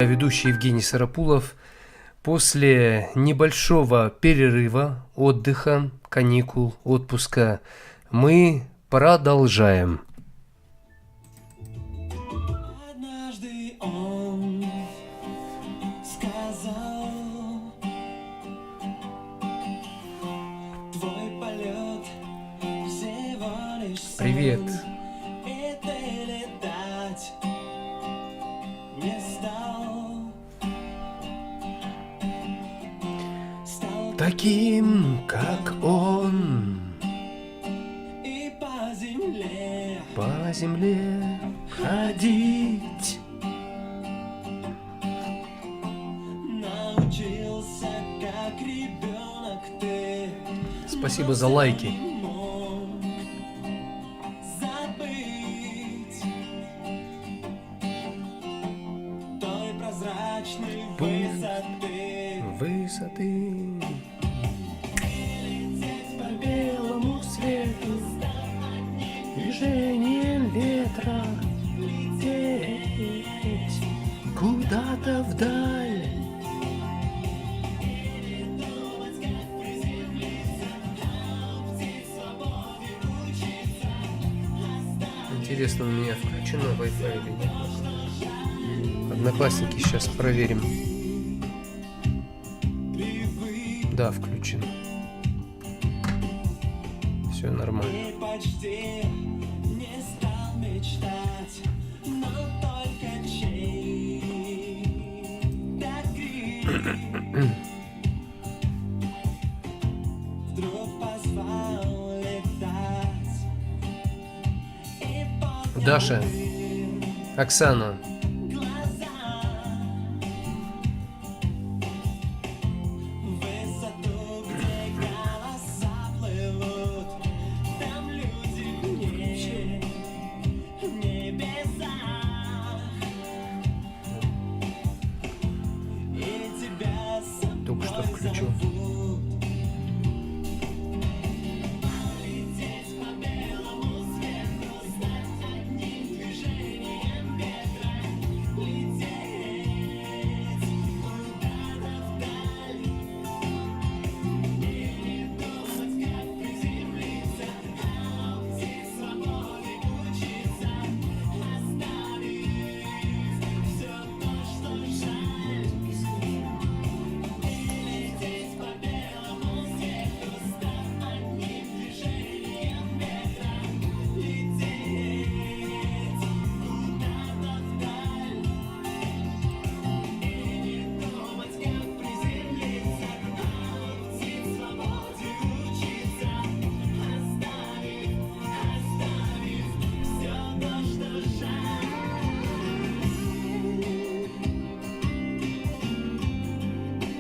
Ведущий Евгений Сарапулов. После небольшого перерыва, отдыха, каникул, отпуска мы продолжаем. Однажды он сказал: твой полет всего лишь сон. Привет. И ты летать не стал. Стал Таким, как он, и по земле ходить. научился, как ребенок ты. Спасибо за лайки. Мог забыть той прозрачной высоты. По белому свету, движением ветра лететь куда-то вдаль. Интересно, у меня включено Wi-Fi или нет? Одноклассники, сейчас проверим. Да, включен. Все нормально. И почти не стал мечтать, но только чей-то крик вдруг позвал летать. И Даша, Оксана, высоту, где голоса плывут, там люди в небесах. И тебя с только что собой включил. зовут.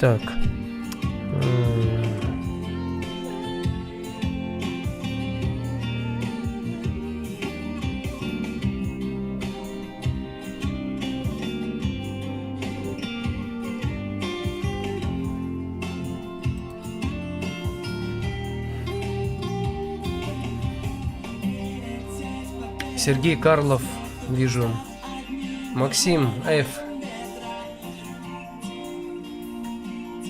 Так. Сергей Карлов, вижу. Максим Ф.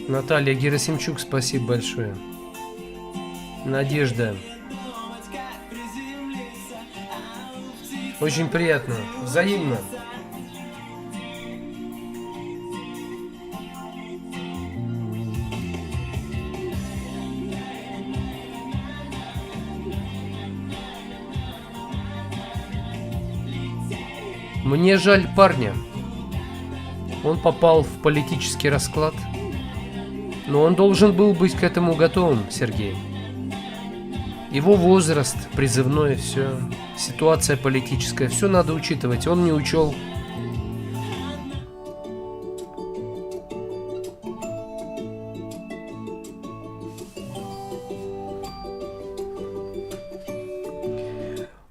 Наталья Герасимчук, спасибо большое. Надежда. Очень приятно. Взаимно. Мне жаль парня. Он попал в политический расклад. Но он должен был быть к этому готовым, Сергей. Его возраст, призывной, все, ситуация политическая, все надо учитывать. Он не учел.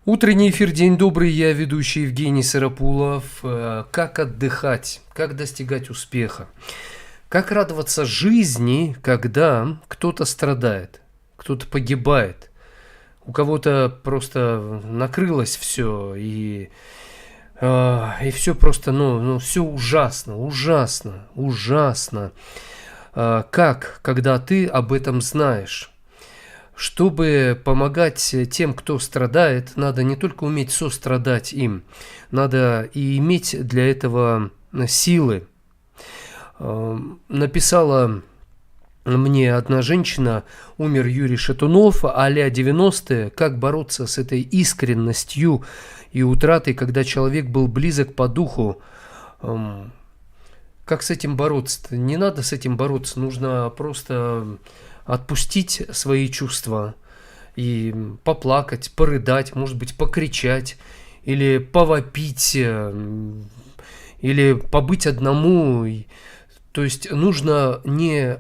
Утренний эфир, день добрый, я ведущий Евгений Сарапулов. Как отдыхать, как достигать успеха, как радоваться жизни, когда кто-то страдает, кто-то погибает, у кого-то просто накрылось все, и И все просто, все ужасно, ужасно, ужасно. Как, когда ты об этом знаешь? Чтобы помогать тем, кто страдает, надо не только уметь сострадать им, надо и иметь для этого силы. Написала мне одна женщина, умер Юрий Шатунов, а-ля 90-е, как бороться с этой искренностью и утратой, когда человек был близок по духу. Как с этим бороться-то? Не надо с этим бороться, нужно просто отпустить свои чувства и поплакать, порыдать, может быть, покричать, или повопить, или побыть одному. То есть нужно не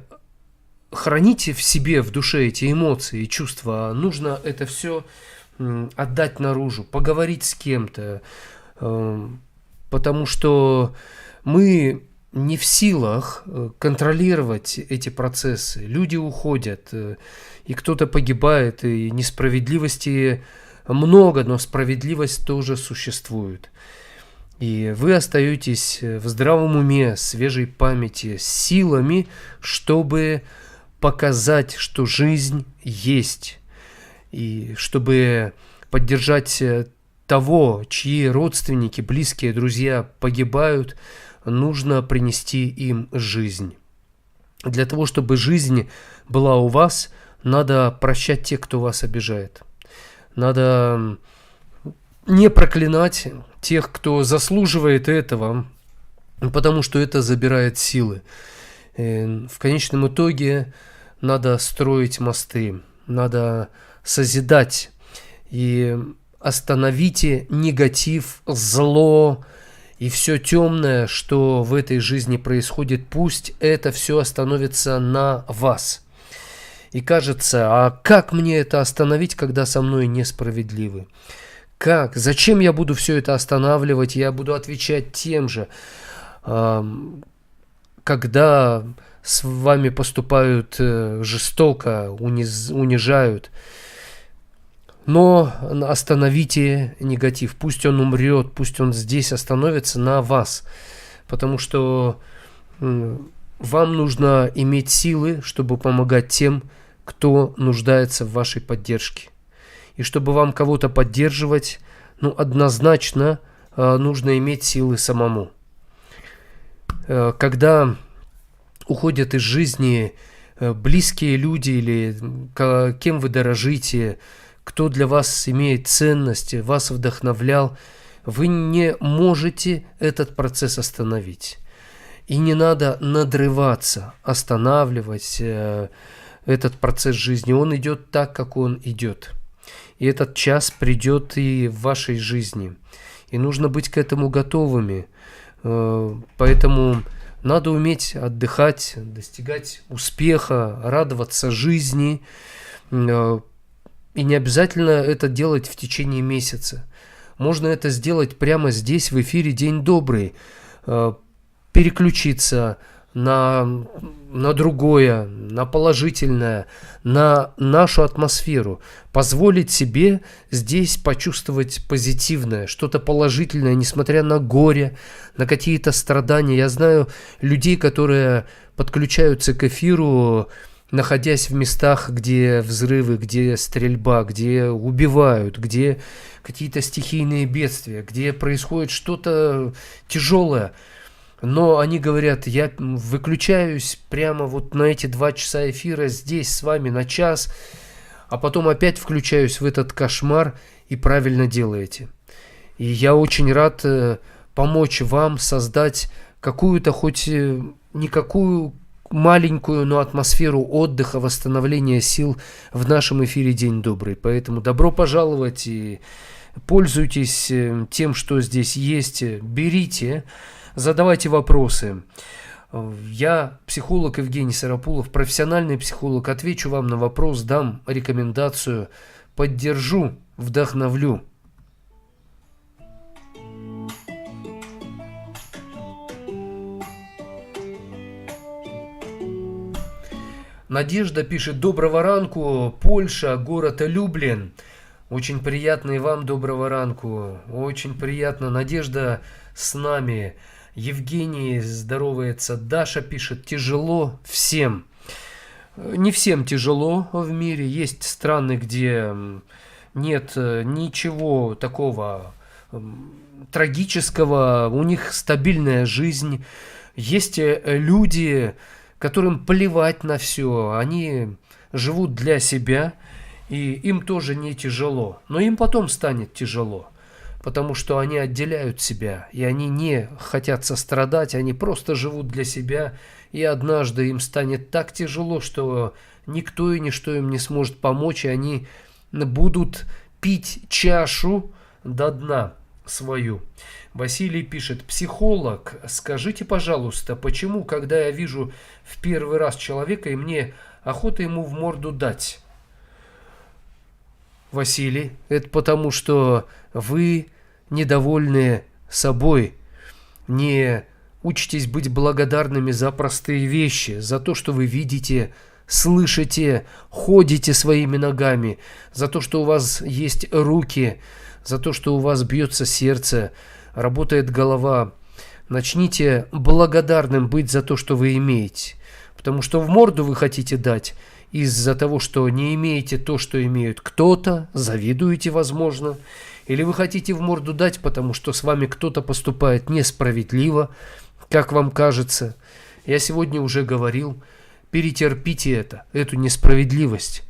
хранить в себе, в душе эти эмоции и чувства, а нужно это все отдать наружу, поговорить с кем-то, потому что мы не в силах контролировать эти процессы. Люди уходят, и кто-то погибает, и несправедливости много, но справедливость тоже существует. И вы остаетесь в здравом уме, свежей памяти, с силами, чтобы показать, что жизнь есть, и чтобы поддержать того, чьи родственники, близкие, друзья погибают, нужно принести им жизнь. Для того, чтобы жизнь была у вас, надо прощать тех, кто вас обижает. Надо не проклинать тех, кто заслуживает этого, потому что это забирает силы. В конечном итоге надо строить мосты, надо созидать. И остановите негатив, зло и все темное, что в этой жизни происходит. Пусть это все остановится на вас. И кажется, а как мне это остановить, когда со мной несправедливы? Как? Зачем я буду все это останавливать? Я буду отвечать тем же. Когда с вами поступают жестоко, унижают. Но остановите негатив. Пусть он умрет, пусть он здесь остановится на вас. Потому что вам нужно иметь силы, чтобы помогать тем, кто нуждается в вашей поддержке. И чтобы вам кого-то поддерживать, однозначно нужно иметь силы самому. Когда уходят из жизни близкие люди или кем вы дорожите, кто для вас имеет ценность, вас вдохновлял, вы не можете этот процесс остановить. И не надо надрываться, останавливать этот процесс жизни. Он идет так, как он идет. И этот час придет и в вашей жизни. И нужно быть к этому готовыми. Поэтому надо уметь отдыхать, достигать успеха, радоваться жизни. И не обязательно это делать в течение месяца. Можно это сделать прямо здесь, в эфире «День добрый». Переключиться на другое, на положительное, на нашу атмосферу. Позволить себе здесь почувствовать позитивное, что-то положительное, несмотря на горе, на какие-то страдания. Я знаю людей, которые подключаются к эфиру, находясь в местах, где взрывы, где стрельба, где убивают, где какие-то стихийные бедствия, где происходит что-то тяжелое. Но они говорят, я выключаюсь прямо вот на эти 2 часа эфира здесь с вами на час, а потом опять включаюсь в этот кошмар, и правильно делаете. И я очень рад помочь вам создать какую-то, хоть никакую маленькую, но атмосферу отдыха, восстановления сил в нашем эфире «День добрый». Поэтому добро пожаловать и пользуйтесь тем, что здесь есть. Берите, задавайте вопросы. Я психолог Евгений Сарапулов, профессиональный психолог. Отвечу вам на вопрос, дам рекомендацию, поддержу, вдохновлю. Надежда пишет: доброго ранку, Польша, город Люблин. Очень приятно и вам доброго ранку. Очень приятно. Надежда с нами. Евгений здоровается. Даша пишет: тяжело всем. Не всем тяжело в мире. Есть страны, где нет ничего такого трагического. У них стабильная жизнь. Есть люди, которым плевать на все. Они живут для себя. И им тоже не тяжело. Но им потом станет тяжело. Потому что они отделяют себя. И они не хотят сострадать. Они просто живут для себя. И однажды им станет так тяжело, что никто и ничто им не сможет помочь. И они будут пить чашу до дна свою. Василий пишет: психолог, скажите, пожалуйста, почему, когда я вижу в первый раз человека, и мне охота ему в морду дать? Василий, это потому, что вы недовольны собой, не учитесь быть благодарными за простые вещи, за то, что вы видите, слышите, ходите своими ногами, за то, что у вас есть руки, за то, что у вас бьется сердце, работает голова. Начните благодарным быть за то, что вы имеете, потому что в морду вы хотите дать из-за того, что не имеете то, что имеют кто-то, завидуете, возможно, или вы хотите в морду дать, потому что с вами кто-то поступает несправедливо, как вам кажется. Я сегодня уже говорил, перетерпите эту несправедливость,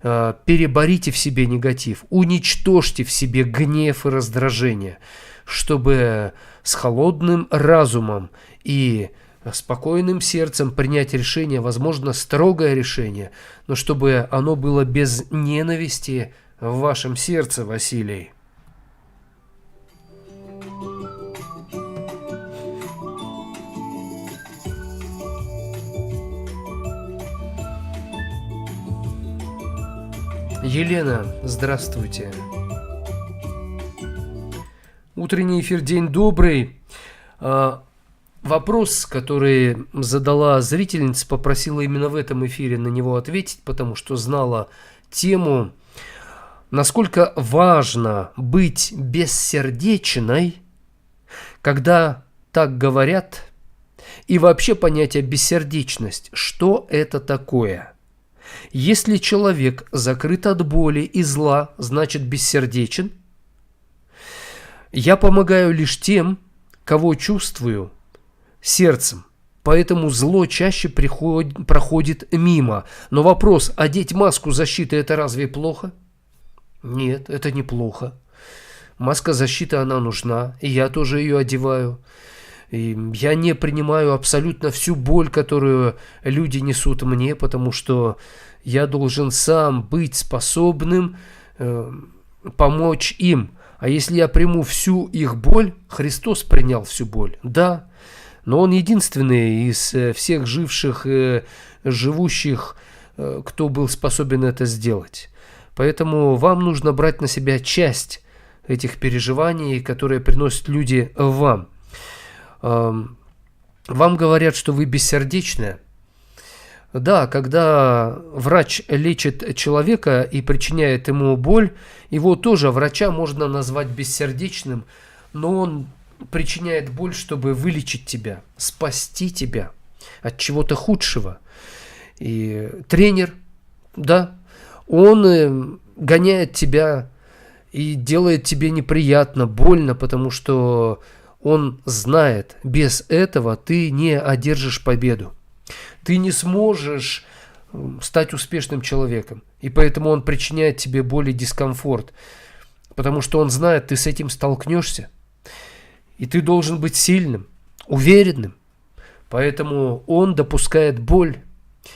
переборите в себе негатив, уничтожьте в себе гнев и раздражение, чтобы с холодным разумом и спокойным сердцем принять решение, возможно, строгое решение, но чтобы оно было без ненависти в вашем сердце, Василий. Елена, здравствуйте. Утренний эфир, день добрый. Вопрос, который задала зрительница, попросила именно в этом эфире на него ответить, потому что знала тему. Насколько важно быть бессердечной, когда так говорят, и вообще понятие бессердечность, что это такое? Если человек закрыт от боли и зла, значит бессердечен? Я помогаю лишь тем, кого чувствую сердцем, поэтому зло чаще проходит мимо. Но вопрос: одеть маску защиты — это разве плохо? Нет, это не плохо. Маска защиты, она нужна, и я тоже ее одеваю. И я не принимаю абсолютно всю боль, которую люди несут мне, потому что я должен сам быть способным помочь им. А если я приму всю их боль, Христос принял всю боль, да, но Он единственный из всех живших, живущих, кто был способен это сделать. Поэтому вам нужно брать на себя часть этих переживаний, которые приносят люди вам. Вам говорят, что вы бессердечная. Да, когда врач лечит человека и причиняет ему боль, его тоже, врача, можно назвать бессердечным, но он причиняет боль, чтобы вылечить тебя, спасти тебя от чего-то худшего. И тренер, да, он гоняет тебя и делает тебе неприятно, больно, потому что он знает, без этого ты не одержишь победу. Ты не сможешь стать успешным человеком. И поэтому он причиняет тебе боль и дискомфорт. Потому что он знает, ты с этим столкнешься. И ты должен быть сильным, уверенным. Поэтому он допускает боль.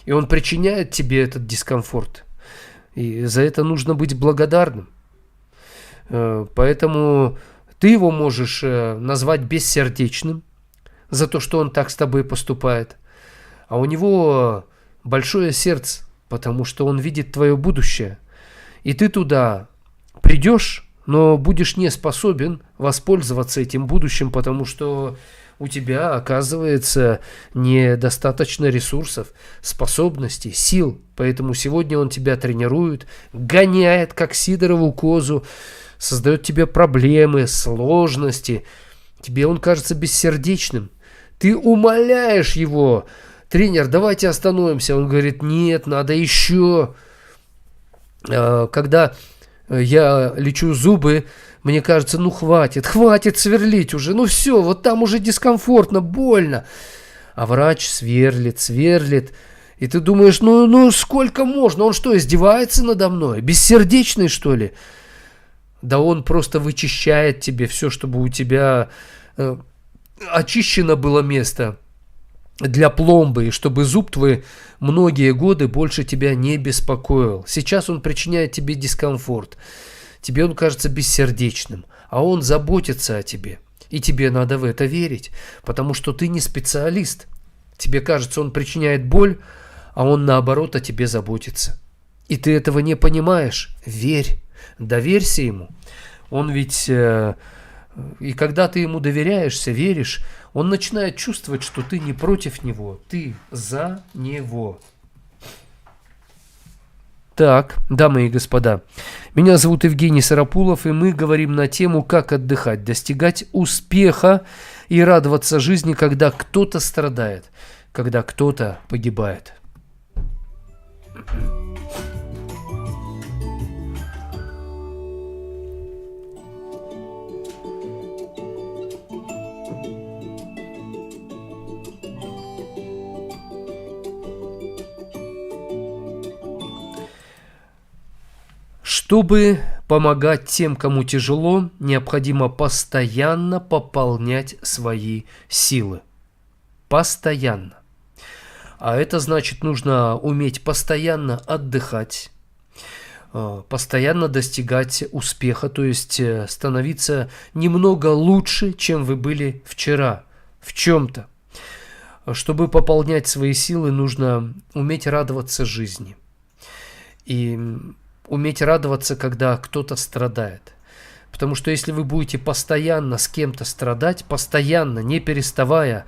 И он причиняет тебе этот дискомфорт. И за это нужно быть благодарным. Поэтому ты его можешь назвать бессердечным за то, что он так с тобой поступает. А у него большое сердце, потому что он видит твое будущее. И ты туда придешь, но будешь не способен воспользоваться этим будущим, потому что У тебя, оказывается, недостаточно ресурсов, способностей, сил. Поэтому сегодня он тебя тренирует, гоняет, как Сидорову козу, создает тебе проблемы, сложности. Тебе он кажется бессердечным. Ты умоляешь его: тренер, давайте остановимся. Он говорит: нет, надо еще. Когда я лечу зубы, мне кажется, ну хватит сверлить уже, ну все, вот там уже дискомфортно, больно. А врач сверлит, и ты думаешь, ну сколько можно, он что, издевается надо мной, бессердечный что ли? Да он просто вычищает тебе все, чтобы у тебя очищено было место для пломбы, и чтобы зуб твой многие годы больше тебя не беспокоил. Сейчас он причиняет тебе дискомфорт. Тебе он кажется бессердечным, а он заботится о тебе. И тебе надо в это верить, потому что ты не специалист. Тебе кажется, он причиняет боль, а он наоборот о тебе заботится. И ты этого не понимаешь. Верь, доверься ему. Он ведь... И когда ты ему доверяешься, веришь, он начинает чувствовать, что ты не против него, ты за него. Так, дамы и господа, меня зовут Евгений Сарапулов, и мы говорим на тему, как отдыхать, достигать успеха и радоваться жизни, когда кто-то страдает, когда кто-то погибает. Чтобы помогать тем, кому тяжело, необходимо постоянно пополнять свои силы. Постоянно. А это значит, нужно уметь постоянно отдыхать, постоянно достигать успеха, то есть становиться немного лучше, чем вы были вчера в чем-то. Чтобы пополнять свои силы, нужно уметь радоваться жизни. И уметь радоваться, когда кто-то страдает. Потому что если вы будете постоянно с кем-то страдать, постоянно, не переставая,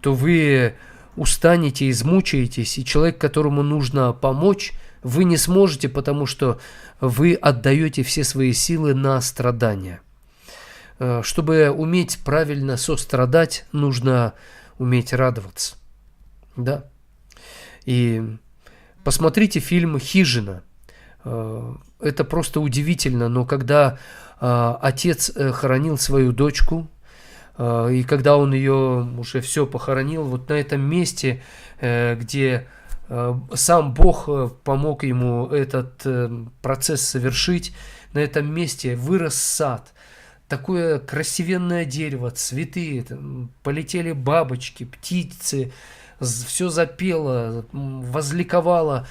то вы устанете, измучаетесь, и человек, которому нужно помочь, вы не сможете, потому что вы отдаете все свои силы на страдания. Чтобы уметь правильно сострадать, нужно уметь радоваться. Да? И посмотрите фильм «Хижина». Это просто удивительно, но когда отец хоронил свою дочку, и когда он ее уже все похоронил, вот на этом месте, где сам Бог помог ему этот процесс совершить, на этом месте вырос сад, такое красивенное дерево, цветы, полетели бабочки, птицы, все запело, возликовало,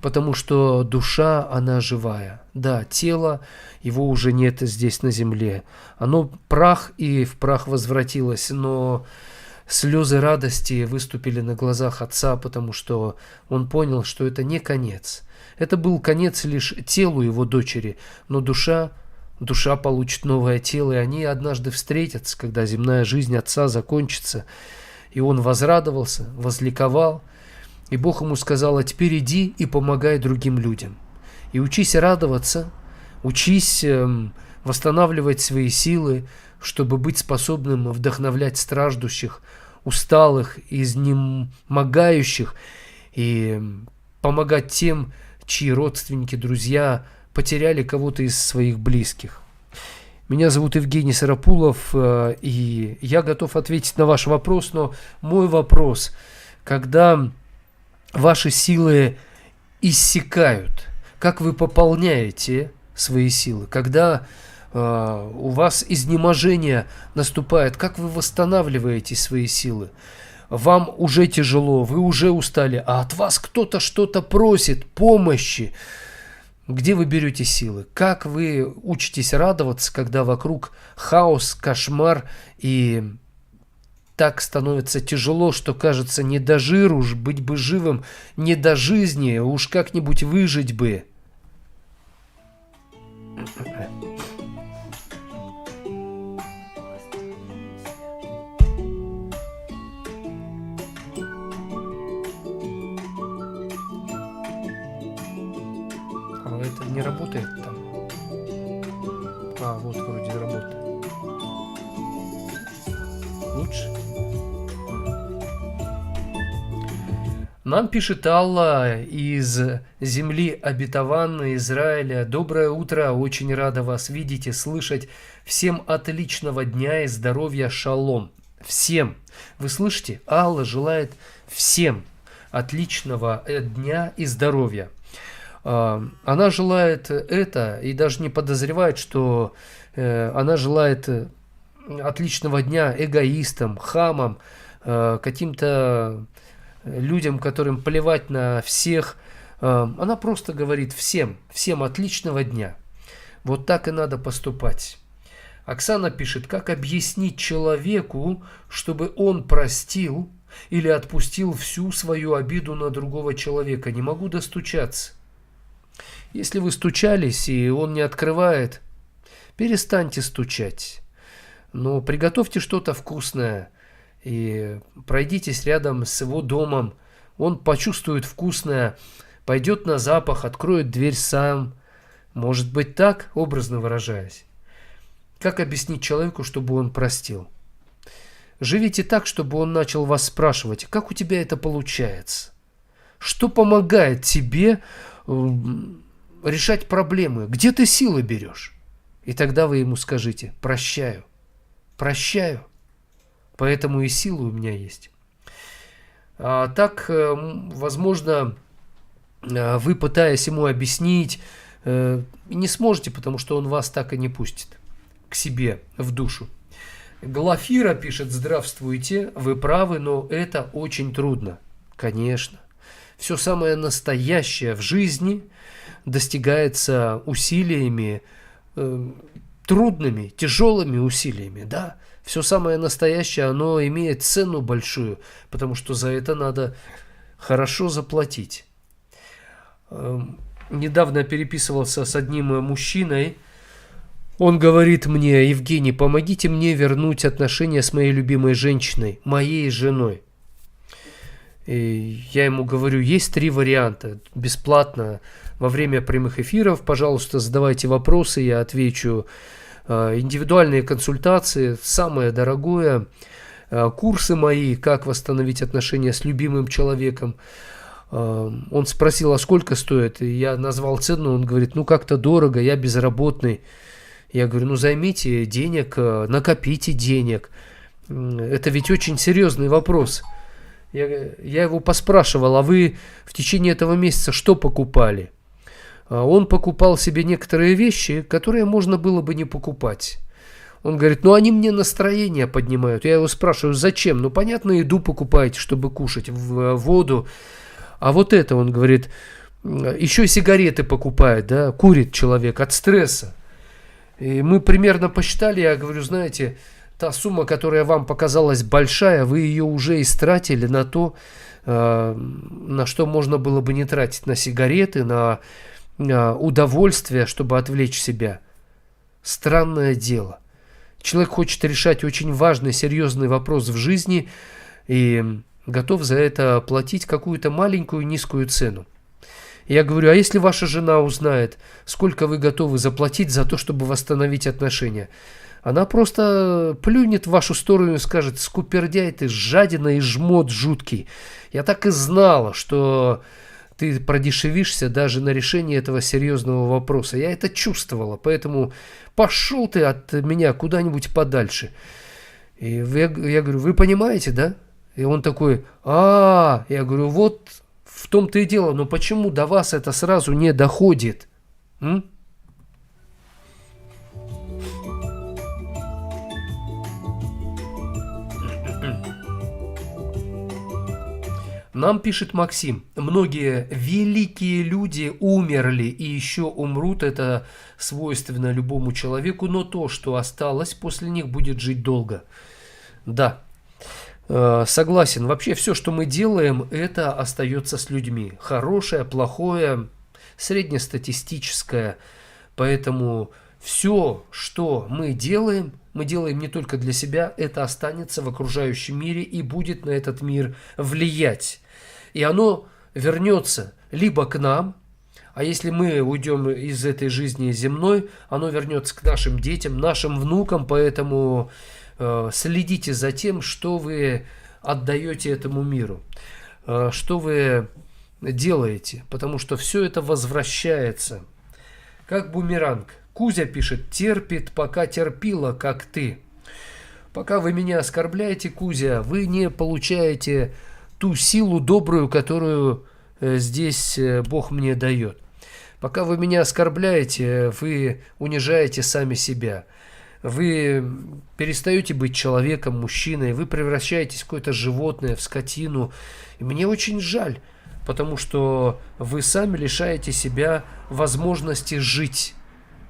потому что душа, она живая. Да, тело, его уже нет здесь на земле. Оно прах и в прах возвратилось, но слезы радости выступили на глазах отца, потому что он понял, что это не конец. Это был конец лишь телу его дочери, но душа получит новое тело, и они однажды встретятся, когда земная жизнь отца закончится. И он возрадовался, возликовал. И Бог ему сказал: а теперь иди и помогай другим людям. И учись радоваться, учись восстанавливать свои силы, чтобы быть способным вдохновлять страждущих, усталых, изнемогающих, и помогать тем, чьи родственники, друзья потеряли кого-то из своих близких. Меня зовут Евгений Сарапулов, и я готов ответить на ваш вопрос, но мой вопрос: когда ваши силы иссякают, как вы пополняете свои силы? Когда у вас изнеможение наступает, как вы восстанавливаете свои силы? Вам уже тяжело, вы уже устали, а от вас кто-то что-то просит, помощи. Где вы берете силы? Как вы учитесь радоваться, когда вокруг хаос, кошмар, и так становится тяжело, что кажется, не до жиру, уж быть бы живым, не до жизни, уж как-нибудь выжить бы. А, вот вроде работает. Лучше? Нам пишет Алла из земли обетованной Израиля. Доброе утро, очень рада вас видеть и слышать. Всем отличного дня и здоровья, шалом. Всем. Вы слышите? Алла желает всем отличного дня и здоровья. Она желает это и даже не подозревает, что она желает отличного дня эгоистам, хамам, каким-то людям, которым плевать на всех. Она просто говорит всем отличного дня. Вот так и надо поступать. Оксана пишет, как объяснить человеку, чтобы он простил или отпустил всю свою обиду на другого человека. Не могу достучаться. Если вы стучались и он не открывает, перестаньте стучать. Но приготовьте что-то вкусное и пройдитесь рядом с его домом. Он почувствует вкусное, пойдет на запах, откроет дверь сам. Может быть так, образно выражаясь. Как объяснить человеку, чтобы он простил? Живите так, чтобы он начал вас спрашивать, как у тебя это получается? Что помогает тебе решать проблемы? Где ты силы берешь? И тогда вы ему скажите: прощаю, прощаю, поэтому и силы у меня есть. А так, возможно, вы, пытаясь ему объяснить, не сможете, потому что он вас так и не пустит к себе в душу. Глафира пишет: здравствуйте, вы правы, но это очень трудно. Конечно. Все самое настоящее в жизни достигается усилиями, трудными, тяжелыми усилиями, да. Все самое настоящее, оно имеет цену большую, потому что за это надо хорошо заплатить. Недавно я переписывался с одним мужчиной. Он говорит мне: Евгений, помогите мне вернуть отношения с моей любимой женщиной, моей женой. И я ему говорю, есть 3 варианта. Бесплатно во время прямых эфиров, пожалуйста, задавайте вопросы, я отвечу. Индивидуальные консультации, самое дорогое. Курсы мои, как восстановить отношения с любимым человеком. Он спросил, а сколько стоит? И я назвал цену, он говорит, ну как-то дорого, я безработный. Я говорю, ну займите денег, накопите денег. Это ведь очень серьезный вопрос. Я его поспрашивал, а вы в течение этого месяца что покупали? Он покупал себе некоторые вещи, которые можно было бы не покупать. Он говорит, ну они мне настроение поднимают. Я его спрашиваю, зачем? Ну понятно, еду покупаете, чтобы кушать, воду. А вот это, он говорит, еще сигареты покупает, да, курит человек от стресса. И мы примерно посчитали, я говорю, знаете, та сумма, которая вам показалась большая, вы ее уже истратили на то, на что можно было бы не тратить, на сигареты, на удовольствие, чтобы отвлечь себя. Странное дело. Человек хочет решать очень важный, серьезный вопрос в жизни и готов за это платить какую-то маленькую, низкую цену. Я говорю, а если ваша жена узнает, сколько вы готовы заплатить за то, чтобы восстановить отношения? Она просто плюнет в вашу сторону и скажет, скупердяй ты, жадина и жмот жуткий. Я так и знала, что ты продешевишься даже на решение этого серьезного вопроса. Я это чувствовала, поэтому пошел ты от меня куда-нибудь подальше. И я говорю, вы понимаете, да? И он такой, я говорю, вот в том-то и дело, но почему до вас это сразу не доходит? Нам пишет Максим, многие великие люди умерли и еще умрут, это свойственно любому человеку, но то, что осталось после них, будет жить долго. Да, согласен, вообще все, что мы делаем, это остается с людьми. Хорошее, плохое, среднестатистическое, поэтому все, что мы делаем не только для себя, это останется в окружающем мире и будет на этот мир влиять. И оно вернется либо к нам, А если мы уйдем из этой жизни земной, оно вернется к нашим детям, нашим внукам, поэтому следите за тем, что вы отдаете этому миру, что вы делаете, потому что все это возвращается. Как бумеранг. Кузя пишет: терпит, пока терпила, как ты. Пока вы меня оскорбляете, Кузя, вы не получаете ту силу добрую, которую здесь Бог мне дает. Пока вы меня оскорбляете, вы унижаете сами себя. Вы перестаете быть человеком, мужчиной, вы превращаетесь в какое-то животное, в скотину. И мне очень жаль, потому что вы сами лишаете себя возможности жить.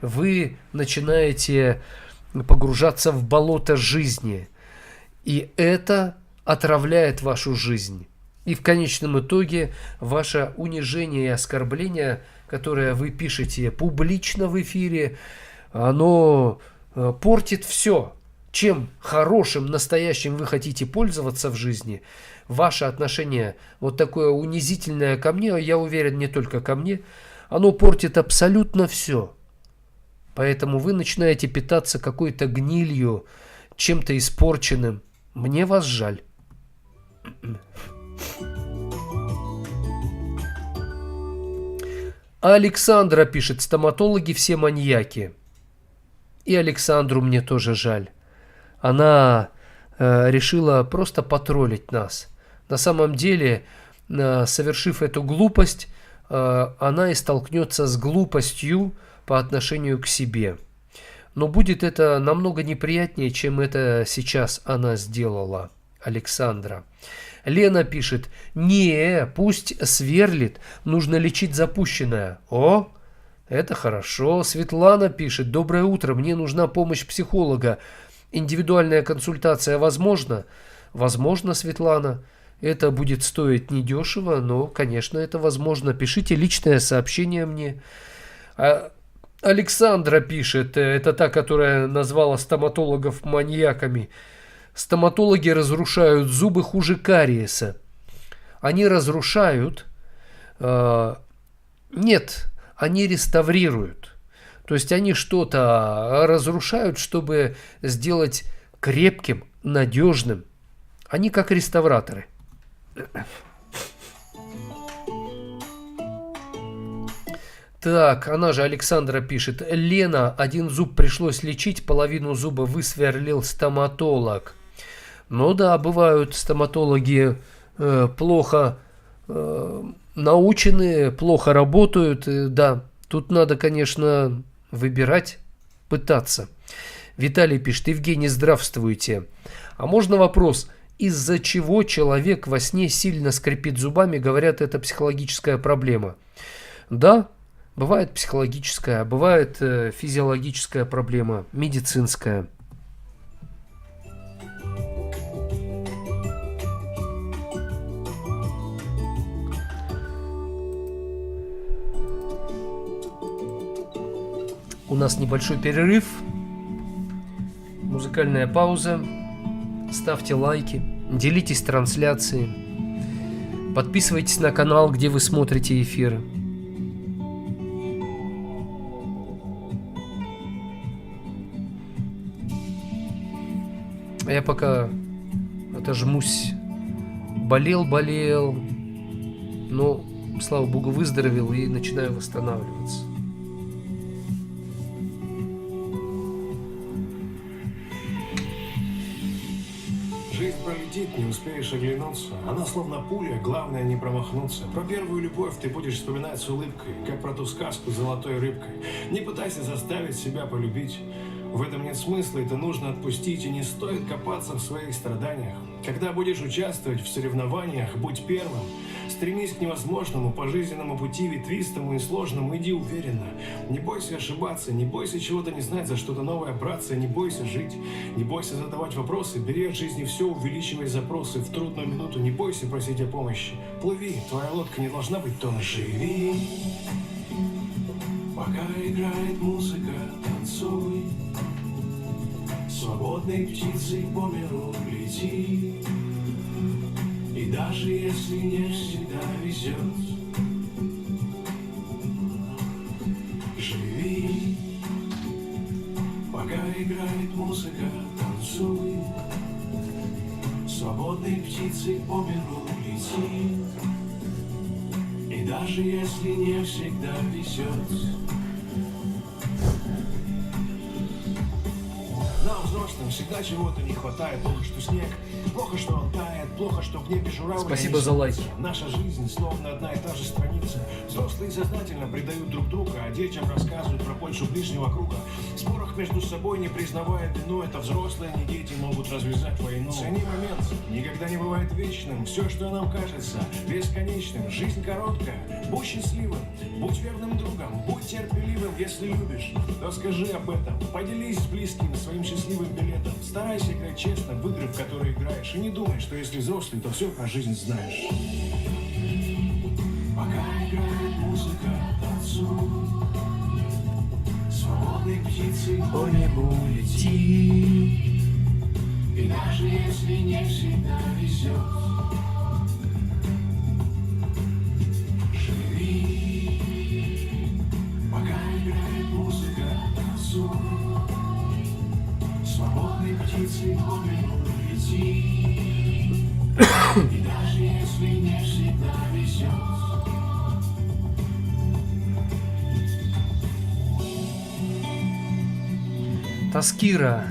Вы начинаете погружаться в болото жизни. И это отравляет вашу жизнь. И в конечном итоге ваше унижение и оскорбление, которое вы пишете публично в эфире, оно портит все. Чем хорошим, настоящим вы хотите пользоваться в жизни, ваше отношение вот такое унизительное ко мне, я уверен, не только ко мне, оно портит абсолютно все. Поэтому вы начинаете питаться какой-то гнилью, чем-то испорченным. Мне вас жаль. А Александра пишет: стоматологи все маньяки. И Александру мне тоже жаль. Она решила просто потроллить нас. На самом деле, совершив эту глупость, она и столкнется с глупостью по отношению к себе. Но будет это намного неприятнее, чем это сейчас она сделала, Александра. Лена пишет: не, пусть сверлит, нужно лечить запущенное. О, это хорошо. Светлана пишет: доброе утро, мне нужна помощь психолога. Индивидуальная консультация возможна? Возможно, Светлана. Это будет стоить недешево, но, конечно, это возможно. Пишите личное сообщение мне. Александра пишет, это та, которая назвала стоматологов маньяками. Стоматологи разрушают зубы хуже кариеса. Они разрушают, нет, они реставрируют. То есть они что-то разрушают, чтобы сделать крепким, надежным. Они как реставраторы. Так, она же, Александра, пишет: Лена, один зуб пришлось лечить, половину зуба высверлил стоматолог. Ну да, бывают стоматологи плохо научены, плохо работают. Да, тут надо, конечно, выбирать, пытаться. Виталий пишет: Евгений, здравствуйте. А можно вопрос? Из-за чего человек во сне сильно скрипит зубами? Говорят, это психологическая проблема. Да, бывает психологическая, бывает физиологическая проблема, медицинская. У нас небольшой перерыв, музыкальная пауза. Ставьте лайки, делитесь трансляцией, подписывайтесь на канал, где вы смотрите эфиры. Я пока отожмусь. Болел, но, слава богу, выздоровел и начинаю восстанавливаться. Жизнь пролетит, не успеешь оглянуться. Она словно пуля, главное не промахнуться. Про первую любовь ты будешь вспоминать с улыбкой, как про ту сказку с золотой рыбкой. Не пытайся заставить себя полюбить. В этом нет смысла, это нужно отпустить, и не стоит копаться в своих страданиях. Когда будешь участвовать в соревнованиях, будь первым. Стремись к невозможному, по жизненному пути, ветвистому и сложному, иди уверенно. Не бойся ошибаться, не бойся чего-то не знать, за что-то новое браться, не бойся жить. Не бойся задавать вопросы, бери от жизни все, увеличивай запросы. В трудную минуту не бойся просить о помощи. Плыви, твоя лодка не должна быть тонущей. Живи, пока играет музыка, танцуй. Свободной птицей по миру лети. И даже если не всегда везет, Свободной птицей по миру летит. И даже если не всегда везет, нам, взрослым, всегда чего-то не хватает. Плохо, что снег, плохо, что он тает, плохо, что в небе журавли. Спасибо за лайки. Наша жизнь словно одна и та же страница. Взрослые сознательно предают друг друга, а детям рассказывают про пользу ближнего круга. В спорах между собой не признавая вину, это взрослые, не дети могут развязать войну. Цени момент, никогда не бывает вечным. Все, что нам кажется бесконечным. Жизнь короткая, будь счастливым, будь верным другом, будь терпеливым. Если любишь, то скажи об этом. Поделись с близкими своим счастливым билетом. Старайся играть честно в игры, в которые играешь. И не думай, что если взрослый, то все про жизнь знаешь. Пока играет музыка, танцуй. Свободной птицей по небу лети. И даже если не всегда везет, живи. Пока играет музыка, танцуй. Свободной птицей по миру лети. И даже если не всегда везет, Таскира.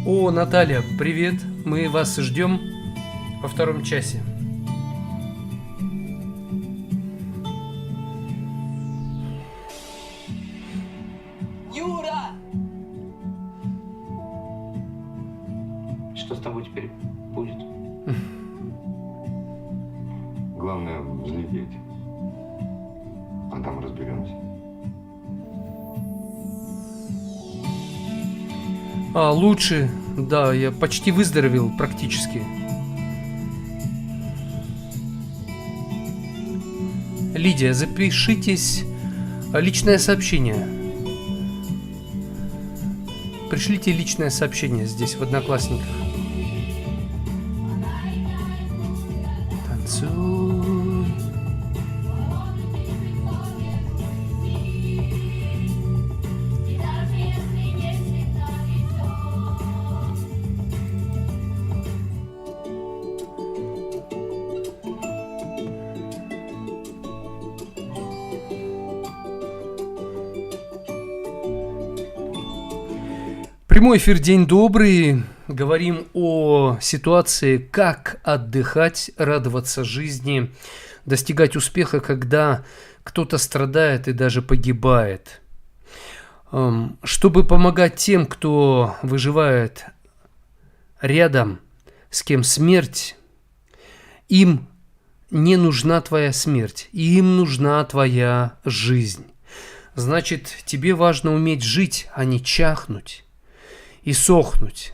О, Наталья, привет. Мы вас ждем во втором часе. Юра! Что с тобой теперь будет? Главное взлететь. А там разберемся. Лучше, да, я почти выздоровел практически. Лидия, запишитесь. Личное сообщение. Пришлите личное сообщение здесь, в Одноклассниках. Танцуй. Прямой эфир, день добрый. Говорим о ситуации, как отдыхать, радоваться жизни, достигать успеха, когда кто-то страдает и даже погибает. Чтобы помогать тем, кто выживает рядом, с кем смерть, им не нужна твоя смерть, им нужна твоя жизнь. Значит, тебе важно уметь жить, а не чахнуть и сохнуть,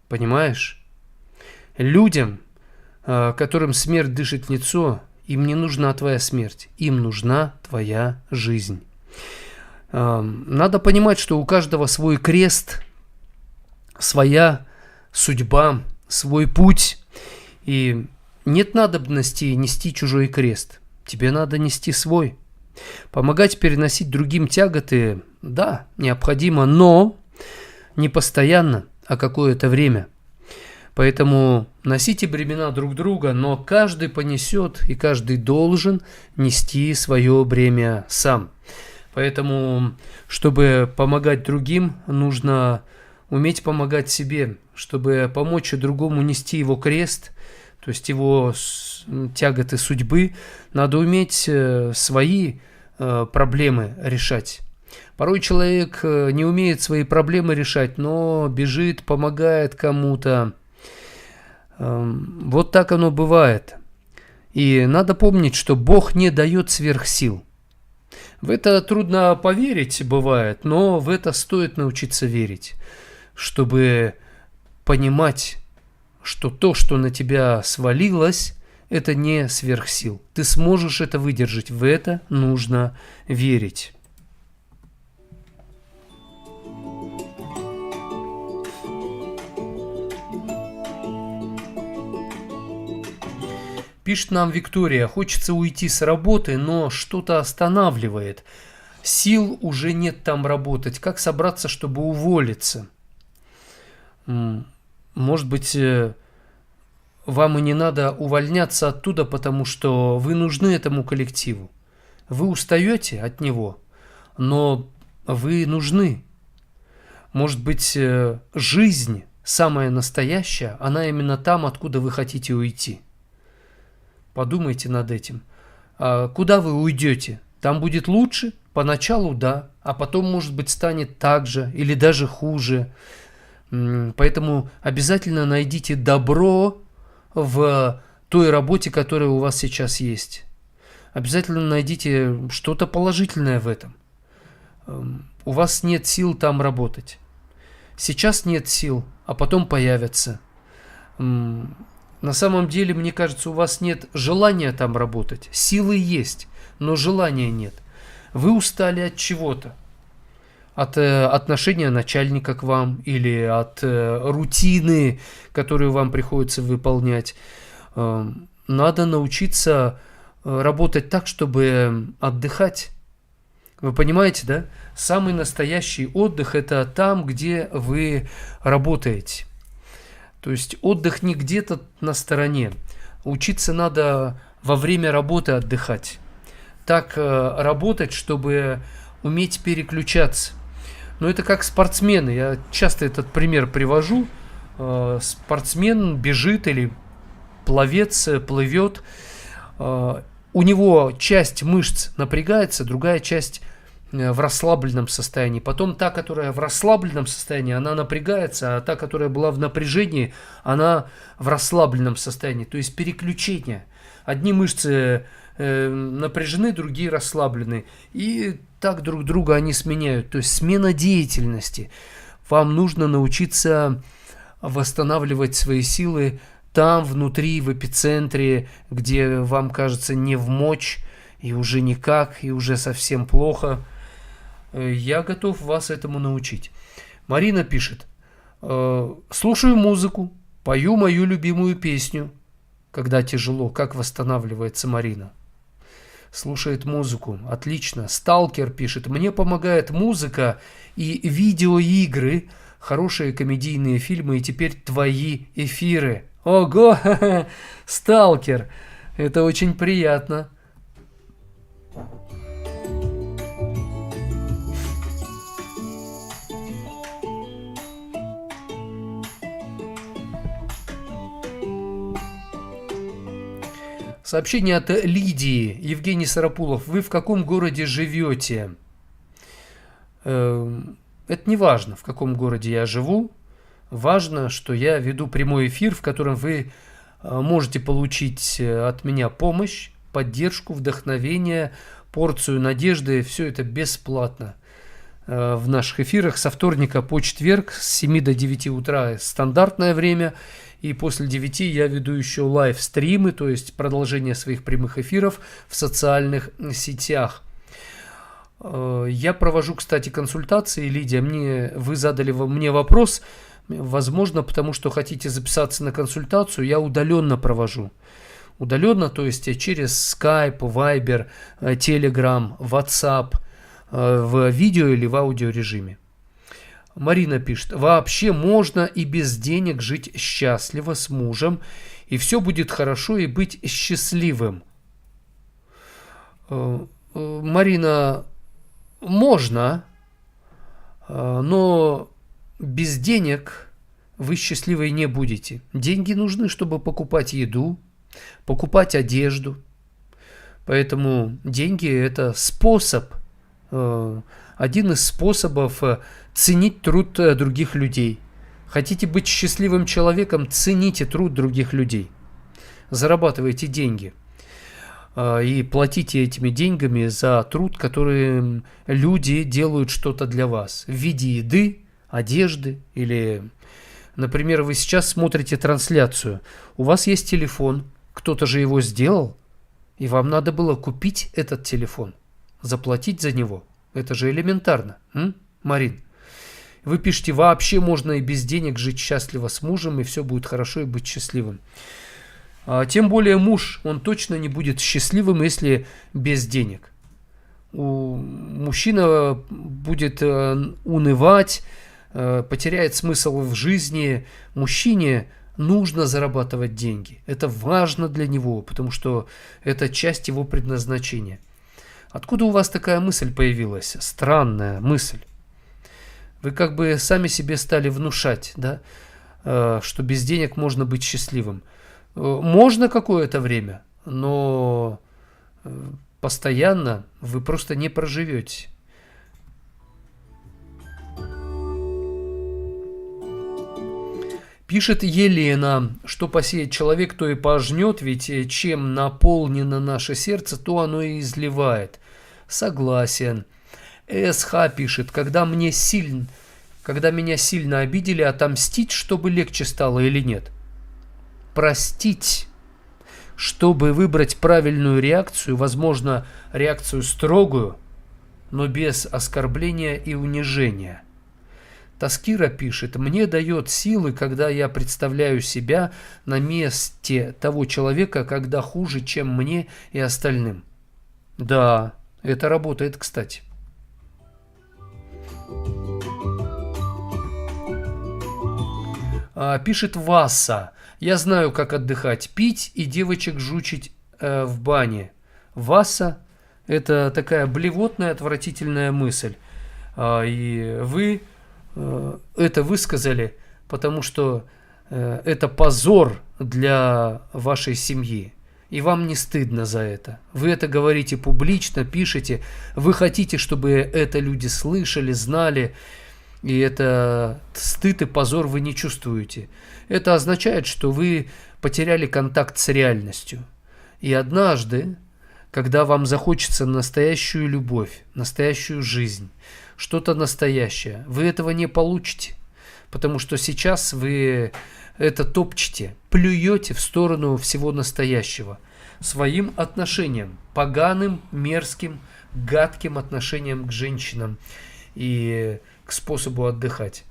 понимаешь? Людям, которым смерть дышит в лицо, им не нужна твоя смерть, им нужна твоя жизнь. Надо понимать, что у каждого свой крест, своя судьба, свой путь, и нет надобности нести чужой крест, тебе надо нести свой. Помогать переносить другим тяготы, да, необходимо, но не постоянно, а какое-то время. Поэтому носите бремена друг друга, но каждый понесет и каждый должен нести свое бремя сам. Поэтому, чтобы помогать другим, нужно уметь помогать себе. Чтобы помочь другому нести его крест, то есть его тяготы судьбы, надо уметь свои проблемы решать. Порой человек не умеет свои проблемы решать, но бежит, помогает кому-то. Вот так оно бывает. И надо помнить, что Бог не дает сверхсил. В это трудно поверить бывает, но в это стоит научиться верить, чтобы понимать, что то, что на тебя свалилось, это не сверхсил. Ты сможешь это выдержать, в это нужно верить. Пишет нам Виктория: хочется уйти с работы, но что-то останавливает. Сил уже нет там работать. Как собраться, чтобы уволиться? Может быть, вам и не надо увольняться оттуда, потому что вы нужны этому коллективу. Вы устаете от него, но вы нужны. Может быть, жизнь самая настоящая, она именно там, откуда вы хотите уйти. Подумайте над этим. А куда вы уйдете? Там будет лучше? Поначалу да, а потом, может быть, станет так же или даже хуже. Поэтому обязательно найдите добро в той работе, которая у вас сейчас есть. Обязательно найдите что-то положительное в этом. У вас нет сил там работать. Сейчас нет сил, а потом появятся. На самом деле, мне кажется, у вас нет желания там работать. Силы есть, но желания нет. Вы устали от чего-то. От отношения начальника к вам или от рутины, которую вам приходится выполнять. Надо научиться работать так, чтобы отдыхать. Вы понимаете, да? Самый настоящий отдых – это там, где вы работаете. То есть отдых не где-то на стороне. Учиться надо во время работы отдыхать. Так работать, чтобы уметь переключаться. Но это как спортсмены. Я часто этот пример привожу. Спортсмен бежит или пловец плывет. У него часть мышц напрягается, другая часть в расслабленном состоянии. Потом та, которая в расслабленном состоянии, она напрягается, а та, которая была в напряжении, она в расслабленном состоянии. То есть переключение. Одни мышцы напряжены, другие расслаблены. И так друг друга они сменяют. То есть смена деятельности. Вам нужно научиться восстанавливать свои силы там, внутри, в эпицентре, где вам кажется не вмочь, и уже никак, и уже совсем плохо. Я готов вас этому научить. Марина пишет. Слушаю музыку, пою мою любимую песню. Когда тяжело, как восстанавливается Марина? Слушает музыку. Отлично. Сталкер пишет. Мне помогает музыка и видеоигры, хорошие комедийные фильмы и теперь твои эфиры. Ого, Сталкер. Это очень приятно. Сообщение от Лидии. Евгений Сарапулов. Вы в каком городе живете? Это не важно, в каком городе я живу. Важно, что я веду прямой эфир, в котором вы можете получить от меня помощь, поддержку, вдохновение, порцию надежды. Все это бесплатно в наших эфирах со вторника по четверг с 7 до 9 утра стандартное время. И после 9 я веду еще лайв-стримы, то есть продолжение своих прямых эфиров в социальных сетях. Я провожу, кстати, консультации, Лидия. Вы задали мне вопрос, возможно, потому что хотите записаться на консультацию, я удаленно провожу. Удаленно, то есть через Skype, Viber, Telegram, WhatsApp, в видео или в аудиорежиме. Марина пишет, вообще можно и без денег жить счастливо с мужем, и все будет хорошо, и быть счастливым. Марина, можно, но без денег вы счастливой не будете. Деньги нужны, чтобы покупать еду, покупать одежду. Поэтому деньги – это способ, один из способов ценить труд других людей. Хотите быть счастливым человеком, цените труд других людей. Зарабатывайте деньги и платите этими деньгами за труд, который люди делают что-то для вас в виде еды, одежды или, например, вы сейчас смотрите трансляцию, у вас есть телефон, кто-то же его сделал, и вам надо было купить этот телефон, заплатить за него. Это же элементарно, Марин? Вы пишете, вообще можно и без денег жить счастливо с мужем, и все будет хорошо, и быть счастливым. Тем более муж, он точно не будет счастливым, если без денег. мужчина будет унывать, потеряет смысл в жизни. Мужчине нужно зарабатывать деньги. Это важно для него, потому что это часть его предназначения. Откуда у вас такая мысль появилась? Странная мысль. Вы как бы сами себе стали внушать, да, что без денег можно быть счастливым. Можно какое-то время, но постоянно вы просто не проживете. Пишет Елена, что посеет человек, то и пожнет, ведь чем наполнено наше сердце, то оно и изливает. Согласен. СХ пишет, когда меня сильно обидели, отомстить, чтобы легче стало или нет? Простить, чтобы выбрать правильную реакцию, возможно, реакцию строгую, но без оскорбления и унижения. Таскира пишет, мне дает силы, когда я представляю себя на месте того человека, когда хуже, чем мне и остальным. Да, это работает, кстати. Пишет Васа, я знаю, как отдыхать, пить и девочек жучить в бане. Васа – это такая блевотная, отвратительная мысль. И вы это высказали, потому что это позор для вашей семьи. И вам не стыдно за это. Вы это говорите публично, пишете. Вы хотите, чтобы это люди слышали, знали. И это стыд и позор вы не чувствуете. Это означает, что вы потеряли контакт с реальностью. И однажды, когда вам захочется настоящую любовь, настоящую жизнь, что-то настоящее, вы этого не получите. Потому что сейчас вы это топчете, плюете в сторону всего настоящего. Своим отношением, поганым, мерзким, гадким отношением к женщинам и к способу отдыхать.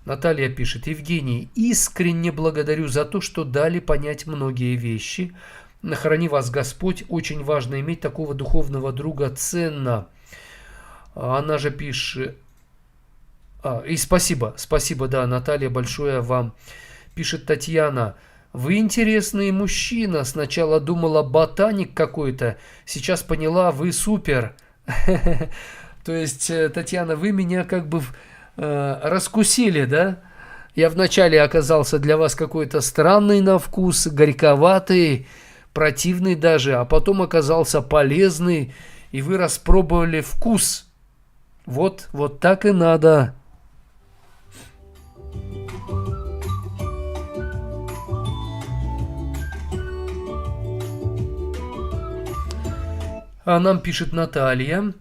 Наталья пишет, Евгений, искренне благодарю за то, что дали понять многие вещи. Храни вас Господь, очень важно иметь такого духовного друга, ценно. Она же пишет... И спасибо, да, Наталья, большое вам. Пишет Татьяна, вы интересный мужчина. Сначала думала, ботаник какой-то. Сейчас поняла, вы супер. То есть, Татьяна, вы меня как бы раскусили, да? Я вначале оказался для вас какой-то странный на вкус, горьковатый, противный даже, а потом оказался полезный, и вы распробовали вкус. Вот так и надо. А нам пишет Наталья,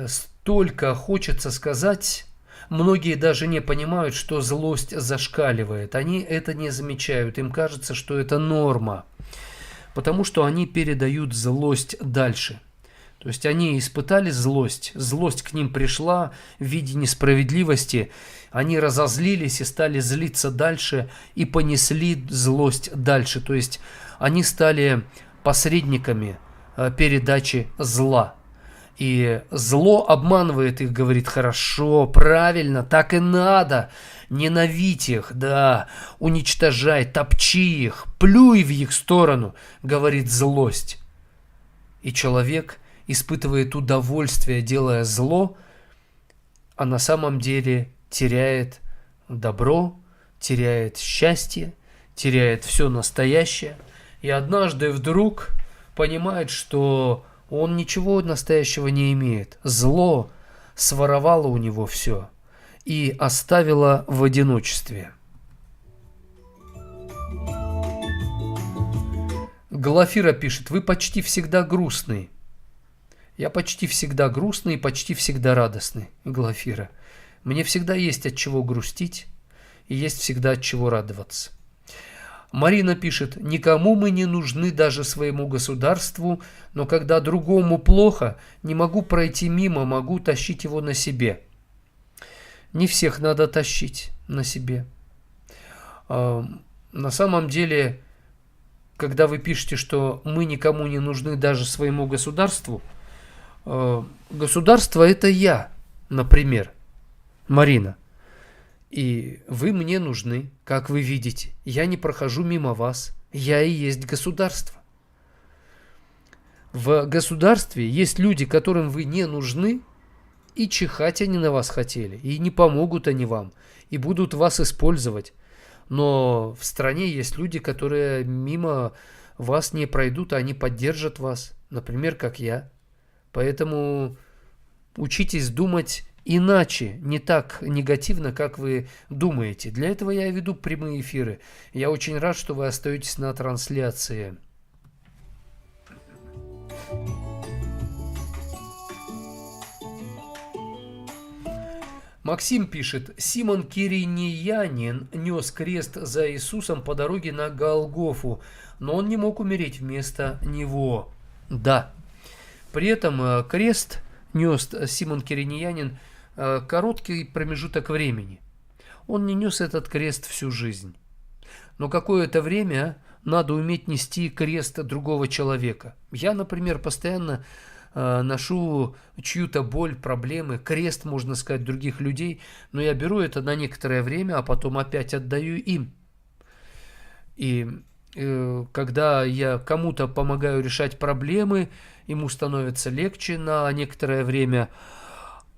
столько хочется сказать, многие даже не понимают, что злость зашкаливает. Они это не замечают, им кажется, что это норма, потому что они передают злость дальше. То есть они испытали злость к ним пришла в виде несправедливости, они разозлились и стали злиться дальше и понесли злость дальше. То есть они стали посредниками передачи зла. И зло обманывает их, говорит, хорошо, правильно, так и надо. Ненавидь их, да, уничтожай, топчи их, плюй в их сторону, говорит злость. И человек испытывает удовольствие, делая зло, а на самом деле теряет добро, теряет счастье, теряет все настоящее. И однажды вдруг понимает, что он ничего настоящего не имеет. Зло своровало у него все и оставило в одиночестве. Глафира пишет, вы почти всегда грустный. Я почти всегда грустный и почти всегда радостный, Глафира. Мне всегда есть от чего грустить и есть всегда от чего радоваться. Марина пишет, никому мы не нужны, даже своему государству, но когда другому плохо, не могу пройти мимо, могу тащить его на себе. Не всех надо тащить на себе. На самом деле, когда вы пишете, что мы никому не нужны, даже своему государству, Государство — это я, например, Марина. И вы мне нужны, как вы видите. Я не прохожу мимо вас. Я и есть государство. В государстве есть люди, которым вы не нужны, и чихать они на вас хотели, и не помогут они вам, и будут вас использовать. Но в стране есть люди, которые мимо вас не пройдут, а они поддержат вас, например, как я. Поэтому учитесь думать иначе, не так негативно, как вы думаете. Для этого я и веду прямые эфиры. Я очень рад, что вы остаетесь на трансляции. Максим пишет: Симон Кириньянин нес крест за Иисусом по дороге на Голгофу, но он не мог умереть вместо него. Да. При этом крест нес Симон Кириньянин короткий промежуток времени. Он не нес этот крест всю жизнь. Но какое-то время надо уметь нести крест другого человека. Я, например, постоянно ношу чью-то боль, проблемы, крест, можно сказать, других людей, но я беру это на некоторое время, а потом опять отдаю им. И когда я кому-то помогаю решать проблемы, ему становится легче на некоторое время,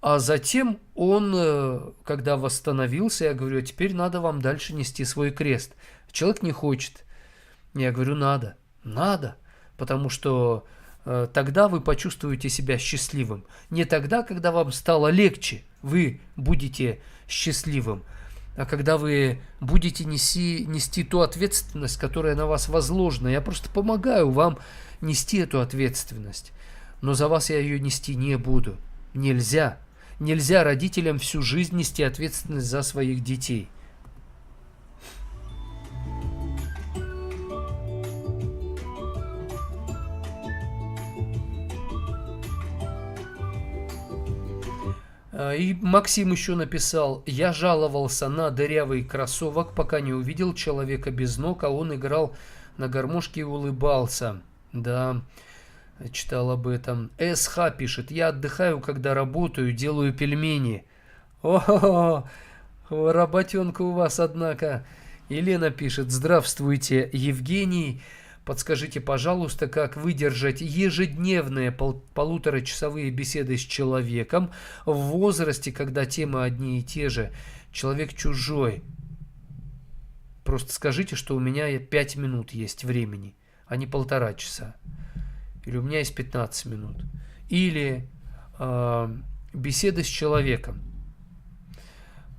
а затем он, когда восстановился, я говорю: а теперь надо вам дальше нести свой крест. Человек не хочет. Я говорю: надо, потому что тогда вы почувствуете себя счастливым. Не тогда, когда вам стало легче, вы будете счастливым, а когда вы будете нести ту ответственность, которая на вас возложена. Я просто помогаю вам нести эту ответственность, но за вас я ее нести не буду. Нельзя. Нельзя родителям всю жизнь нести ответственность за своих детей. И Максим еще написал: я жаловался на дырявый кроссовок, пока не увидел человека без ног, а он играл на гармошке и улыбался. Да, читал об этом. СХ пишет: я отдыхаю, когда работаю, делаю пельмени. О, работенка у вас, однако. Елена пишет: здравствуйте, Евгений. Подскажите, пожалуйста, как выдержать ежедневные полуторачасовые беседы с человеком в возрасте, когда темы одни и те же. Человек чужой. Просто скажите, что у меня 5 минут есть времени, а не 1,5 часа. Или у меня есть 15 минут. Или беседы с человеком.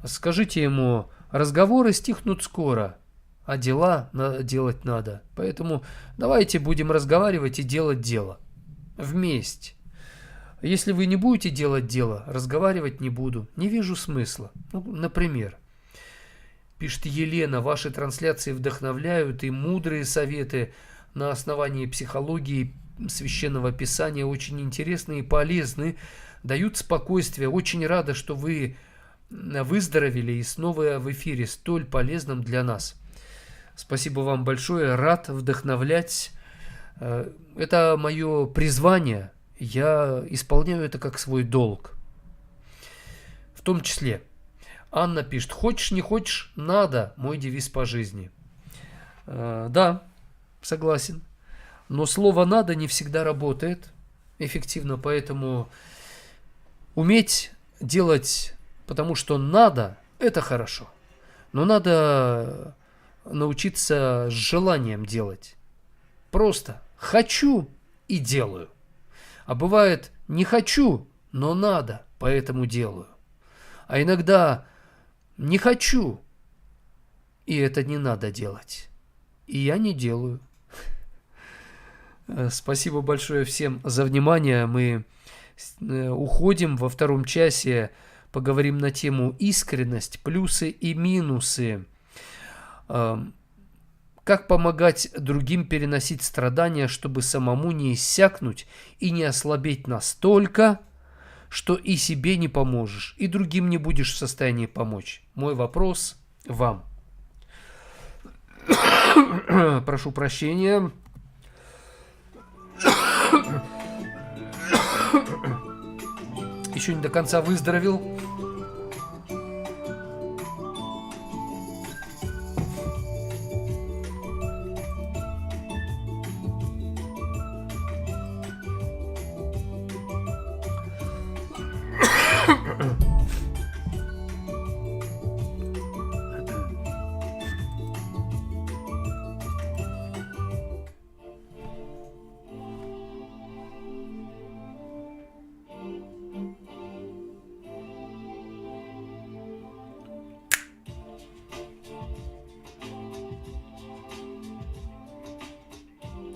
Скажите ему: разговоры стихнут скоро, а дела делать надо. Поэтому давайте будем разговаривать и делать дело. Вместе. Если вы не будете делать дело, разговаривать не буду. Не вижу смысла. Ну, например, пишет Елена: ваши трансляции вдохновляют, и мудрые советы на основании психологии Священного Писания очень интересны и полезны, дают спокойствие. Очень рада, что вы выздоровели и снова в эфире, столь полезном для нас. Спасибо вам большое, рад вдохновлять. Это мое призвание, я исполняю это как свой долг. В том числе Анна пишет: хочешь, не хочешь, надо, мой девиз по жизни. Да, согласен. Но слово «надо» не всегда работает эффективно, поэтому уметь делать, потому что надо, это хорошо. Но надо научиться с желанием делать. Просто хочу и делаю. А бывает не хочу, но надо, поэтому делаю. А иногда не хочу, и это не надо делать. И я не делаю. Спасибо большое всем за внимание. Мы уходим во втором часе. Поговорим на тему искренность, плюсы и минусы. Как помогать другим переносить страдания, чтобы самому не иссякнуть и не ослабеть настолько, что и себе не поможешь, и другим не будешь в состоянии помочь. Мой вопрос вам. Прошу прощения. Еще не до конца выздоровел.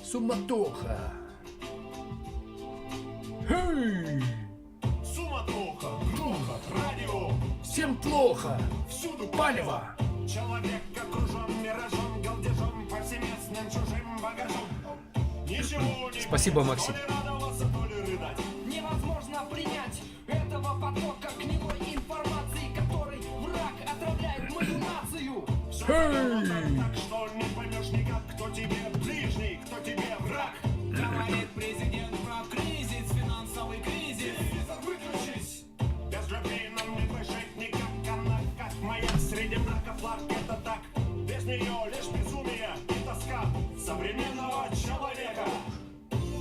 Суматоха. Хей! Суматоха, грохот, радио, Всем плохо. всюду Палево. Человек окружен миражом, галдежом, повсеместным чужим багажом. Ничего не Спасибо, понять, Максим. То ли радоваться, то ли рыдать. Невозможно принять этого потока гнилой информации, который враг отравляет мою нацию. Всё так, что не поймешь никак, кто тебе ближний, кто тебе враг. Говорит президент про кризис, финансовый кризис. Телевизор выключись. Без любви нам не выжить никак. Она как моя среди мрака флаг, это так. Без нее лишь безумие и тоска современного человека.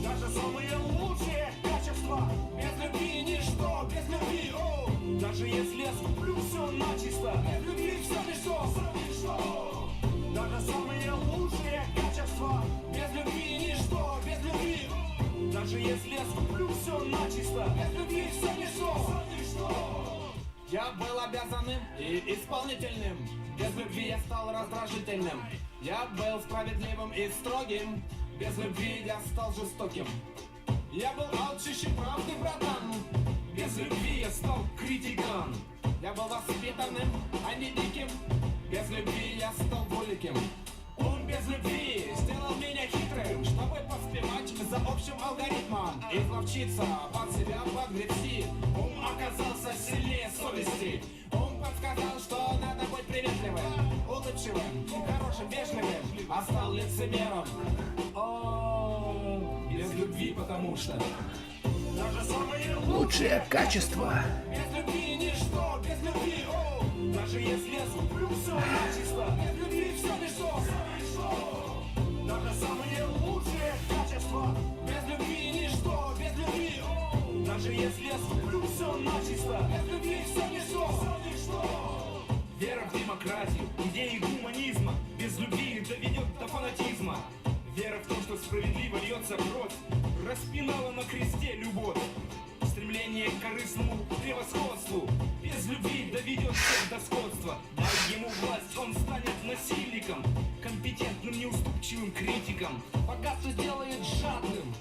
Даже самые лучшие качества Без любви ничто, без любви, о! даже если я скуплю все начисто, Без любви все ничто, что? Даже самые лучшие качества, без любви ничто, без любви, о! даже если я скуплю все начисто, Без любви все ничто. что? Я был обязанным и исполнительным. Без любви я стал раздражительным. Я был справедливым и строгим. Без любви я стал жестоким. Я был алчущий правды, братан. Без любви я стал критиком. Я был воспитанным, а не диким. Без любви я стал двуликим. Он без любви сделал меня хитрым, чтобы поспевать за общим алгоритмом. Изловчиться, под себя подгребсти. Он оказался сильнее совести. Он подсказал, что надо быть приветливым, улыбчивым, хорошим, вежливым, а стал лицемером. О, без любви, потому что Даже самые Лучшее качество. без любви ничто, без любви, о, даже если я скуплю все начисто, без любви все ничто, что? Даже самые лучшие качества, без любви ничто, без любви, о, даже если я скуплю все начисто, без любви все ничто. что? Вера в демократию, идеи гуманизма без любви доведет до фанатизма. Вера в то, что справедливо льется кровь, распинала на кресте любовь. Стремление к корыстному превосходству без любви доведет всех до скотства. Дай ему власть, он станет насильником, компетентным, неуступчивым критиком. Богатство сделает жадным,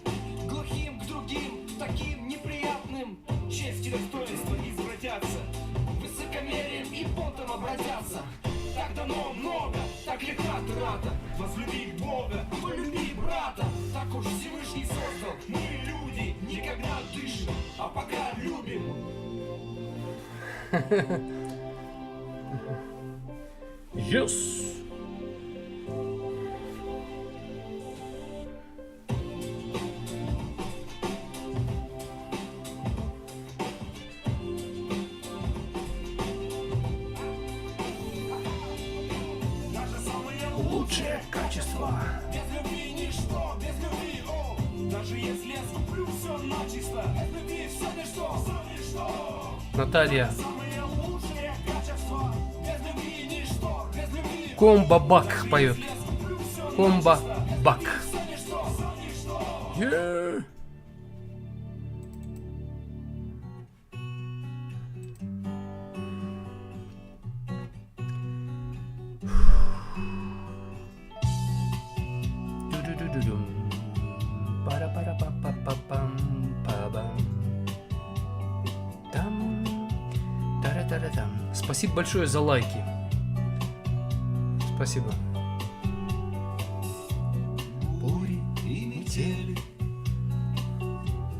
глухим к другим, таким неприятным. Честь и достоинство извратятся, Высокомерием и понтом обратятся. Так дано много, так легка трата. возлюби Бога, Полюби брата, так уж Всевышний создал. мы люди. Никогда дышим, а пока любим. Yes. Даже самые Лучшее качество. Без любви ничто, без любви, о, даже если я скуплю все начисто, без любви все ничто, что? Наталья. Самые лучшие качества, без любви ничто, без любви, Комба-бак поет. я скуплю все Комба-бак. все ничто. Yeah. Ду-ду-ду-ду-дум. Пара-пара-па-па-па-пам-па-бам. Там. Тара-тара-там. Спасибо большое за лайки. Спасибо. Бури и метели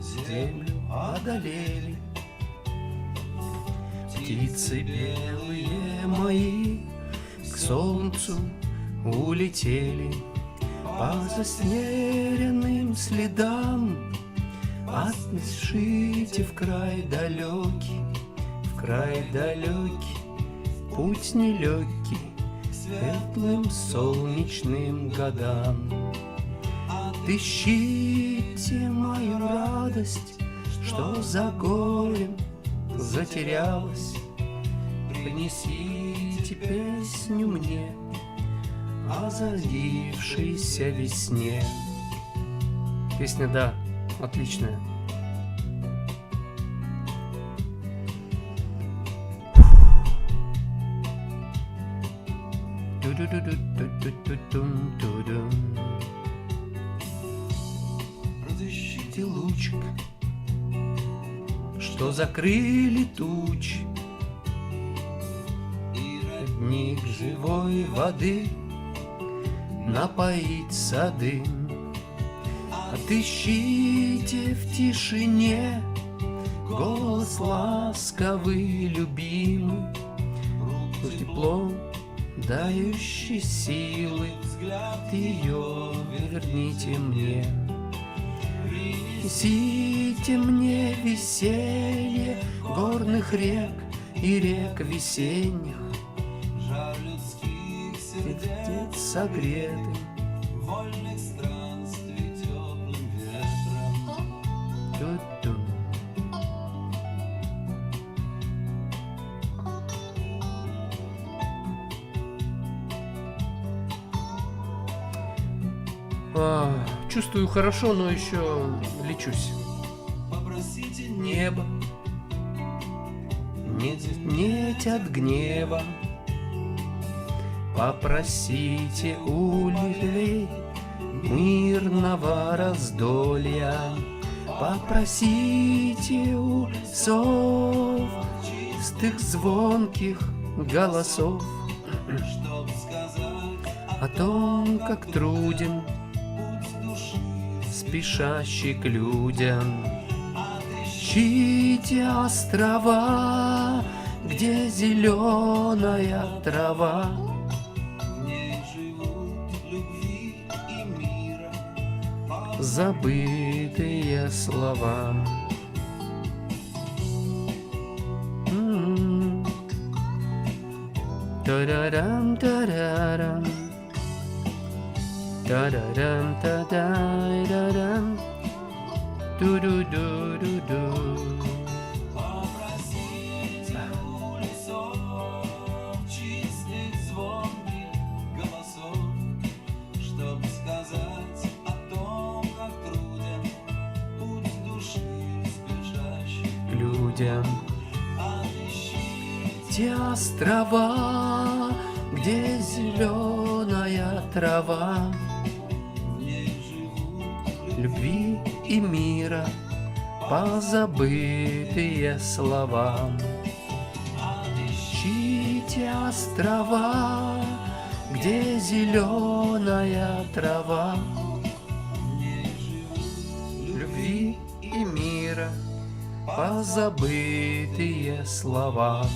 землю одолели. Птицы белые мои к солнцу улетели. По заснеженным следам Отпишите в край далекий, путь нелегкий, светлым солнечным годам. Отыщите мою радость, что за горем затерялась. Принесите песню мне о залившейся весне. Песня, да, отличная. Разыщите лучик, что закрыли тучи, и родник живой воды напоить сады. Отыщите в тишине голос ласковый, любимый, тепло дающий силы, взгляд ее верните мне. Принесите мне веселье горных рек и рек весенних, жар людских сердец согретым, вольных странствий теплым ветром. Ту-ту. Чувствую хорошо, но еще лечусь. Попросите небо не звенеть от гнева. Попросите у лилей мирного раздолья. Попросите у сов чистых звонких голосов, чтоб сказать о том, как труден спешащий к людям. Отыщите острова, где зеленая трава, в ней живут любви и мира забытые слова. Тарарам-тарарам, тарарам-та-дай-дарам, ду-ду-ду-ду-ду. Попросите у лесов чистых звонких голосов, чтоб сказать о том, как труден путь души спешащих к людям. Отыщите острова, где зеленая трава, в ней живут любви и мира позабытые слова. Отыщите острова, где зеленая трава, в ней живут любви и мира позабытые слова.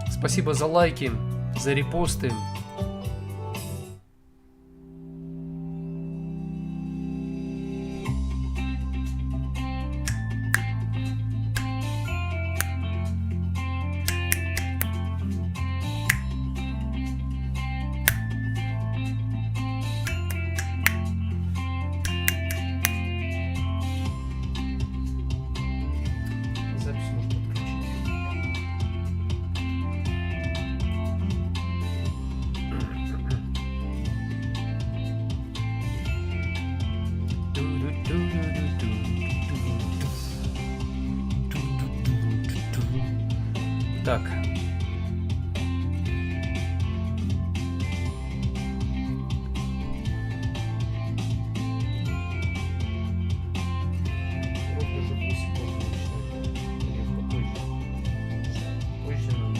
Спасибо за лайки, за репосты. Запись можно отключить. Так. Ровно же 8 можно начинать. Или попозже? Позже надо.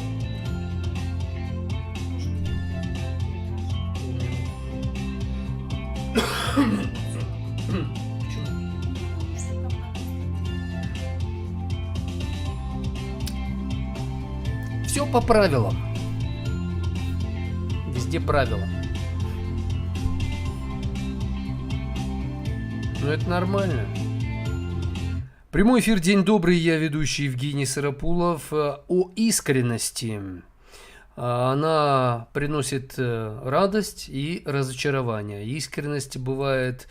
Почему? по правилам. Везде правила. Ну это нормально. Прямой эфир, день добрый, я ведущий Евгений Сарапулов. О искренности. Она приносит радость и разочарование. Искренность бывает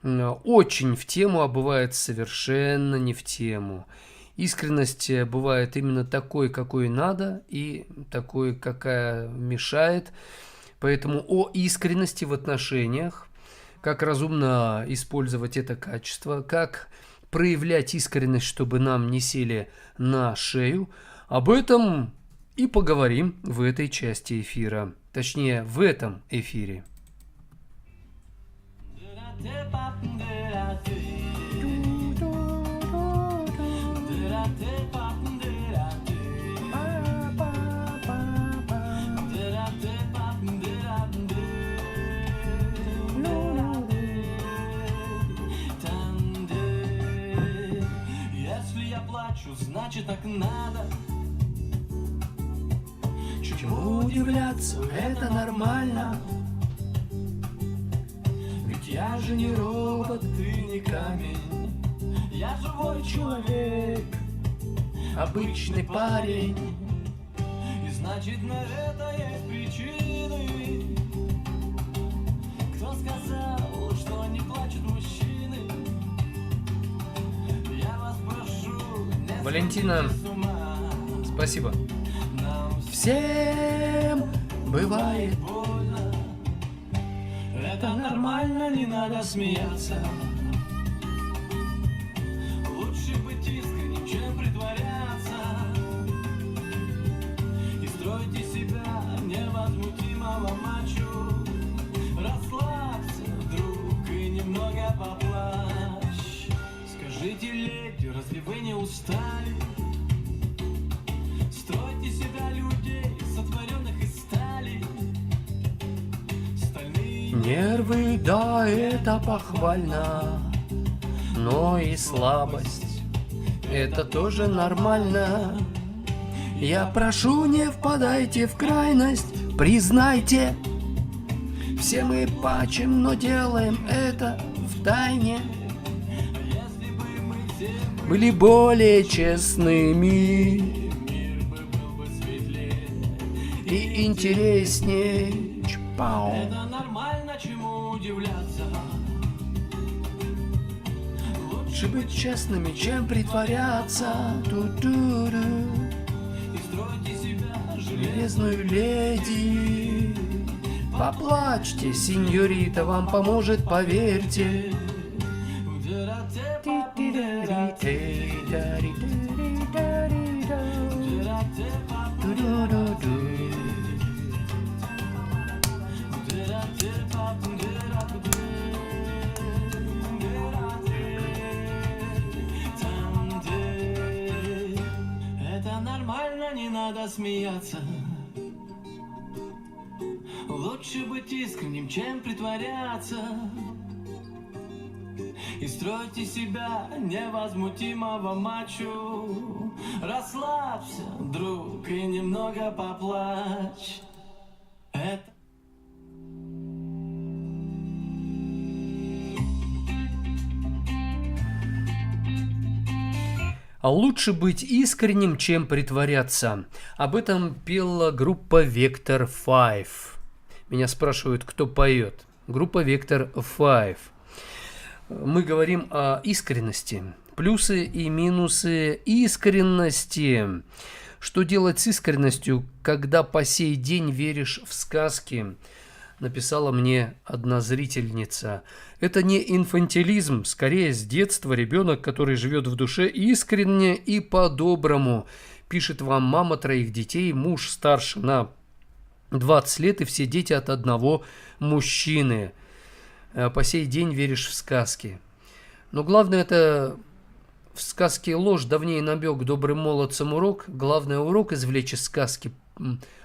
очень в тему, а бывает совершенно не в тему. Искренность бывает именно такой, какой надо, и такой, какая мешает. Поэтому о искренности в отношениях, как разумно использовать это качество, как проявлять искренность, чтобы нам не сели на шею, об этом и поговорим в этой части эфира. Точнее, в этом эфире. Если я плачу, значит так надо. Чему удивляться, это нормально. Ведь я же не робот, ты не камень. Я живой человек, Обычный парень. и значит на это есть причины. Кто сказал, что не плачут мужчины? Я вас прошу, не Валентина, сходите с ума. спасибо. Нам Всем бывает. больно. Это нормально, не надо смеяться. Лучше быть искренним, чем притворяться. И строить из себя невозмутимого мачо. Расслабься, друг, и немного поплачь. Скажите, леди, разве вы не устали? Стройте себя людей, сотворенных из стали. Стальные Нервы, да, это похвально, но и слабость, это тоже нормально. Я прошу, не впадайте в крайность, признайте, все мы пачем, но делаем это в тайне. если бы мы все Были более честными мир бы был бы светлее. и интереснее. Чпау. Это нормально, чему удивляться. Лучше быть честными, чем притворяться. Ту-ту-ру. И стройте себя Железную леди. Поплачьте, сеньорита, вам поможет, поверьте. Это нормально, не надо смеяться. Лучше быть искренним, чем притворяться. И строить из себя невозмутимого мачо. Расслабься, друг, и немного поплачь. Это А лучше быть искренним, чем притворяться. Об этом пела группа Vector 5. Меня спрашивают, кто поет. Группа Vector 5. Мы говорим о искренности. Плюсы и минусы искренности. Что делать с искренностью, когда по сей день веришь в сказки? Написала мне одна зрительница. Это не инфантилизм, скорее с детства ребенок, который живет в душе искренне и по-доброму. Пишет вам мама троих детей, муж старше на 20 лет и все дети от одного мужчины. По сей день веришь в сказки. Но главное это в сказке ложь давнее набег добрым молодцам урок. Главное урок извлечь из сказки,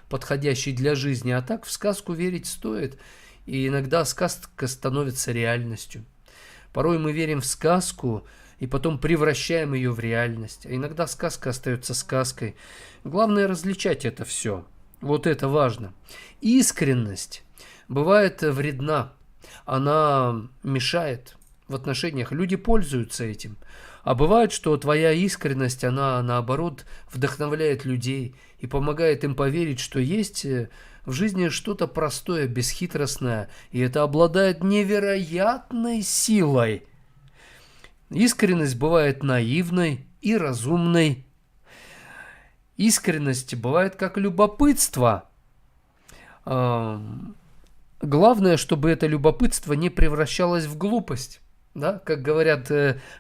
подходящий для жизни. А так в сказку верить стоит. И иногда сказка становится реальностью. Порой мы верим в сказку, и потом превращаем ее в реальность. А иногда сказка остается сказкой. Главное различать это все. Вот это важно. Искренность бывает вредна. Она мешает в отношениях. Люди пользуются этим. А бывает, что твоя искренность, она наоборот вдохновляет людей и помогает им поверить, что есть в жизни что-то простое, бесхитростное, и это обладает невероятной силой. Искренность бывает наивной и разумной. Искренность бывает как любопытство. Главное, чтобы это любопытство не превращалось в глупость. Да? Как говорят,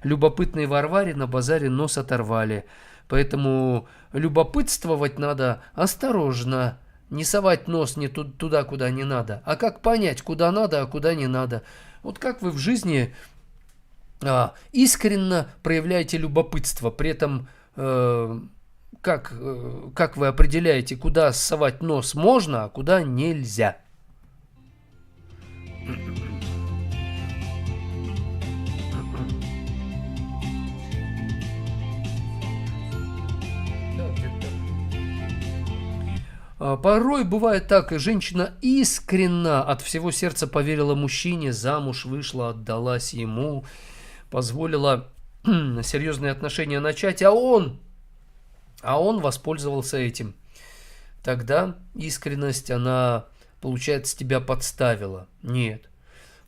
любопытные Варваре на базаре нос оторвали. Поэтому любопытствовать надо осторожно. Не совать нос не туда, куда не надо. А как понять, куда надо, а куда не надо? Вот как вы в жизни искренне проявляете любопытство. При этом как вы определяете, куда совать нос можно, а куда нельзя? Порой бывает так, женщина искренне от всего сердца поверила мужчине, замуж вышла, отдалась ему, позволила серьезные отношения начать, а он воспользовался этим. Тогда искренность, она, получается, тебя подставила. Нет,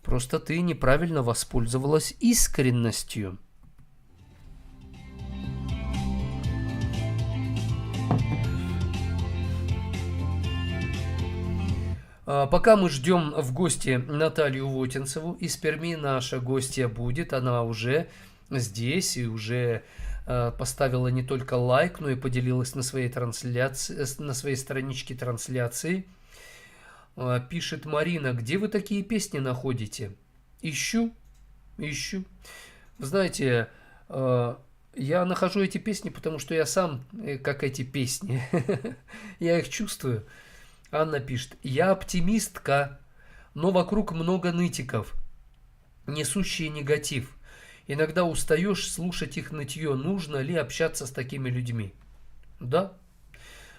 просто ты неправильно воспользовалась искренностью. Пока мы ждем в гости Наталью Вотинцеву из Перми, наша гостья будет, она уже здесь и уже поставила не только лайк, но и поделилась на своей трансляции, на своей страничке трансляции. Пишет Марина: где вы такие песни находите? Ищу. Вы знаете, я нахожу эти песни, потому что я сам как эти песни. Я их чувствую. Анна пишет: я оптимистка, но вокруг много нытиков, несущие негатив. Иногда устаешь слушать их нытье. Нужно ли общаться с такими людьми? Да.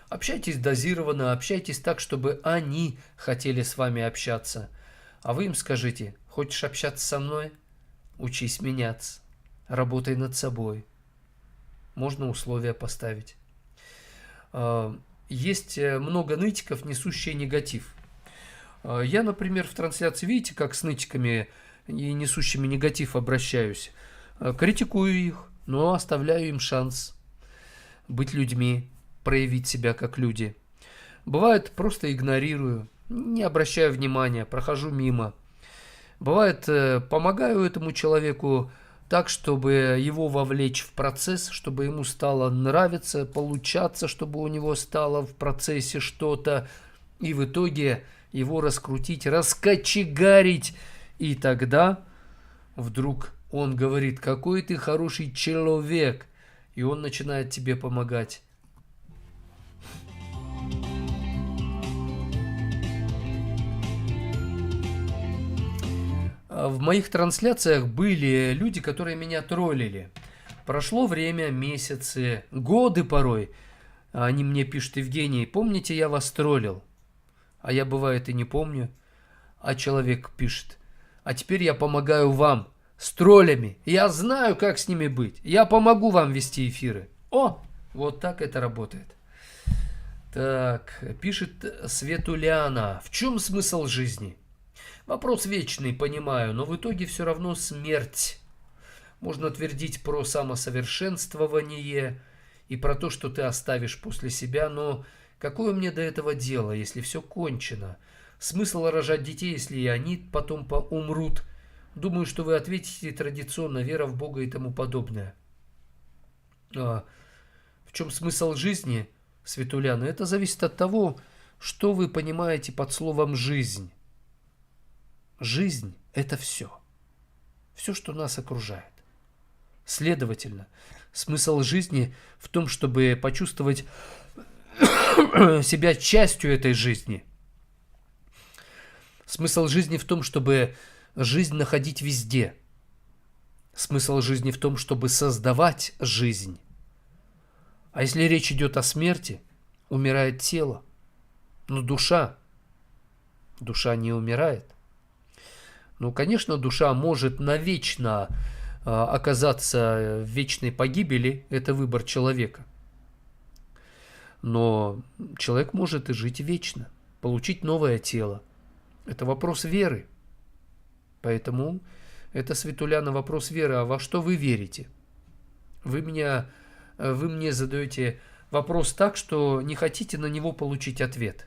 Общайтесь дозированно, общайтесь так, чтобы они хотели с вами общаться. А вы им скажите: хочешь общаться со мной? Учись меняться. Работай над собой. Можно условия поставить. Есть много нытиков, несущие негатив. Я, например, в трансляции, видите, как с нытиками и несущими негатив обращаюсь. Критикую их, но оставляю им шанс быть людьми, проявить себя как люди. Бывает, просто игнорирую, не обращаю внимания, прохожу мимо. Бывает, помогаю этому человеку так, чтобы его вовлечь в процесс, чтобы ему стало нравиться, получаться, чтобы у него стало в процессе что-то, и в итоге его раскрутить, раскочегарить. И тогда вдруг он говорит: какой ты хороший человек, и он начинает тебе помогать. В моих трансляциях были люди, которые меня троллили. Прошло время, месяцы, годы порой. Они мне пишут: Евгений, помните, я вас троллил? А я, бывает, и не помню. А человек пишет: а теперь я помогаю вам с троллями. Я знаю, как с ними быть. Я помогу вам вести эфиры. О, вот так это работает. Так, пишет Светуляна: в чем смысл жизни? Вопрос вечный, понимаю, но в итоге все равно смерть. Можно твердить про самосовершенствование и про то, что ты оставишь после себя, но какое мне до этого дело, если все кончено? Смысл рожать детей, если и они потом умрут? Думаю, что вы ответите традиционно: вера в Бога и тому подобное. В чем смысл жизни, Светуляна? Это зависит от того, что вы понимаете под словом «жизнь». Жизнь – это все. Все, что нас окружает. Следовательно, смысл жизни в том, чтобы почувствовать себя частью этой жизни. Смысл жизни в том, чтобы жизнь находить везде. Смысл жизни в том, чтобы создавать жизнь. А если речь идет о смерти, умирает тело, но душа не умирает. Ну, конечно, душа может навечно оказаться в вечной погибели, это выбор человека. Но человек может и жить вечно, получить новое тело. Это вопрос веры. Поэтому это, Светуляна, вопрос веры. А во что вы верите? Вы мне задаете вопрос так, что не хотите на него получить ответ.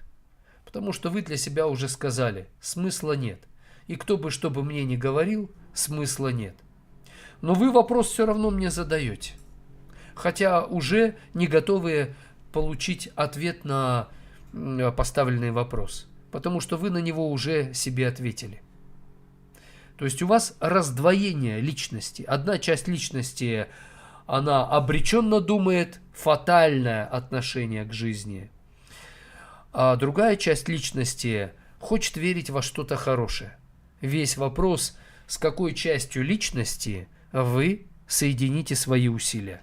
Потому что вы для себя уже сказали, смысла нет. И кто бы что бы мне ни говорил, смысла нет. Но вы вопрос все равно мне задаете. Хотя уже не готовы получить ответ на поставленный вопрос. Потому что вы на него уже себе ответили. То есть у вас раздвоение личности. Одна часть личности, она обреченно думает, фатальное отношение к жизни. А другая часть личности хочет верить во что-то хорошее. Весь вопрос, с какой частью личности вы соедините свои усилия.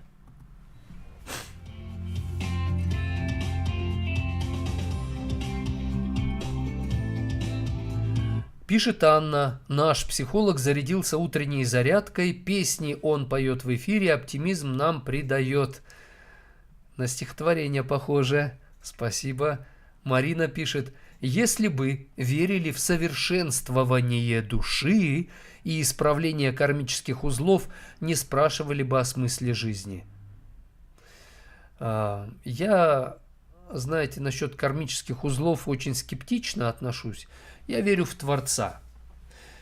Пишет Анна, наш психолог зарядился утренней зарядкой, песни он поет в эфире, оптимизм нам придает. На стихотворение похоже. Спасибо. Марина пишет, если бы верили в совершенствование души и исправление кармических узлов, не спрашивали бы о смысле жизни. Я, знаете, насчет кармических узлов очень скептично отношусь. Я верю в Творца.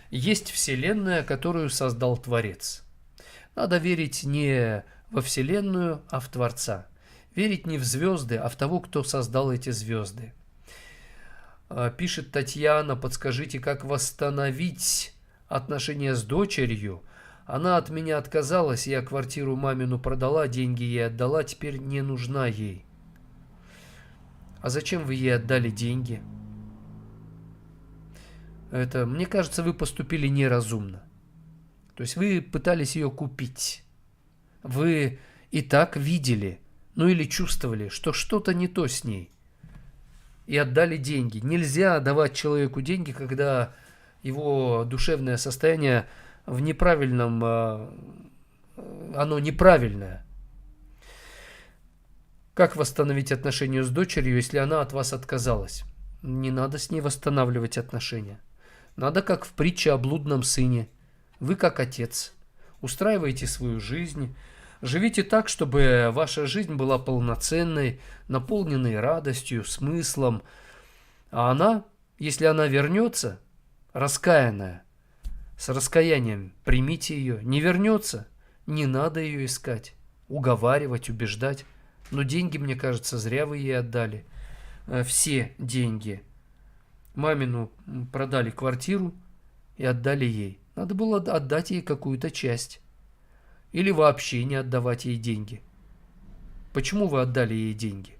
Есть Вселенная, которую создал Творец. Надо верить не во Вселенную, а в Творца. Верить не в звезды, а в того, кто создал эти звезды. Пишет Татьяна, подскажите, как восстановить отношения с дочерью? Она от меня отказалась, я квартиру мамину продала, деньги ей отдала, теперь не нужна ей. А зачем вы ей отдали деньги? Мне кажется, вы поступили неразумно. То есть вы пытались ее купить. Вы и так видели, ну или чувствовали, что что-то не то с ней. И отдали деньги. Нельзя давать человеку деньги, когда его душевное состояние в неправильном, оно неправильное. Как восстановить отношения с дочерью, если она от вас отказалась? Не надо с ней восстанавливать отношения. Надо, как в притче о блудном сыне. Вы, как отец, устраиваете свою жизнь, живите так, чтобы ваша жизнь была полноценной, наполненной радостью, смыслом. А она, если она вернется, раскаянная, с раскаянием, примите ее. Не вернется, не надо ее искать, уговаривать, убеждать. Но деньги, мне кажется, зря вы ей отдали. Все деньги. Мамину продали квартиру и отдали ей. Надо было отдать ей какую-то часть. Или вообще не отдавать ей деньги. Почему вы отдали ей деньги?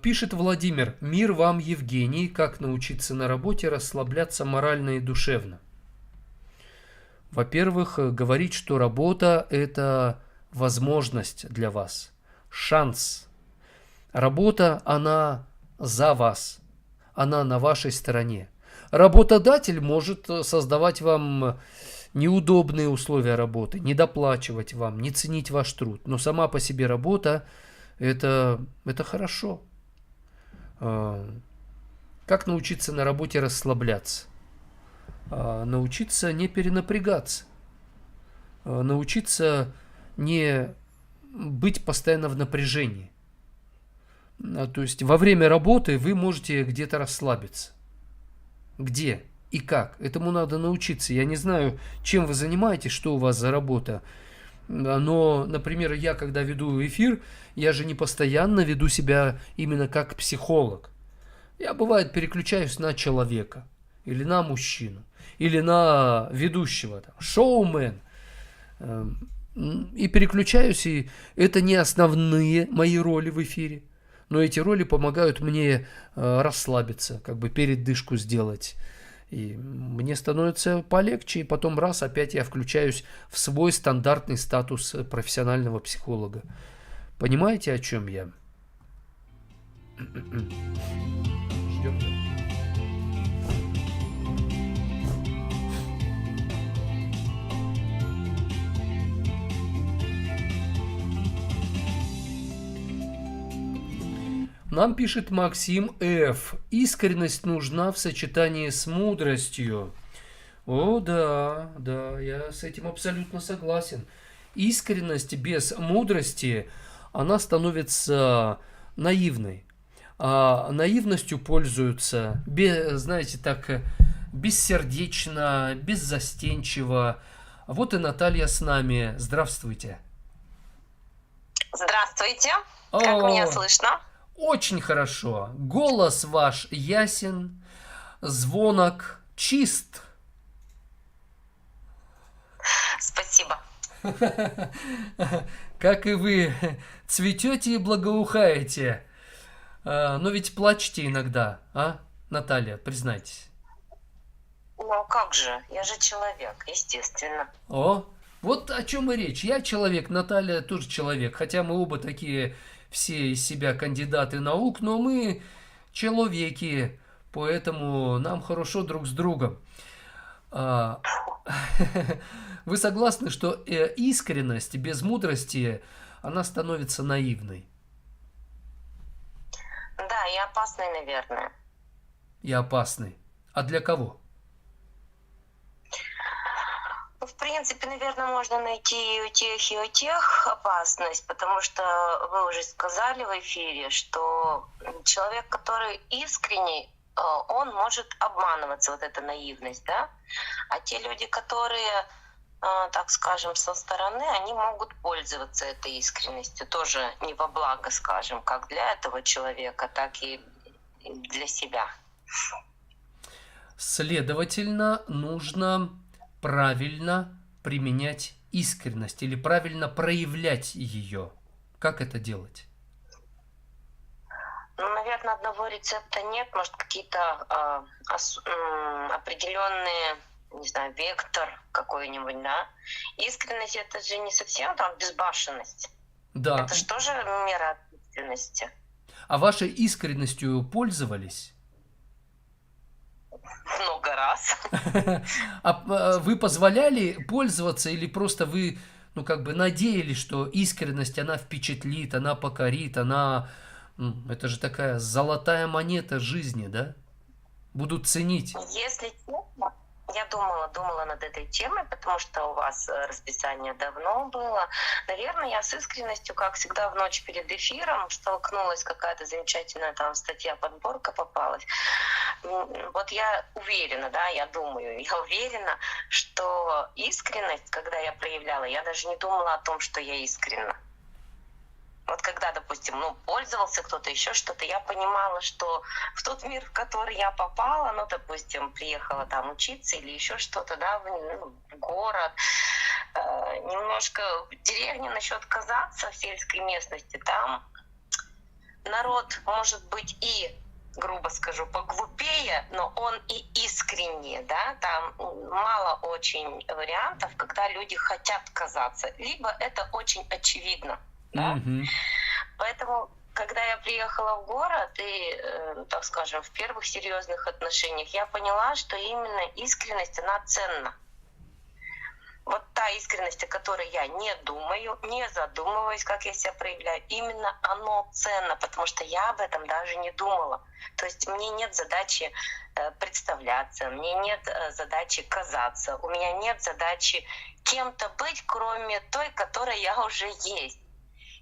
Пишет Владимир, мир вам, Евгений, как научиться на работе расслабляться морально и душевно. Во-первых, говорить, что работа – это возможность для вас, шанс. Работа, она за вас, она на вашей стороне. Работодатель может создавать вам неудобные условия работы, не доплачивать вам, не ценить ваш труд. Но сама по себе работа – это хорошо. Как научиться на работе расслабляться? Научиться не перенапрягаться. Научиться не быть постоянно в напряжении. То есть во время работы вы можете где-то расслабиться. Где и как? Этому надо научиться. Я не знаю, чем вы занимаетесь, что у вас за работа. Но, например, я когда веду эфир, я же не постоянно веду себя именно как психолог. Я, бывает, переключаюсь на человека. Или на мужчину. Или на ведущего. Шоумен. И переключаюсь, и это не основные мои роли в эфире. но эти роли помогают мне расслабиться, как бы передышку сделать. И мне становится полегче, и потом раз опять я включаюсь в свой стандартный статус профессионального психолога. Понимаете, о чем я? Ждем. Нам пишет Максим Ф. Искренность нужна в сочетании с мудростью. О, да, я с этим абсолютно согласен. Искренность без мудрости, она становится наивной. А наивностью пользуются, знаете, так бессердечно, беззастенчиво. Вот и Наталья с нами. Здравствуйте. Здравствуйте. Как меня слышно? Очень хорошо. Голос ваш ясен, звонок чист. Спасибо. Как и вы цветете и благоухаете. Но ведь плачете иногда, а, Наталья, признайтесь. Ну как же, я же человек, естественно. О, вот о чем и речь. Я человек, Наталья тоже человек, хотя мы оба такие все из себя кандидаты наук, но мы человеки, поэтому нам хорошо друг с другом. Вы согласны, что искренность без мудрости, она становится наивной? Да, и опасной, наверное. И опасной. А для кого? В принципе, наверное, можно найти и у тех опасность, потому что вы уже сказали в эфире, что человек, который искренний, он может обманываться, вот эта наивность, да? А те люди, которые, так скажем, со стороны, они могут пользоваться этой искренностью, тоже не во благо, скажем, как для этого человека, так и для себя. Следовательно, нужно правильно применять искренность или правильно проявлять ее. Как это делать? Ну, наверное, одного рецепта нет. Может, какие-то определенные, не знаю, вектор какой-нибудь, да? Искренность — это же не совсем там безбашенность. Да. Это же тоже мера ответственности. А вашей искренностью пользовались? Много раз. А вы позволяли пользоваться или просто вы, ну, как бы надеялись, что искренность, она впечатлит, она покорит, она... Это же такая золотая монета жизни, да? Будут ценить. Если честно, я думала над этой темой, потому что у вас расписание давно было. Наверное, я с искренностью, как всегда, в ночь перед эфиром столкнулась, какая-то замечательная там статья, подборка попалась. Вот я уверена, да, я уверена, что искренность, когда я проявляла, я даже не думала о том, что я искренна. Вот когда, допустим, пользовался кто-то, еще что-то, я понимала, что в тот мир, в который я попала, допустим, приехала там учиться или еще что-то, да, в город, немножко в деревне насчет казаться в сельской местности, там народ может быть и, грубо скажу, поглупее, но он и искренне, да, там мало очень вариантов, когда люди хотят казаться, либо это очень очевидно. Да? Поэтому, когда я приехала в город и, так скажем, в первых серьезных отношениях, я поняла, что именно искренность, она ценна. Вот та искренность, о которой я не думаю, не задумываюсь, как я себя проявляю, именно оно ценно, потому что я об этом даже не думала. То есть мне нет задачи представляться, мне нет задачи казаться, у меня нет задачи кем-то быть, кроме той, которая я уже есть.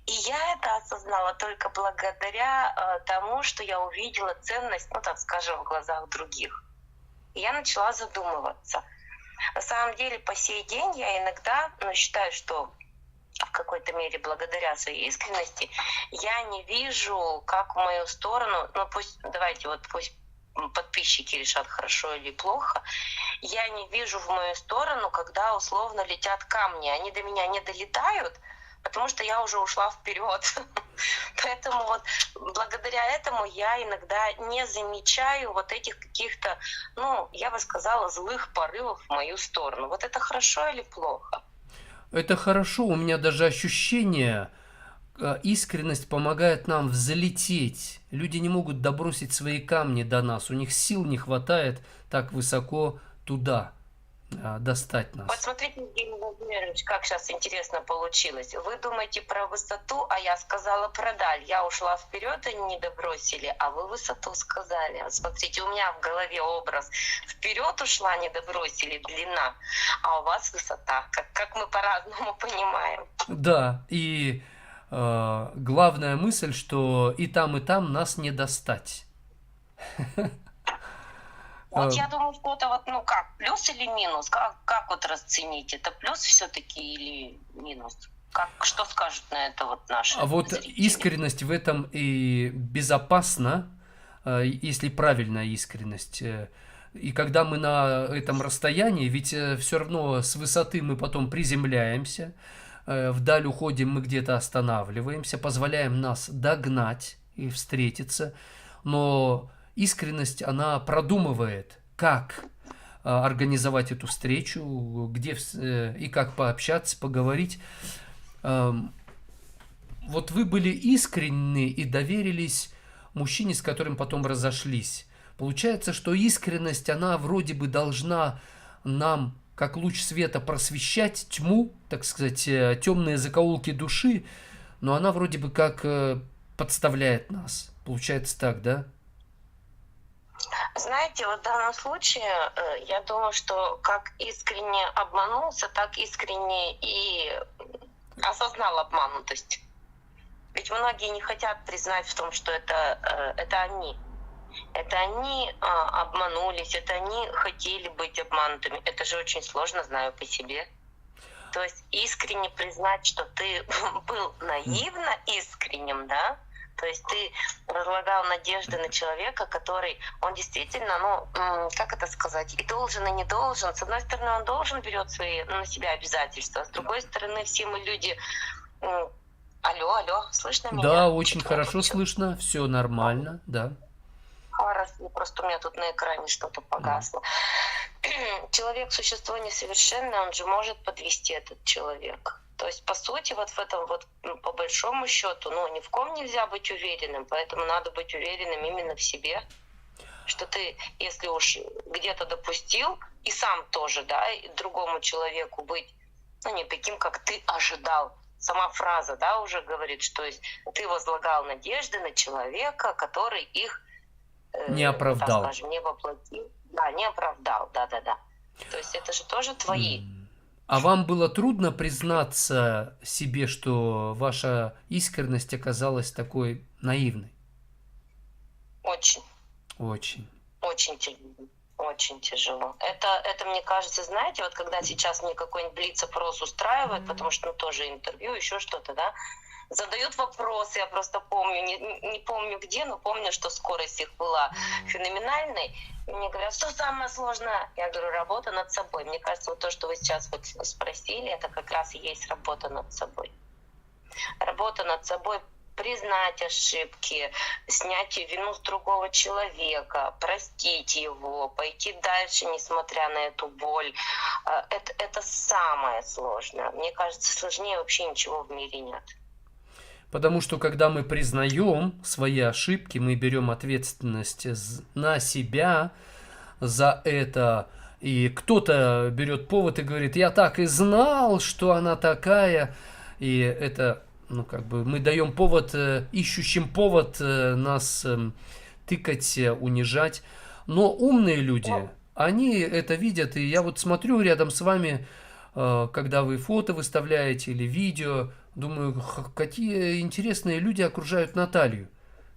И я это осознала только благодаря тому, что я увидела ценность, так скажем, в глазах других. И я начала задумываться. На самом деле, по сей день я иногда считаю, что в какой-то мере благодаря своей искренности я не вижу, как в мою сторону, пусть подписчики решат, хорошо или плохо, я не вижу в мою сторону, когда условно летят камни. Они до меня не долетают, потому что я уже ушла вперед. Поэтому вот благодаря этому я иногда не замечаю вот этих каких-то, ну, я бы сказала, злых порывов в мою сторону. Вот это хорошо или плохо? Это хорошо, у меня даже ощущение, искренность помогает нам взлететь. Люди не могут добросить свои камни до нас, у них сил не хватает так высоко туда достать Вот нас. смотрите, Евгений Владимирович, как сейчас интересно получилось. Вы думаете про высоту, а я сказала про даль. Я ушла вперед, они не добросили, а вы высоту сказали. Вот смотрите, у меня в голове образ. Вперед ушла, не добросили, длина, а у вас высота. Как мы по-разному понимаем. Да, и главная мысль, что и там нас не достать. Вот я думаю, что это вот, ну как, плюс или минус? Как вот расценить? Это плюс все-таки или минус? Что скажут на это вот наши А вот зрители? искренность в этом и безопасна, если правильная искренность. И когда мы на этом расстоянии, ведь все равно с высоты мы потом приземляемся, вдаль уходим, мы где-то останавливаемся, позволяем нас догнать и встретиться, но искренность, она продумывает, как организовать эту встречу, где и как пообщаться, поговорить. Вот вы были искренны и доверились мужчине, с которым потом разошлись. Получается, что искренность, она вроде бы должна нам, как луч света, просвещать тьму, так сказать, темные закоулки души, но она вроде бы как подставляет нас. Получается так, да? Знаете, вот в данном случае я думаю, что как искренне обманулся, так искренне и осознал обманутость. Ведь многие не хотят признать в том, что это они. Это они обманулись, это они хотели быть обманутыми. Это же очень сложно, знаю по себе. То есть искренне признать, что ты был наивно искренним, да? То есть ты возлагал надежды на человека, который, он действительно, ну, как это сказать, и должен, и не должен. С одной стороны, он должен берет на себя обязательства, с другой стороны, все мы люди... Алло, слышно меня? Да, очень хорошо слышно, все нормально, да. Хорошо, просто у меня тут на экране что-то погасло. Человек — существо несовершенное, он же может подвести этот человек. То есть, по сути, вот в этом вот, по большому счету, ну, ни в ком нельзя быть уверенным, поэтому надо быть уверенным именно в себе, что ты, если уж где-то допустил, и сам тоже, да, и другому человеку быть, ну, не таким, как ты ожидал. Сама фраза, да, уже говорит, что ты возлагал надежды на человека, который их не оправдал. Так скажем, не воплотил. Да, не оправдал, да. То есть это же тоже твои. А вам было трудно признаться себе, что ваша искренность оказалась такой наивной? Очень. Очень. Очень тяжело. Очень тяжело. Это, мне кажется, знаете, вот когда сейчас мне какой-нибудь блиц-опрос устраивает, потому что, ну, тоже интервью, еще что-то, да, задают вопросы, я просто помню, не помню где, но помню, что скорость их была феноменальной. И мне говорят, что самое сложное? Я говорю, работа над собой. Мне кажется, вот то, что вы сейчас вот спросили, это как раз и есть работа над собой. Работа над собой, признать ошибки, снять вину с другого человека, простить его, пойти дальше, несмотря на эту боль. Это самое сложное. Мне кажется, сложнее вообще ничего в мире нет. Потому что когда мы признаем свои ошибки, мы берем ответственность на себя за это. И кто-то берет повод и говорит, я так и знал, что она такая. И это, ну, как бы мы даем повод, ищущим повод нас тыкать, унижать. Но умные люди, они это видят. И я вот смотрю рядом с вами, когда вы фото выставляете или видео, думаю, какие интересные люди окружают Наталью.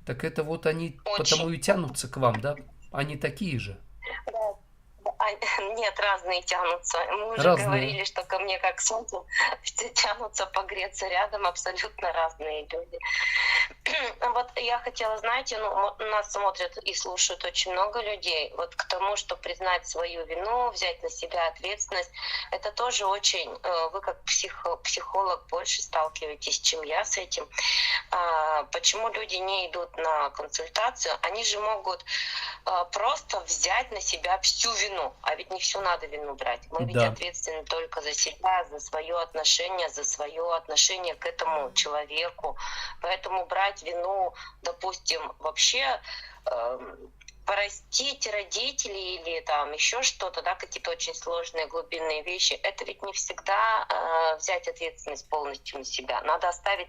Так это вот они потому и тянутся к вам, да? Они такие же. Нет, разные тянутся. Мы уже говорили, что ко мне как к солнцу все тянутся погреться рядом, абсолютно разные люди. Вот я хотела, знаете, ну, нас смотрят и слушают очень много людей. Вот к тому, что признать свою вину, взять на себя ответственность, это тоже очень, вы как психолог больше сталкиваетесь, чем я с этим. Почему люди не идут на консультацию? Они же могут просто взять на себя всю вину. А ведь не всю надо вину брать. Мы ведь Да. ответственны только за себя, за свое отношение к этому человеку. Поэтому брать вину, допустим, вообще простить родителей или там еще что-то, да, какие-то очень сложные глубинные вещи, это ведь не всегда взять ответственность полностью на себя. Надо оставить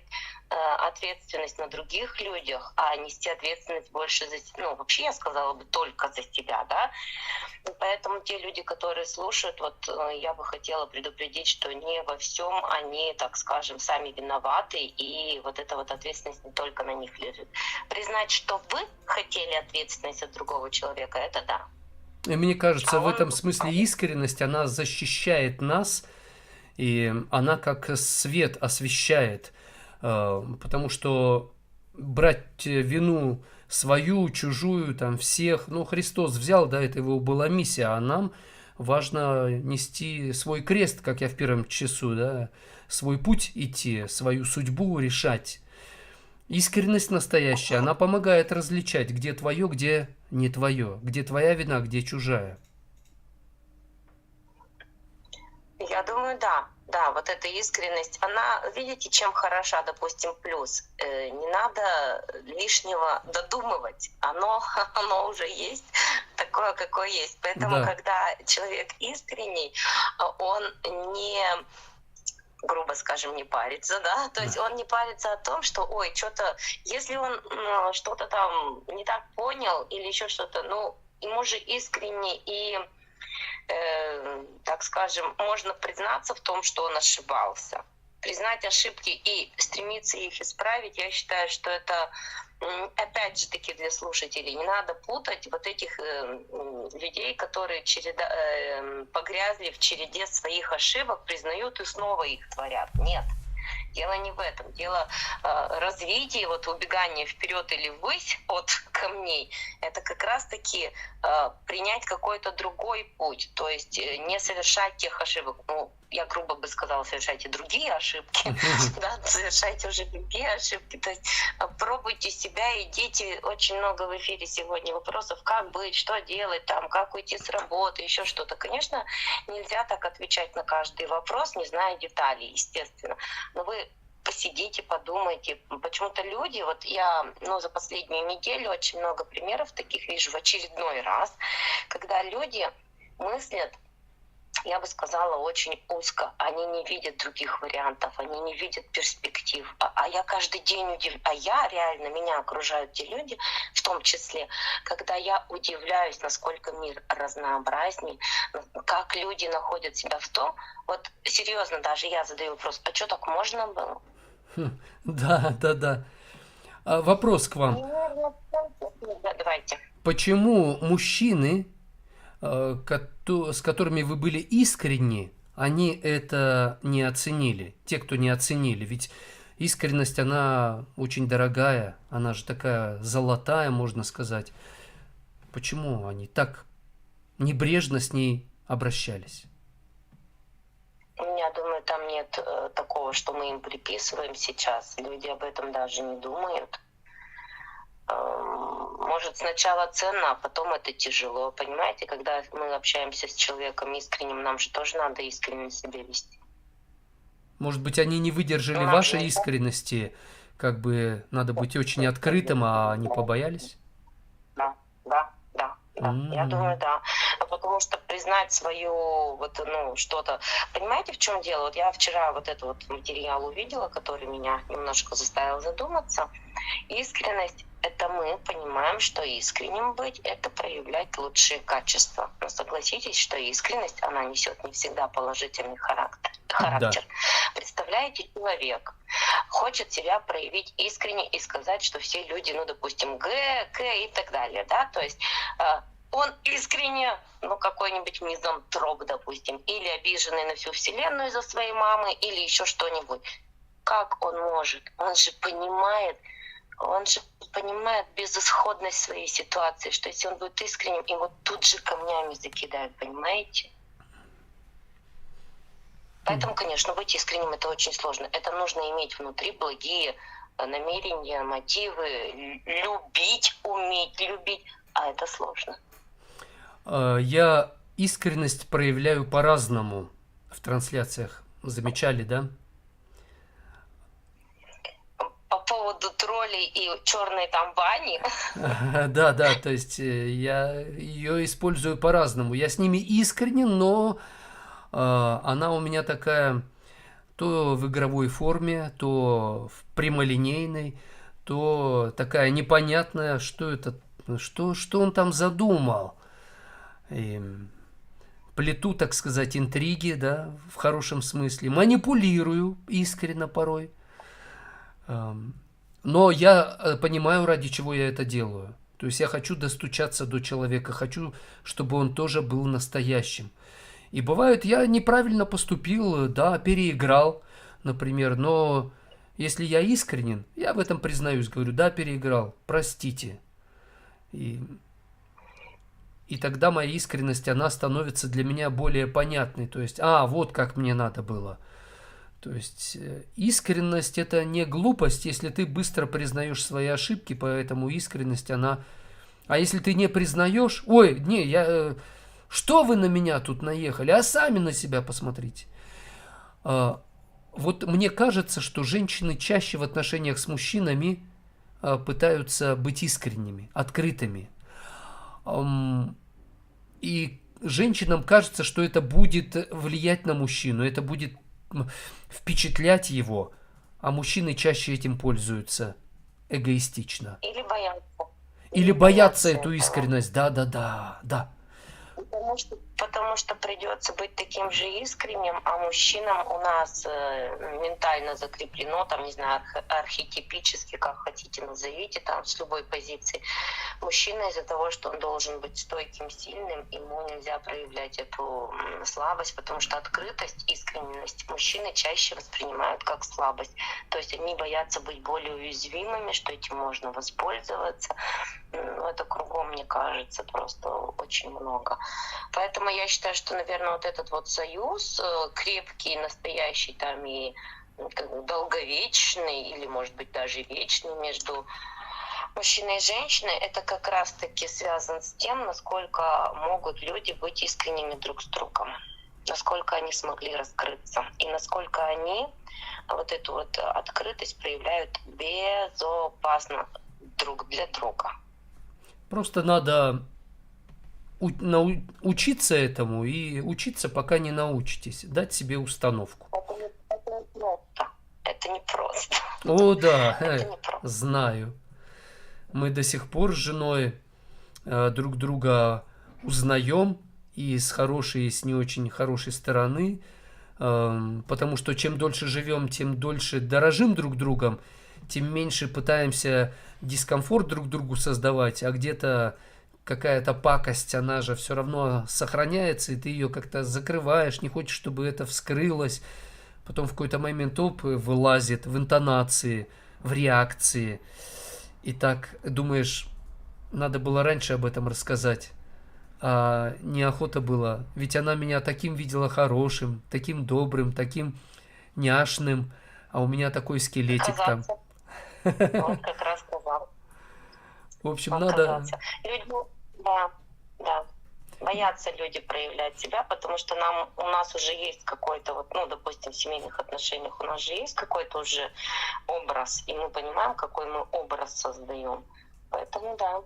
ответственность на других людях, а нести ответственность больше за, ну, вообще я сказала бы только за себя, да. Поэтому те люди, которые слушают, вот я бы хотела предупредить, что не во всем они, так скажем, сами виноваты, и вот эта вот ответственность не только на них лежит. Признать, что вы хотели ответственность от другого человека, это да. И мне кажется, А в он- этом смысле искренность, она защищает нас, и она как свет освещает, потому что брать вину свою, чужую, там, всех, ну, Христос взял, да, это его была миссия, а нам важно нести свой крест, как я в первом часу, да, свой путь идти, свою судьбу решать. Искренность настоящая, она помогает различать, где твое, где не твое, где твоя вина, где чужая. Я думаю, да. Да, вот эта искренность, она, видите, чем хороша, допустим, плюс. Не надо лишнего додумывать. Оно уже есть такое, какое есть. Поэтому, Да. когда человек искренний, он не, грубо скажем, не парится, да, то есть он не парится о том, что, ой, что-то, если он что-то там не так понял или еще что-то, ну, ему же искренне и так скажем, можно признаться в том, что он ошибался. Признать ошибки и стремиться их исправить, я считаю, что это, опять же таки, для слушателей, не надо путать вот этих людей, которые погрязли в череде своих ошибок, признают и снова их творят. Нет. Дело не в этом. Дело развития, вот убегания вперед или ввысь от камней, это как раз-таки принять какой-то другой путь, то есть не совершать тех ошибок. Ну, я грубо бы сказала, совершайте другие ошибки, да, совершайте уже другие ошибки. То есть пробуйте себя, идите. Очень много в эфире сегодня вопросов, как быть, что делать, там, как уйти с работы, еще что-то. Конечно, нельзя так отвечать на каждый вопрос, не зная деталей, естественно. Но вы посидите, подумайте. Почему-то люди, вот я за последнюю неделю очень много примеров таких вижу в очередной раз, когда люди мыслят, я бы сказала, очень узко. Они не видят других вариантов, они не видят перспектив. А я каждый день удивляюсь. А я реально, меня окружают те люди, в том числе, когда я удивляюсь, насколько мир разнообразней, как люди находят себя в том. Вот серьезно, даже я задаю вопрос, а что так можно было? Да. Вопрос к вам. Да, давайте. Почему мужчины, с которыми вы были искренни, они это не оценили? Те, кто не оценили. Ведь искренность, она очень дорогая, она же такая золотая, можно сказать. Почему они так небрежно с ней обращались? Я думаю, там нет такого, что мы им приписываем сейчас. Люди об этом даже не думают. Может, сначала ценно, а потом это тяжело. Понимаете, когда мы общаемся с человеком искренним, нам же тоже надо искренне себя вести. Может быть, они не выдержали Ну, вашей наверное. искренности, как бы надо быть очень открытым, а они побоялись? Да. Я думаю, да. Потому что признать свою что-то. Понимаете, в чем дело? Вот я вчера вот этот вот материал увидела, который меня немножко заставил задуматься. Искренность — это мы понимаем, что искренним быть — это проявлять лучшие качества. Но согласитесь, что искренность, она несет не всегда положительный характер. Да. Представляете, человек хочет себя проявить искренне и сказать, что все люди, допустим, К и так далее, да, то есть он искренне, какой-нибудь мизантроп, допустим, или обиженный на всю вселенную из-за своей мамы, или еще что-нибудь. Как он может? Он же понимает, Он же понимает безысходность своей ситуации, что если он будет искренним, его тут же камнями закидают, понимаете? Поэтому, конечно, быть искренним — это очень сложно. Это нужно иметь внутри благие намерения, мотивы, любить, уметь любить, а это сложно. Я искренность проявляю по-разному в трансляциях. Замечали, да? По поводу троллей и черной там бани, Да, да, то есть я ее использую по-разному. Я с ними искренен, но она у меня такая то в игровой форме, то в прямолинейной, то такая непонятная, что это, что он там задумал. И плету, так сказать, интриги, да, в хорошем смысле. Манипулирую искренне порой. Но я понимаю, ради чего я это делаю. То есть я хочу достучаться до человека, хочу, чтобы он тоже был настоящим. И бывает, я неправильно поступил, да, переиграл, например, но если я искренен, я в этом признаюсь, говорю, да, переиграл, простите. И тогда моя искренность, она становится для меня более понятной. То есть, вот как мне надо было. То есть искренность — это не глупость, если ты быстро признаешь свои ошибки, поэтому искренность, она... А если ты не признаешь, что вы на меня тут наехали, а сами на себя посмотрите. Вот мне кажется, что женщины чаще в отношениях с мужчинами пытаются быть искренними, открытыми. И женщинам кажется, что это будет влиять на мужчину, это будет впечатлять его, а мужчины чаще этим пользуются эгоистично. или боятся. Или боятся эту искренность, да. Потому что придется быть таким же искренним, а мужчинам у нас ментально закреплено, там, не знаю, архетипически, как хотите назовите, там, с любой позиции. Мужчина из-за того, что он должен быть стойким, сильным, ему нельзя проявлять эту слабость, потому что открытость, искренность мужчины чаще воспринимают как слабость. То есть они боятся быть более уязвимыми, что этим можно воспользоваться. Это кругом, мне кажется, просто очень много. Поэтому я считаю, что, наверное, вот этот вот союз крепкий, настоящий там и долговечный, или, может быть, даже вечный между мужчиной и женщиной, это как раз-таки связано с тем, насколько могут люди быть искренними друг с другом, насколько они смогли раскрыться, и насколько они вот эту вот открытость проявляют безопасно друг для друга. Просто надо учиться этому и учиться, пока не научитесь. Дать себе установку. Это не просто. О, да, Это не просто. знаю. Мы до сих пор с женой друг друга узнаем и с хорошей, и с не очень хорошей стороны, потому что чем дольше живем, тем дольше дорожим друг другом, тем меньше пытаемся дискомфорт друг другу создавать, а где-то какая-то пакость, она же все равно сохраняется, и ты ее как-то закрываешь, не хочешь, чтобы это вскрылось. Потом в какой-то момент вылазит в интонации, в реакции. И так думаешь, надо было раньше об этом рассказать. А неохота было. Ведь она меня таким видела хорошим, таким добрым, таким няшным. А у меня такой скелетик там. Вот как раз сказал. В общем, надо... Люди, да. Боятся люди проявлять себя, потому что у нас уже есть какой-то, вот, допустим, в семейных отношениях у нас же есть какой-то уже образ, и мы понимаем, какой мы образ создаем. Поэтому, да,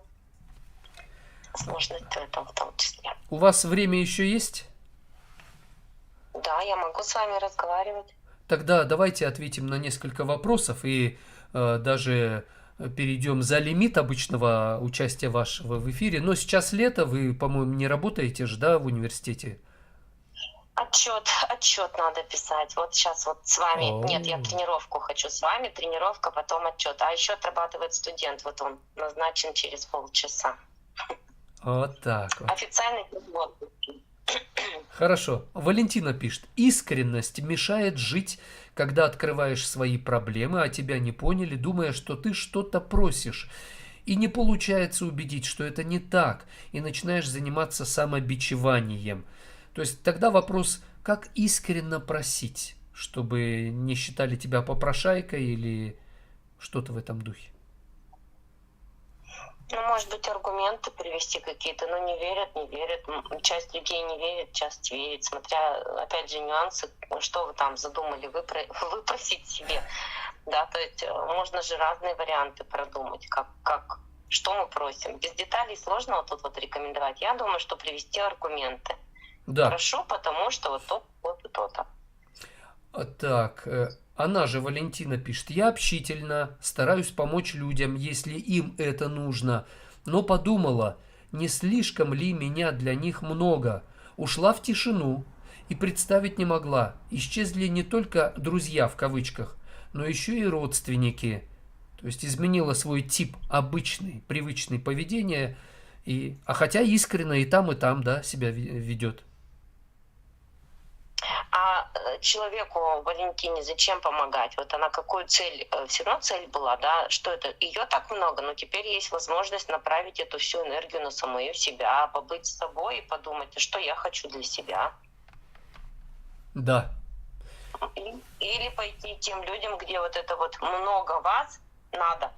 сложность в этом в том числе. У вас время еще есть? Да, я могу с вами разговаривать. Тогда давайте ответим на несколько вопросов и даже перейдем за лимит обычного участия вашего в эфире. Но сейчас лето, вы, по-моему, не работаете же, да, в университете? Отчет надо писать. Вот сейчас вот с вами. Нет, я тренировку хочу с вами, тренировка, потом отчет. А еще отрабатывает студент, вот он назначен через полчаса. Вот так вот. Официальный перевод. Хорошо. Валентина пишет. Искренность мешает жить, когда открываешь свои проблемы, а тебя не поняли, думая, что ты что-то просишь. И не получается убедить, что это не так, и начинаешь заниматься самобичеванием. То есть тогда вопрос, как искренне просить, чтобы не считали тебя попрошайкой или что-то в этом духе. Ну, может быть, аргументы привести какие-то, но не верят, не верят. Часть людей не верит, часть верит, смотря, опять же, нюансы, что вы там задумали выпросить себе. Да, то есть можно же разные варианты продумать, что мы просим. Без деталей сложно вот тут вот рекомендовать. Я думаю, что привести аргументы. Да. Прошу, потому что вот то, вот и то-то. Так, она же, Валентина, пишет. Я общительна, стараюсь помочь людям, если им это нужно. Но подумала, не слишком ли меня для них много. Ушла в тишину и представить не могла. Исчезли не только «друзья» в кавычках, но еще и родственники. То есть изменила свой тип обычный, привычный поведения. А хотя искренне и там, да, себя ведет. А человеку, Валентине, зачем помогать? Вот она какую цель, все равно цель была, да, что это, ее так много, но теперь есть возможность направить эту всю энергию на самую себя, побыть с собой и подумать, а что я хочу для себя. Да. Или пойти тем людям, где вот это вот много вас надо.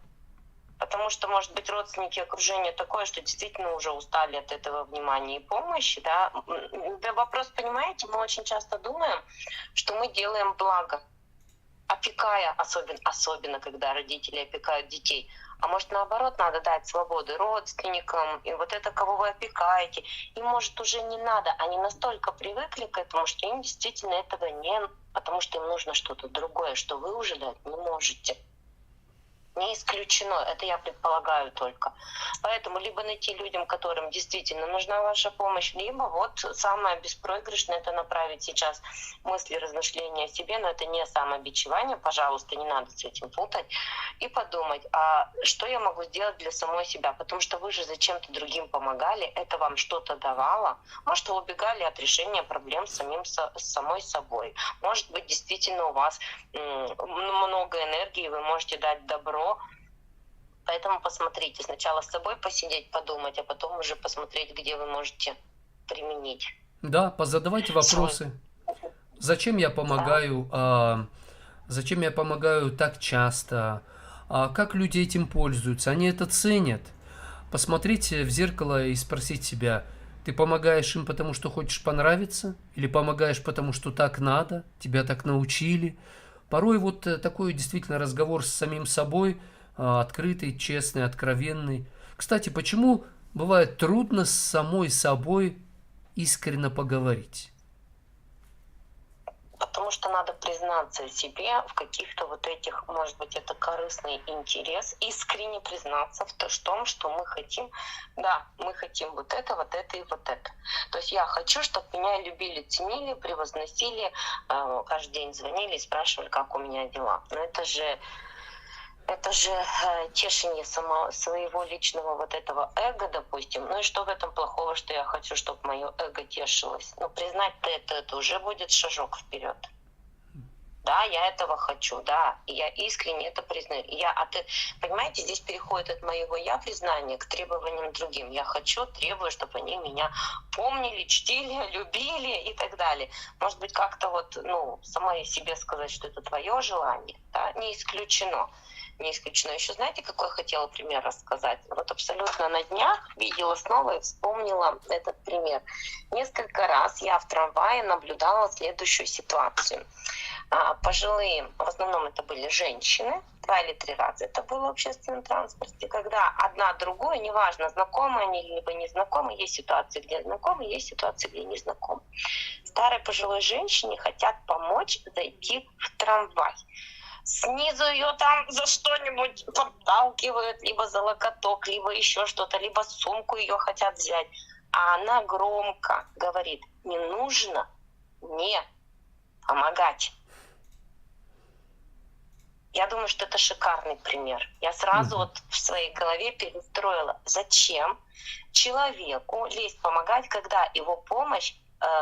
Потому что, может быть, родственники, окружение такое, что действительно уже устали от этого внимания и помощи, да. Да, вопрос, понимаете, мы очень часто думаем, что мы делаем благо, опекая, особенно когда родители опекают детей. А может, наоборот, надо дать свободу родственникам, и вот это, кого вы опекаете, им, может, уже не надо. Они настолько привыкли к этому, что им действительно этого не... Потому что им нужно что-то другое, что вы уже дать не можете. Не исключено, это я предполагаю только. Поэтому либо найти людям, которым действительно нужна ваша помощь, либо вот самое беспроигрышное — это направить сейчас мысли, размышления о себе, но это не самобичевание, пожалуйста, не надо с этим путать, и подумать, а что я могу сделать для самой себя, потому что вы же зачем-то другим помогали, это вам что-то давало, может, вы убегали от решения проблем с самой собой, может быть, действительно у вас много энергии, вы можете дать добро. Поэтому посмотрите, сначала с собой посидеть, подумать, а потом уже посмотреть, где вы можете применить. Да, позадавайте вопросы. Зачем я помогаю? Зачем я помогаю так часто? Как люди этим пользуются? Они это ценят. Посмотрите в зеркало и спросить себя, ты помогаешь им, потому что хочешь понравиться? Или помогаешь, потому что так надо? Тебя так научили? Порой вот такой действительно разговор с самим собой, открытый, честный, откровенный. Кстати, почему бывает трудно с самой собой искренне поговорить? Потому что надо признаться себе в каких-то вот этих, может быть, это корыстный интерес, искренне признаться в том, что мы хотим. Да, мы хотим вот это и вот это. То есть я хочу, чтобы меня любили, ценили, превозносили, каждый день звонили и спрашивали, как у меня дела. Но это же тешение своего личного вот этого эго, допустим. Ну и что в этом плохого, что я хочу, чтобы мое эго тешилось? Ну, признать-то это уже будет шажок вперед. Да, я этого хочу, да, и я искренне это признаю. Понимаете, здесь переходит от моего «я» признания к требованиям другим. Я хочу, требую, чтобы они меня помнили, чтили, любили и так далее. Может быть, как-то вот, самой себе сказать, что это твое желание, да, не исключено. Не исключено. Еще знаете, какой я хотела пример рассказать? Вот абсолютно на днях видела снова и вспомнила этот пример. Несколько раз я в трамвае наблюдала следующую ситуацию. Пожилые, в основном это были женщины, 2 или 3 раза это было в общественном транспорте, когда одна другую, неважно, знакомые они либо не знакомы, есть ситуации, где знакомы, есть ситуации, где не знакомы. Старой пожилой женщине хотят помочь зайти в трамвай. Снизу ее там за что-нибудь подталкивают, либо за локоток, либо еще что-то, либо сумку ее хотят взять. А она громко говорит: не нужно мне помогать. Я думаю, что это шикарный пример. Я сразу вот в своей голове перестроила, зачем человеку лезть помогать, когда его помощь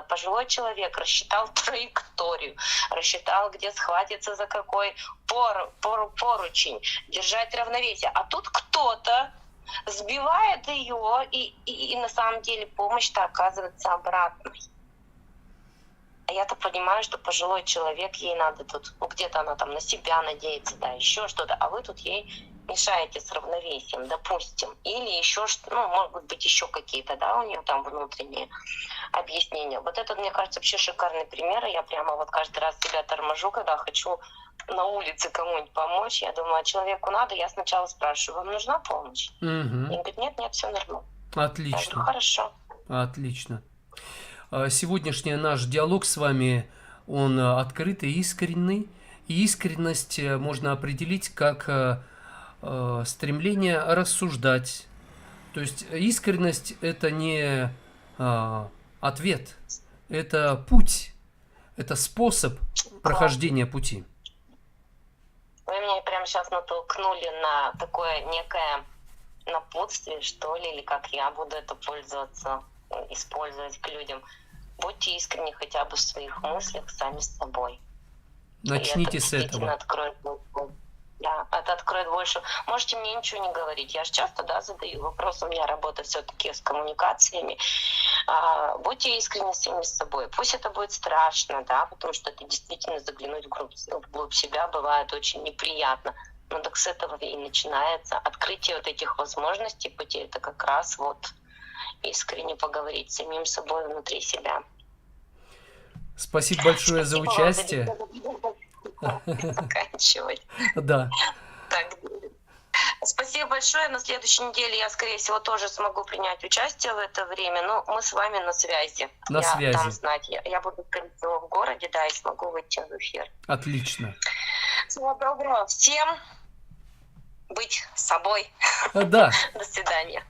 пожилой человек рассчитал траекторию, рассчитал, где схватиться за какой поручень, держать равновесие. А тут кто-то сбивает ее, и на самом деле помощь-то оказывается обратной. А я-то понимаю, что пожилой человек, ей надо тут, ну где-то она там на себя надеется, да, еще что-то, а вы тут ей мешаете с равновесием, допустим. Или еще что, ну, может быть, еще какие-то, да, у нее там внутренние объяснения. Вот это, мне кажется, вообще шикарный пример. Я прямо вот каждый раз себя торможу, когда хочу на улице кому-нибудь помочь. Я думаю, а человеку надо, я сначала спрашиваю, вам нужна помощь? Угу. И говорит, нет, все нормально. Отлично. Я говорю, хорошо. Отлично. Сегодняшний наш диалог с вами, он открытый и искренний. И искренность можно определить как стремление рассуждать. То есть искренность – это не ответ, это путь, это способ прохождения пути. Вы меня прямо сейчас натолкнули на такое некое напутствие, что ли, или как я буду это пользоваться, использовать к людям. Будьте искренни хотя бы в своих мыслях сами с собой. Начните это с этого. Откроет, да, это откроет больше. Можете мне ничего не говорить. Я же часто, да, задаю вопрос. У меня работа все-таки с коммуникациями. Будьте искренни сами с собой. Пусть это будет страшно, да, потому что это действительно заглянуть вглубь себя бывает очень неприятно. Но так с этого и начинается. Открытие вот этих возможностей пути, это как раз вот искренне поговорить с самим собой внутри себя. Спасибо большое за участие. Заканчивать. Да. Так, спасибо большое. На следующей неделе я, скорее всего, тоже смогу принять участие в это время. Но мы с вами на связи. На связи. Дам знать. Я буду, скорее всего, в городе, да, и смогу выйти в эфир. Отлично. Всего доброго всем. Быть собой. Да. До свидания.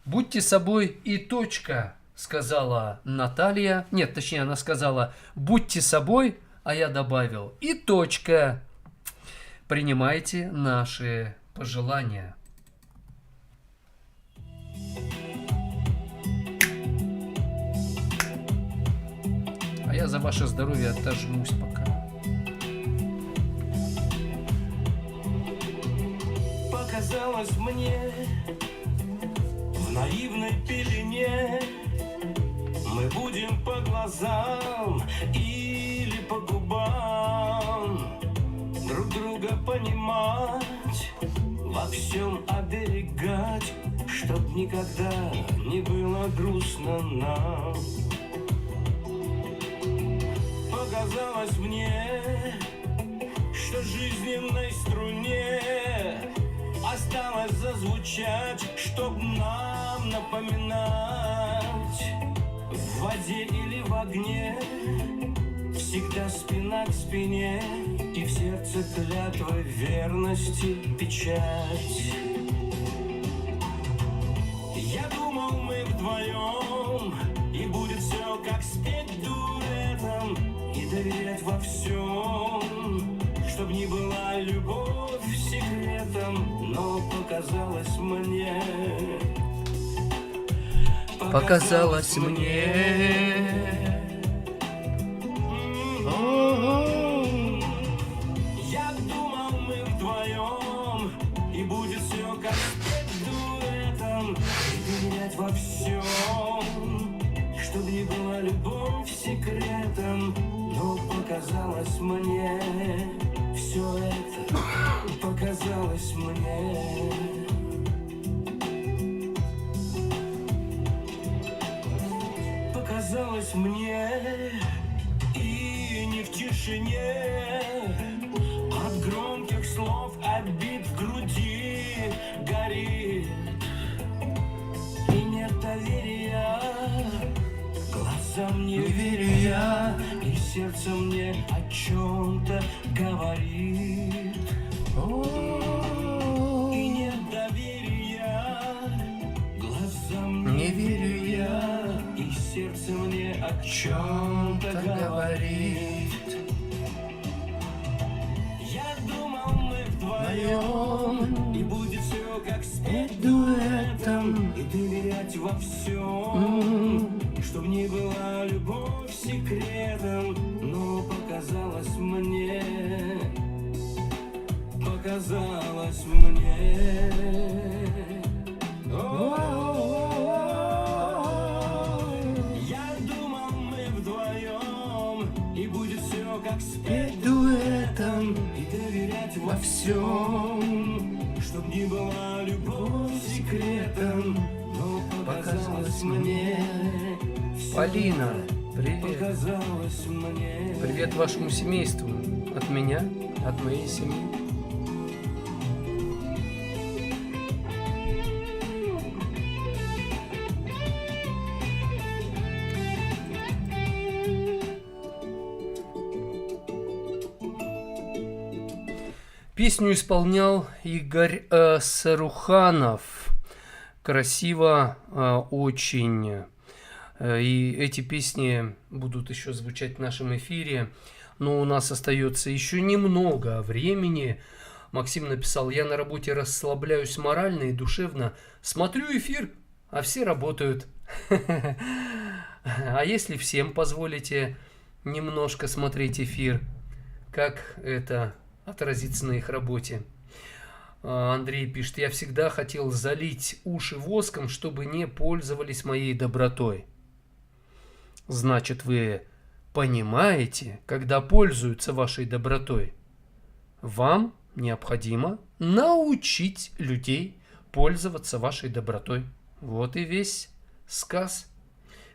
Будьте собой и точка, сказала Наталья. Нет, точнее, она сказала, будьте собой, а я добавил, и точка. Принимайте наши пожелания. А я за ваше здоровье отожмусь пока. Показалось мне в наивной пелене мы будем по глазам или по губам друг друга понимать, во всем оберегать, чтоб никогда не было грустно нам. Показалось мне, что жизненной струне осталось зазвучать, чтоб нам напоминать, в воде или в огне всегда спина к спине, и в сердце клятвы верности печать. Я думал, мы вдвоем, и будет все как спеть дуэтом, и доверять во всем, чтоб не была любовь секретом, но показалось мне, Показалось мне. Я думал, мы вдвоем, и будет все как спеть дуэтом, и доверять во всем, чтоб не была любовь секретом, но показалось мне, все это показалось мне. Показалось мне, и не в тишине, от громких слов обид в груди горит, и нет доверия, глазам не верю я, и сердце мне о чем-то говорит. И нет доверия, глазам не верю я, и сердце мне о чем-то говорит. Я думал, мы вдвоем, и будет все как спеть дуэтом, и доверять во всем, Чтоб не была любовь секретом, но показалось мне, я думал, мы вдвоем, и будет все как спеть дуэтом, и доверять во всем. Чтоб не была любовь секретом, но показалось мне. Полина, привет. Показалось мне. Привет вашему семейству. От меня, от моей семьи. Песню исполнял Игорь Саруханов. Красиво очень. И эти песни будут еще звучать в нашем эфире. Но у нас остается еще немного времени. Максим написал: я на работе расслабляюсь морально и душевно. Смотрю эфир, а все работают. А если всем позволите немножко смотреть эфир, как это отразится на их работе? Андрей пишет: я всегда хотел залить уши воском, чтобы не пользовались моей добротой. Значит, вы понимаете, когда пользуются вашей добротой. Вам необходимо научить людей пользоваться вашей добротой. Вот и весь сказ.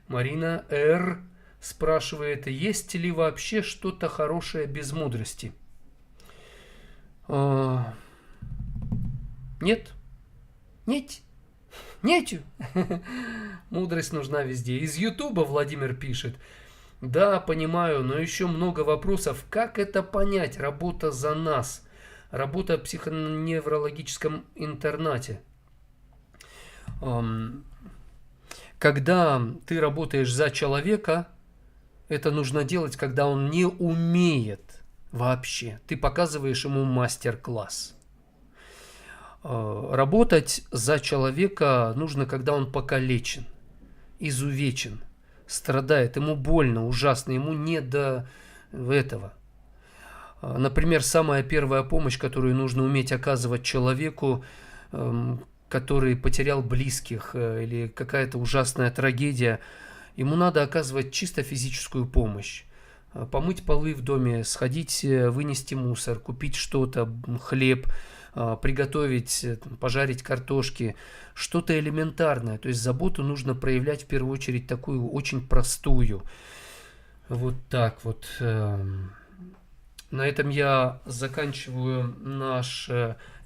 Марина Р. спрашивает: есть ли вообще что-то хорошее без мудрости? Нет. Нет. Нету. Мудрость нужна везде. Из Ютуба Владимир пишет: да, понимаю, но еще много вопросов. Как это понять? Работа за нас. Работа в психоневрологическом интернате. Когда ты работаешь за человека, это нужно делать, когда он не умеет вообще. Ты показываешь ему мастер-класс. Работать за человека нужно, когда он покалечен, изувечен, страдает, ему больно, ужасно, ему не до этого. Например, самая первая помощь, которую нужно уметь оказывать человеку, который потерял близких или какая-то ужасная трагедия, ему надо оказывать чисто физическую помощь. Помыть полы в доме, сходить, вынести мусор, купить что-то, хлеб, приготовить, пожарить картошки, что-то элементарное. То есть заботу нужно проявлять в первую очередь такую очень простую. Вот так вот. На этом я заканчиваю наш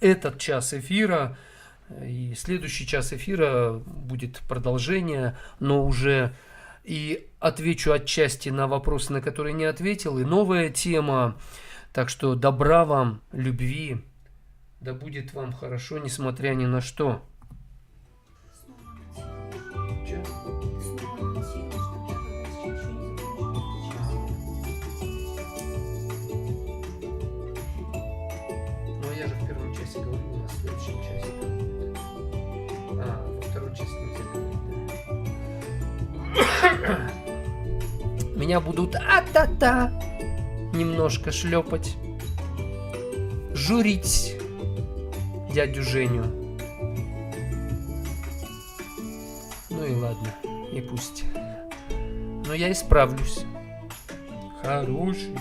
этот час эфира. И следующий час эфира будет продолжение, но уже и отвечу отчасти на вопросы, на которые не ответил, и новая тема. Так что добра вам, любви. Да будет вам хорошо, несмотря ни на что. Ну, я же в первом часе говорил, у нас в следующем часе. Во второй части нельзя говорить. Меня будут немножко шлепать, журить дядю Женю. Ну и ладно, и пусть. Но я исправлюсь. Хороший.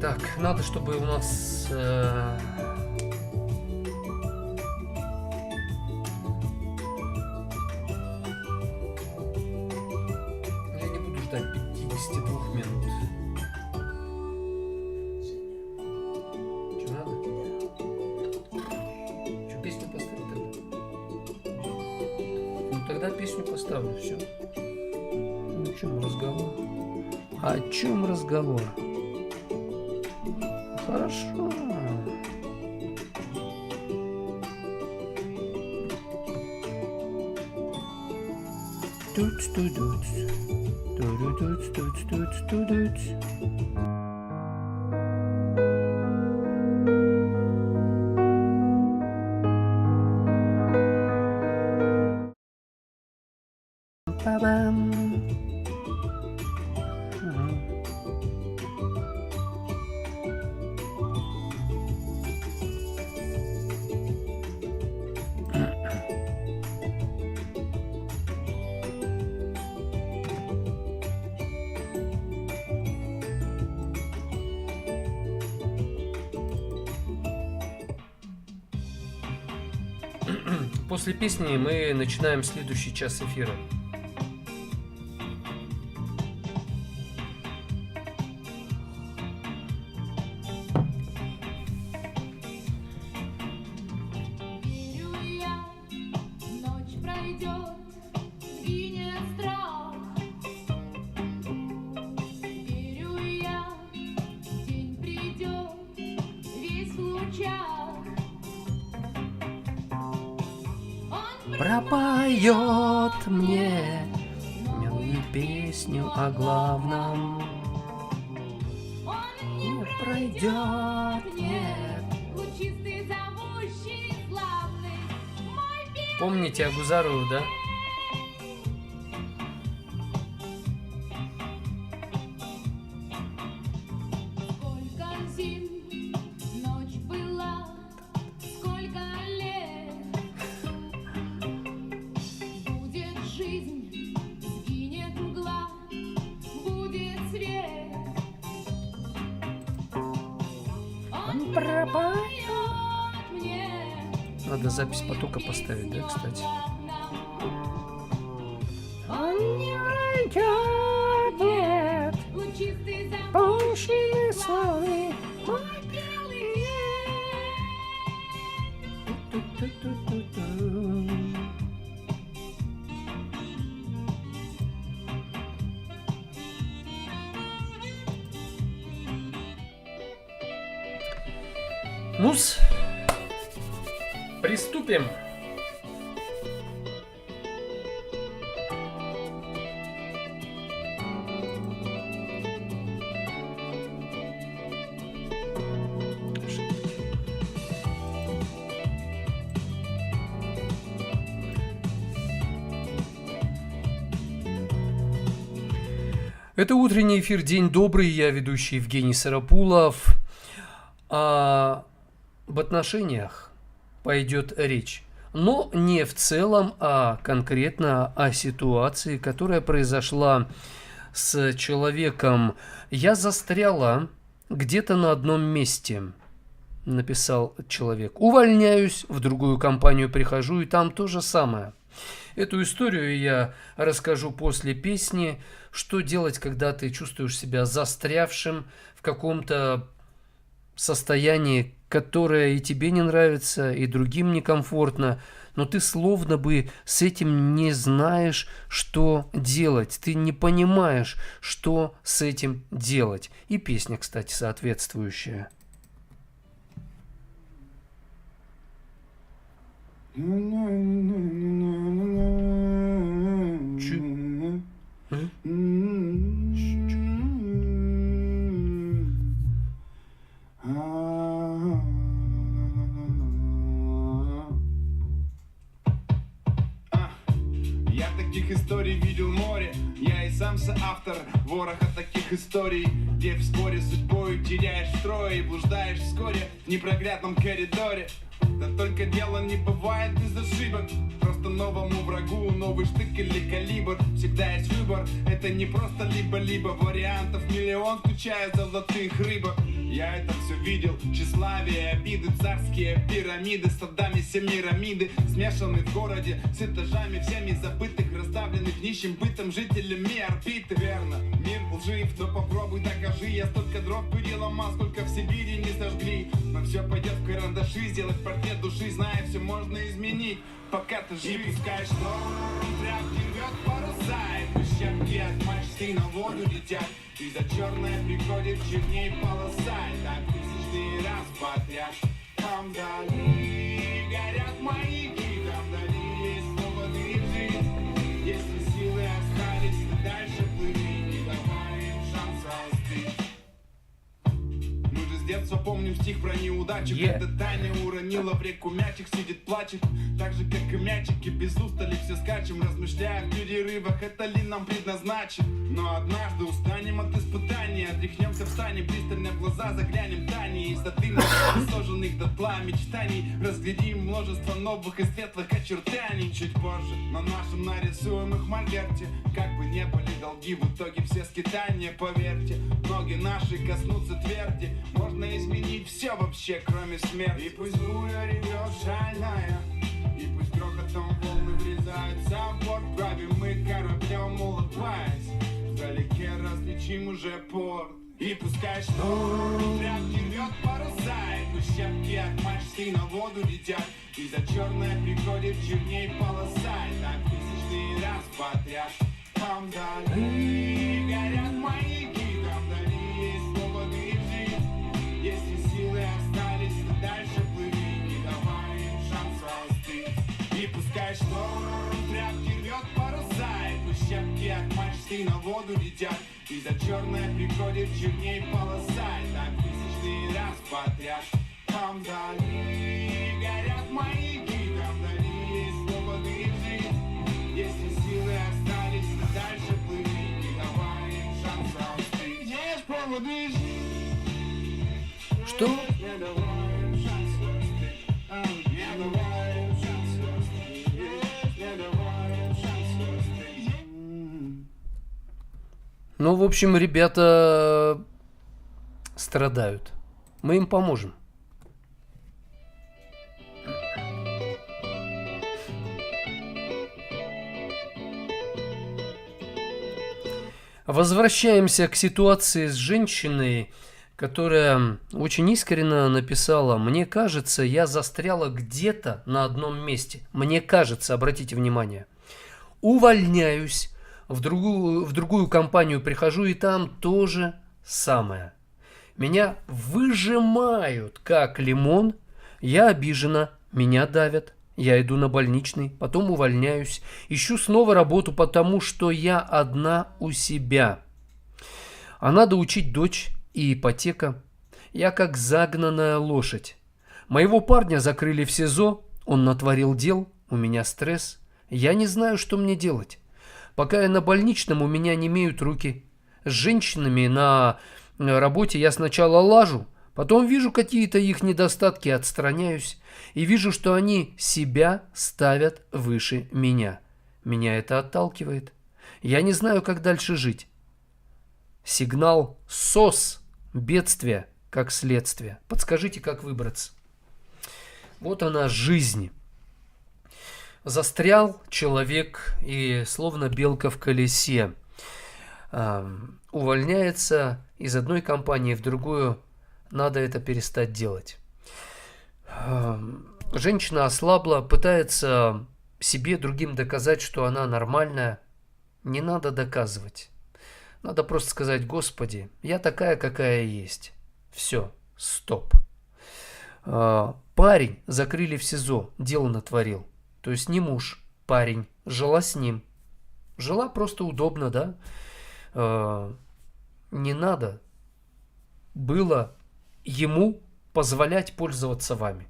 Так, надо, чтобы у нас я не буду ждать 52 минут. Что надо? Что, песню поставить тогда? Ну тогда песню поставлю, все. О чем разговор? О чем разговор? Хорошо. Туц-ту-дуц. Ту-ду-дуц-туц-туц-ту-дуц. Па-бам. После песни мы начинаем следующий час эфира. Верю я, ночь пройдет, сгинет страх. Верю я, день придет, весь в лучах. Он Пропоет мне милую песню о главном. Он Не пройдет, нет. лучистый, зовущий, славный, мой первый. Помните Агузару, да? Сколько зим ночь была, сколько лет. Будет жизнь, сгинет мгла, будет свет. Он пропоет мне. Надо запись потока поставить, да, кстати? Он не пройдет, нет, лучистый, запущенный, славный, мой белый Ну-с, приступим. Это утренний эфир «День добрый», я ведущий Евгений Сарапулов. Об отношениях пойдет речь, но не в целом, а конкретно о ситуации, которая произошла с человеком. «Я застряла где-то на одном месте», написал человек. «Увольняюсь, в другую компанию прихожу, и там то же самое». Эту историю я расскажу после песни. Что делать, когда ты чувствуешь себя застрявшим в каком-то состоянии, которое и тебе не нравится, и другим некомфортно, но ты словно бы с этим не знаешь, что делать. Ты не понимаешь, что с этим делать. И песня, кстати, соответствующая. Я таких историй видел море. Я и сам соавтор вороха таких историй, где вскоре судьбою теряешь строй и блуждаешь вскоре в непроглядном коридоре. Да только дело не бывает без ошибок. Просто новому врагу новый штык или калибр. Всегда есть выбор, это не просто либо-либо. Вариантов миллион, включая золотых рыбок. Я это все видел, тщеславие, обиды, царские пирамиды, стадами семирамиды, смешаны в городе с этажами всеми забытых, расставленных нищим бытом жителями орбиты. Верно, мир лжив, но попробуй докажи. Я столько дров переломал, сколько в Сибири не сожгли. Но все пойдет в карандаши, сделать портрет души, зная, все можно изменить, пока ты жив. И пускай шторм тряпки рвет паруса, и щепки от мачты на воду летят, и за черное приходит черней полоса. И так тысяч лишний раз подряд. Там вдали горят маяки, там вдали есть свободная жизнь. Если силы остались, то дальше плыви, не давай им шанса остыть. Мы же с детства помним стих про неудачу, когда Таня уронила в реку мячик, сидит плачет. Так же, как и мячики, без устали все скачем, размышляя в перерывах, это ли нам предназначен. Но однажды устанем от испытания, отряхнемся, встанем, пристально в глаза заглянем Тане. Из-за дыма сожженных дотла мечтаний разглядим множество новых и светлых очертаний. Чуть позже на нашем нарисуем их мольберте, как бы не были долги, в итоге все скитания, поверьте. Ноги наши коснутся тверди, можно изменить все вообще, кроме смерти. И пусть буря ревет шальная, и пусть грохотом волны врезаются в борт, правим мы кораблем, улыбаясь, вдалеке различим уже порт. И пускай шторм тряпки рвет паруса, и пусть щепки от мачты на воду летят, и за черное приходит черней полоса, и так тысячный раз подряд. Там вдали горят маяки, там вдали есть свободная жизнь. Если силы остались, то дальше плыви, не давай им шанса остыть. И пускай шторм тряпки рвет паруса, и пусть щепки от мачты на воду летят, и за черное приходит черней полоса, и так тысячный раз подряд. Там вдали горят маяки, там вдали есть свободная жизнь. Если силы остались, то дальше плыви, не давай им шанса остыть. Есть проводы жизни. Что? Не давай им шанса остыть. Не давай им шанса остыть. Не давай им шанса остыть. Ну, в общем, ребята страдают. Мы им поможем. Возвращаемся к ситуации с женщиной, которая очень искренне написала: «Мне кажется, я застряла где-то на одном месте. Мне кажется, обратите внимание. Увольняюсь, в другую компанию прихожу, и там то же самое. Меня выжимают, как лимон. Я обижена, меня давят. Я иду на больничный, потом увольняюсь, ищу снова работу, потому что я одна у себя. А надо учить дочь и ипотека. Я как загнанная лошадь. Моего парня закрыли в СИЗО, он натворил дел, у меня стресс. Я не знаю, что мне делать. Пока я на больничном, у меня немеют руки. С женщинами на работе я сначала лажу, потом вижу какие-то их недостатки, отстраняюсь и вижу, что они себя ставят выше меня. Меня это отталкивает. Я не знаю, как дальше жить. Сигнал СОС. Бедствие как следствие. Подскажите, как выбраться?» Вот она, жизнь. Застрял человек и словно белка в колесе. Увольняется из одной компании в другую. Надо это перестать делать. Женщина ослабла, пытается себе, другим доказать, что она нормальная. Не надо доказывать. Надо просто сказать: «Господи, я такая, какая есть». Все, стоп. Парень закрыли в СИЗО, дело натворил. То есть не муж, парень, жила с ним. Жила просто удобно, да? Не надо было ему позволять пользоваться вами.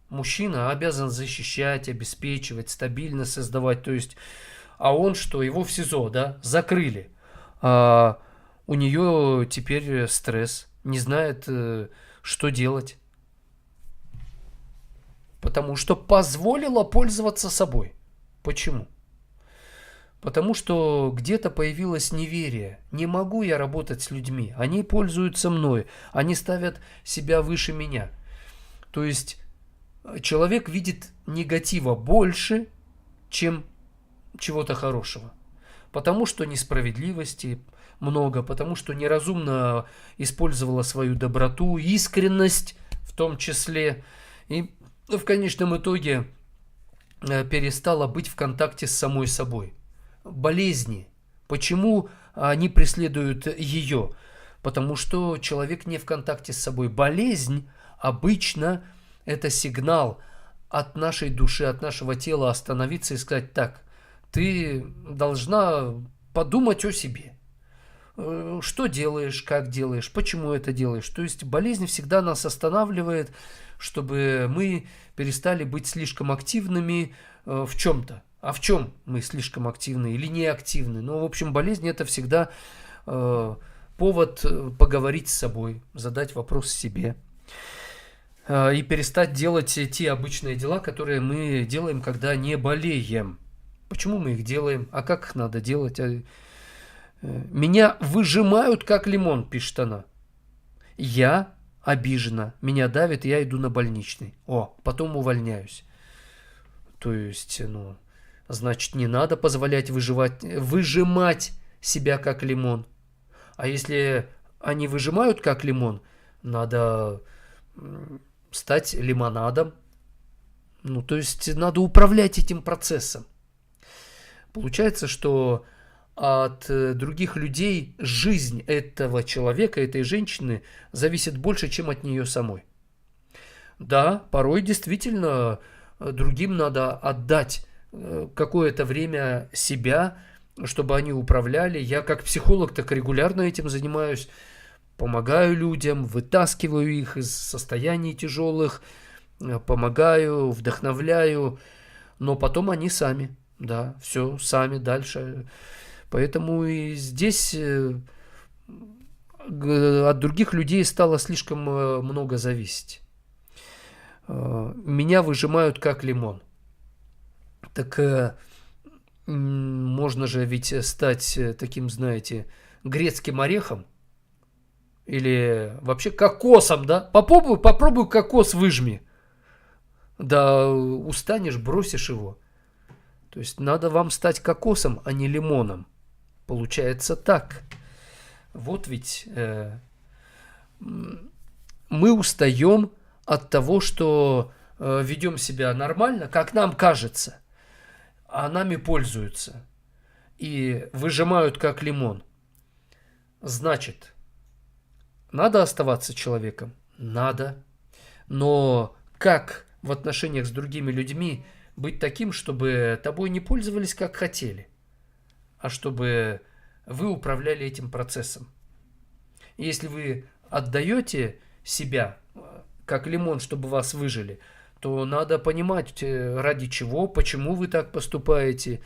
Мужчина обязан защищать, обеспечивать, стабильно создавать. То есть, а он что? Его в СИЗО, да? Закрыли. А у нее теперь стресс. Не знает, что делать. Потому что позволила пользоваться собой. Почему? Потому что где-то появилось неверие. Не могу я работать с людьми. Они пользуются мной. Они ставят себя выше меня. То есть человек видит негатива больше, чем чего-то хорошего. Потому что несправедливости много, потому что неразумно использовала свою доброту, искренность в том числе. И в конечном итоге перестала быть в контакте с самой собой. Болезни. Почему они преследуют ее? потому что человек не в контакте с собой. Болезнь обычно это сигнал от нашей души, от нашего тела остановиться и сказать: так, ты должна подумать о себе. Что делаешь, как делаешь, почему это делаешь. То есть болезнь всегда нас останавливает, чтобы мы перестали быть слишком активными в чем-то. А в чем мы слишком активны или не активны? Ну, в общем, болезнь это всегда повод поговорить с собой, задать вопрос себе. И перестать делать те обычные дела, которые мы делаем, когда не болеем. Почему мы их делаем? А как их надо делать? Меня выжимают, как лимон, пишет она. Я обижена, меня давит, я иду на больничный. Потом увольняюсь. То есть, значит, не надо позволять выжимать себя, как лимон. А если они выжимают, как лимон, надо стать лимонадом. То есть, надо управлять этим процессом. Получается, что от других людей жизнь этого человека, этой женщины зависит больше, чем от нее самой. Да, порой действительно другим надо отдать какое-то время себя, чтобы они управляли. Я как психолог так регулярно этим занимаюсь. Помогаю людям, вытаскиваю их из состояний тяжелых, помогаю, вдохновляю, но потом они сами, да, все сами дальше. Поэтому и здесь от других людей стало слишком много зависеть. Меня выжимают как лимон. Так можно же ведь стать таким, знаете, грецким орехом или вообще кокосом, да? Попробуй кокос выжми. Да устанешь, бросишь его. То есть надо вам стать кокосом, а не лимоном. Получается так. Вот ведь мы устаем от того, что ведем себя нормально, как нам кажется, а нами пользуются и выжимают как лимон. Значит, надо оставаться человеком? Надо. Но как в отношениях с другими людьми быть таким, чтобы тобой не пользовались как хотели, а чтобы вы управляли этим процессом? Если вы отдаете себя как лимон, чтобы вас выжили, то надо понимать, ради чего, почему вы так поступаете.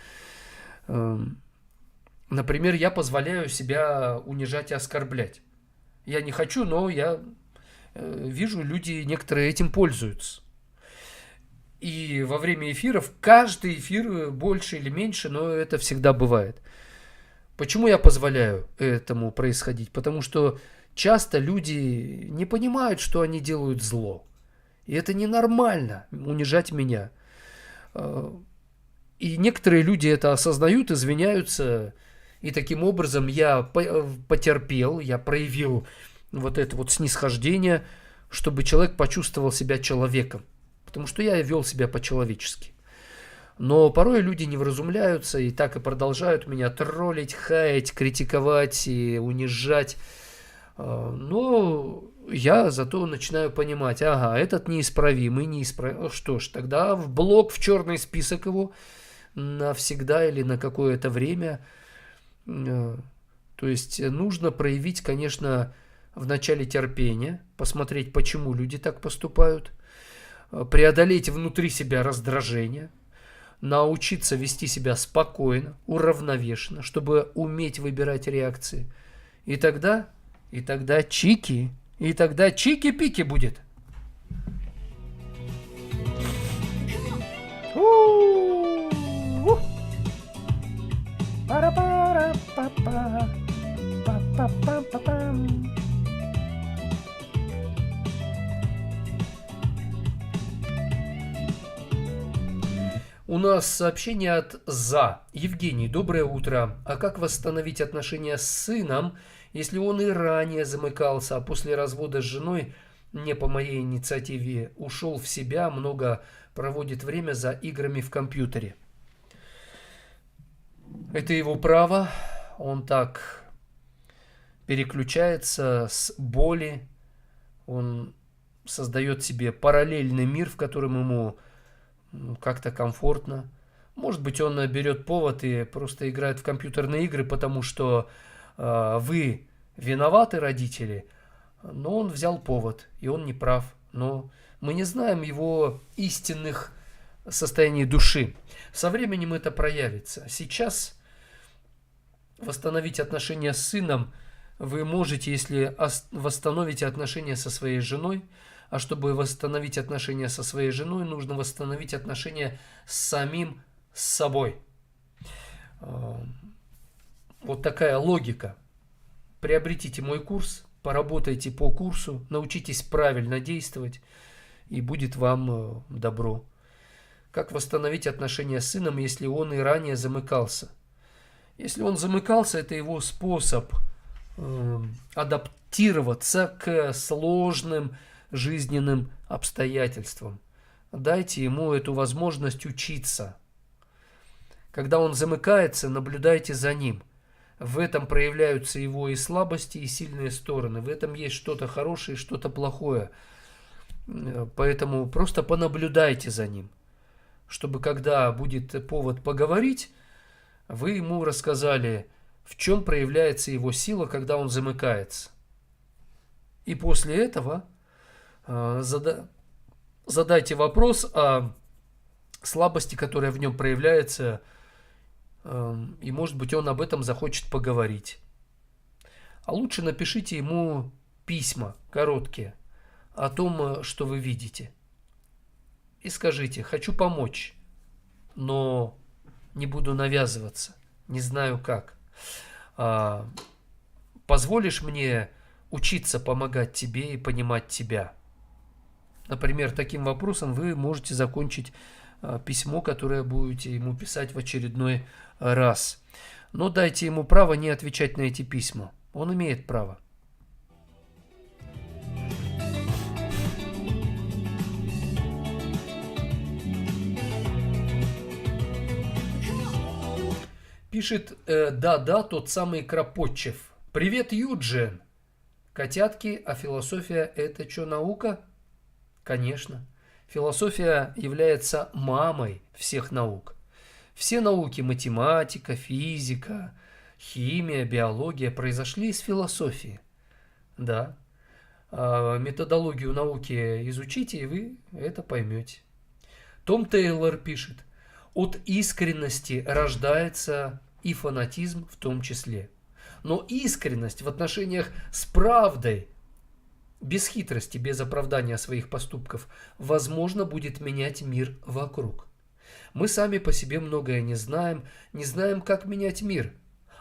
Например, я позволяю себя унижать и оскорблять. Я не хочу, но я вижу, люди некоторые этим пользуются. И во время эфиров, каждый эфир больше или меньше, но это всегда бывает. Почему я позволяю этому происходить? Потому что часто люди не понимают, что они делают зло. И это ненормально, унижать меня. И некоторые люди это осознают, извиняются. И таким образом я потерпел, я проявил вот это вот снисхождение, чтобы человек почувствовал себя человеком. Потому что я вел себя по-человечески. Но порой люди не вразумляются и так и продолжают меня троллить, хаять, критиковать и унижать. Но я зато начинаю понимать, этот неисправимый, неисправимый. Что ж, тогда в блок, в черный список его навсегда или на какое-то время. То есть нужно проявить, конечно, вначале терпение, посмотреть, почему люди так поступают, преодолеть внутри себя раздражение, научиться вести себя спокойно, уравновешенно, чтобы уметь выбирать реакции. И тогда чики-пики будет. Пара-пара-па-па. Па-па-па-па-пам. У нас сообщение от За. Евгений, доброе утро. А как восстановить отношения с сыном, если он и ранее замыкался, а после развода с женой не по моей инициативе ушел в себя, много проводит время за играми в компьютере? Это его право. Он так переключается с боли, он создает себе параллельный мир, в котором ему как-то комфортно. Может быть, он берет повод и просто играет в компьютерные игры, потому что вы виноваты, родители, но он взял повод, и он не прав. Но мы не знаем его истинных состояний души. Со временем это проявится. Сейчас восстановить отношения с сыном вы можете, если восстановите отношения со своей женой. А чтобы восстановить отношения со своей женой, нужно восстановить отношения с самим собой. Вот такая логика. Приобретите мой курс, поработайте по курсу, научитесь правильно действовать, и будет вам добро. Как восстановить отношения с сыном, если он и ранее замыкался? Если он замыкался, это его способ адаптироваться к сложным жизненным обстоятельствам. Дайте ему эту возможность учиться. Когда он замыкается, наблюдайте за ним. В этом проявляются его и слабости, и сильные стороны. В этом есть что-то хорошее и что-то плохое. Поэтому просто понаблюдайте за ним, чтобы когда будет повод поговорить, вы ему рассказали, в чем проявляется его сила, когда он замыкается. И после этого задайте вопрос о слабости, которая в нем проявляется, и, может быть, он об этом захочет поговорить. А лучше напишите ему письма короткие о том, что вы видите. И скажите: хочу помочь, но не буду навязываться, не знаю как. Позволишь мне учиться помогать тебе и понимать тебя? Например, таким вопросом вы можете закончить письмо, которое будете ему писать в очередной раз. Но дайте ему право не отвечать на эти письма. Он имеет право. Пишет да-да, тот самый Кропотчев. Привет, Юджин. Котятки, а философия это что, наука? Конечно. Философия является мамой всех наук. Все науки, математика, физика, химия, биология, произошли из философии. Да. Методологию науки изучите, и вы это поймете. Том Тейлор пишет: от искренности рождается и фанатизм в том числе. Но искренность в отношениях с правдой, без хитрости, без оправдания своих поступков, возможно, будет менять мир вокруг. Мы сами по себе многое не знаем как менять мир.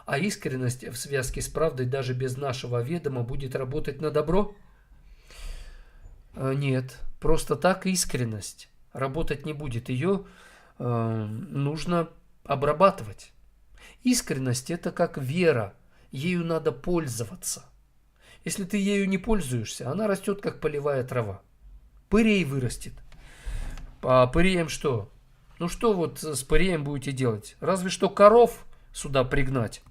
А искренность в связке с правдой даже без нашего ведома будет работать на добро? Нет, просто так искренность работать не будет. Ее нужно обрабатывать. Искренность – это как вера, ею надо пользоваться. Если ты ею не пользуешься, она растет как полевая трава. Пырей вырастет. А пыреем что? Ну что вот с пыреем будете делать? Разве что коров сюда пригнать.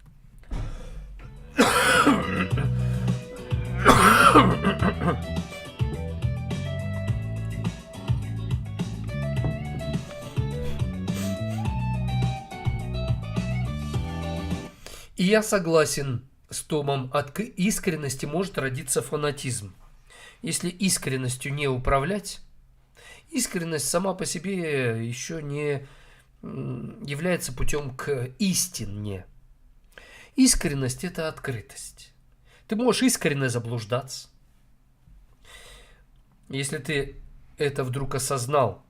И я согласен с Томом, от искренности может родиться фанатизм. Если искренностью не управлять, искренность сама по себе еще не является путем к истине. Искренность – это открытость. Ты можешь искренне заблуждаться. Если ты это вдруг осознал,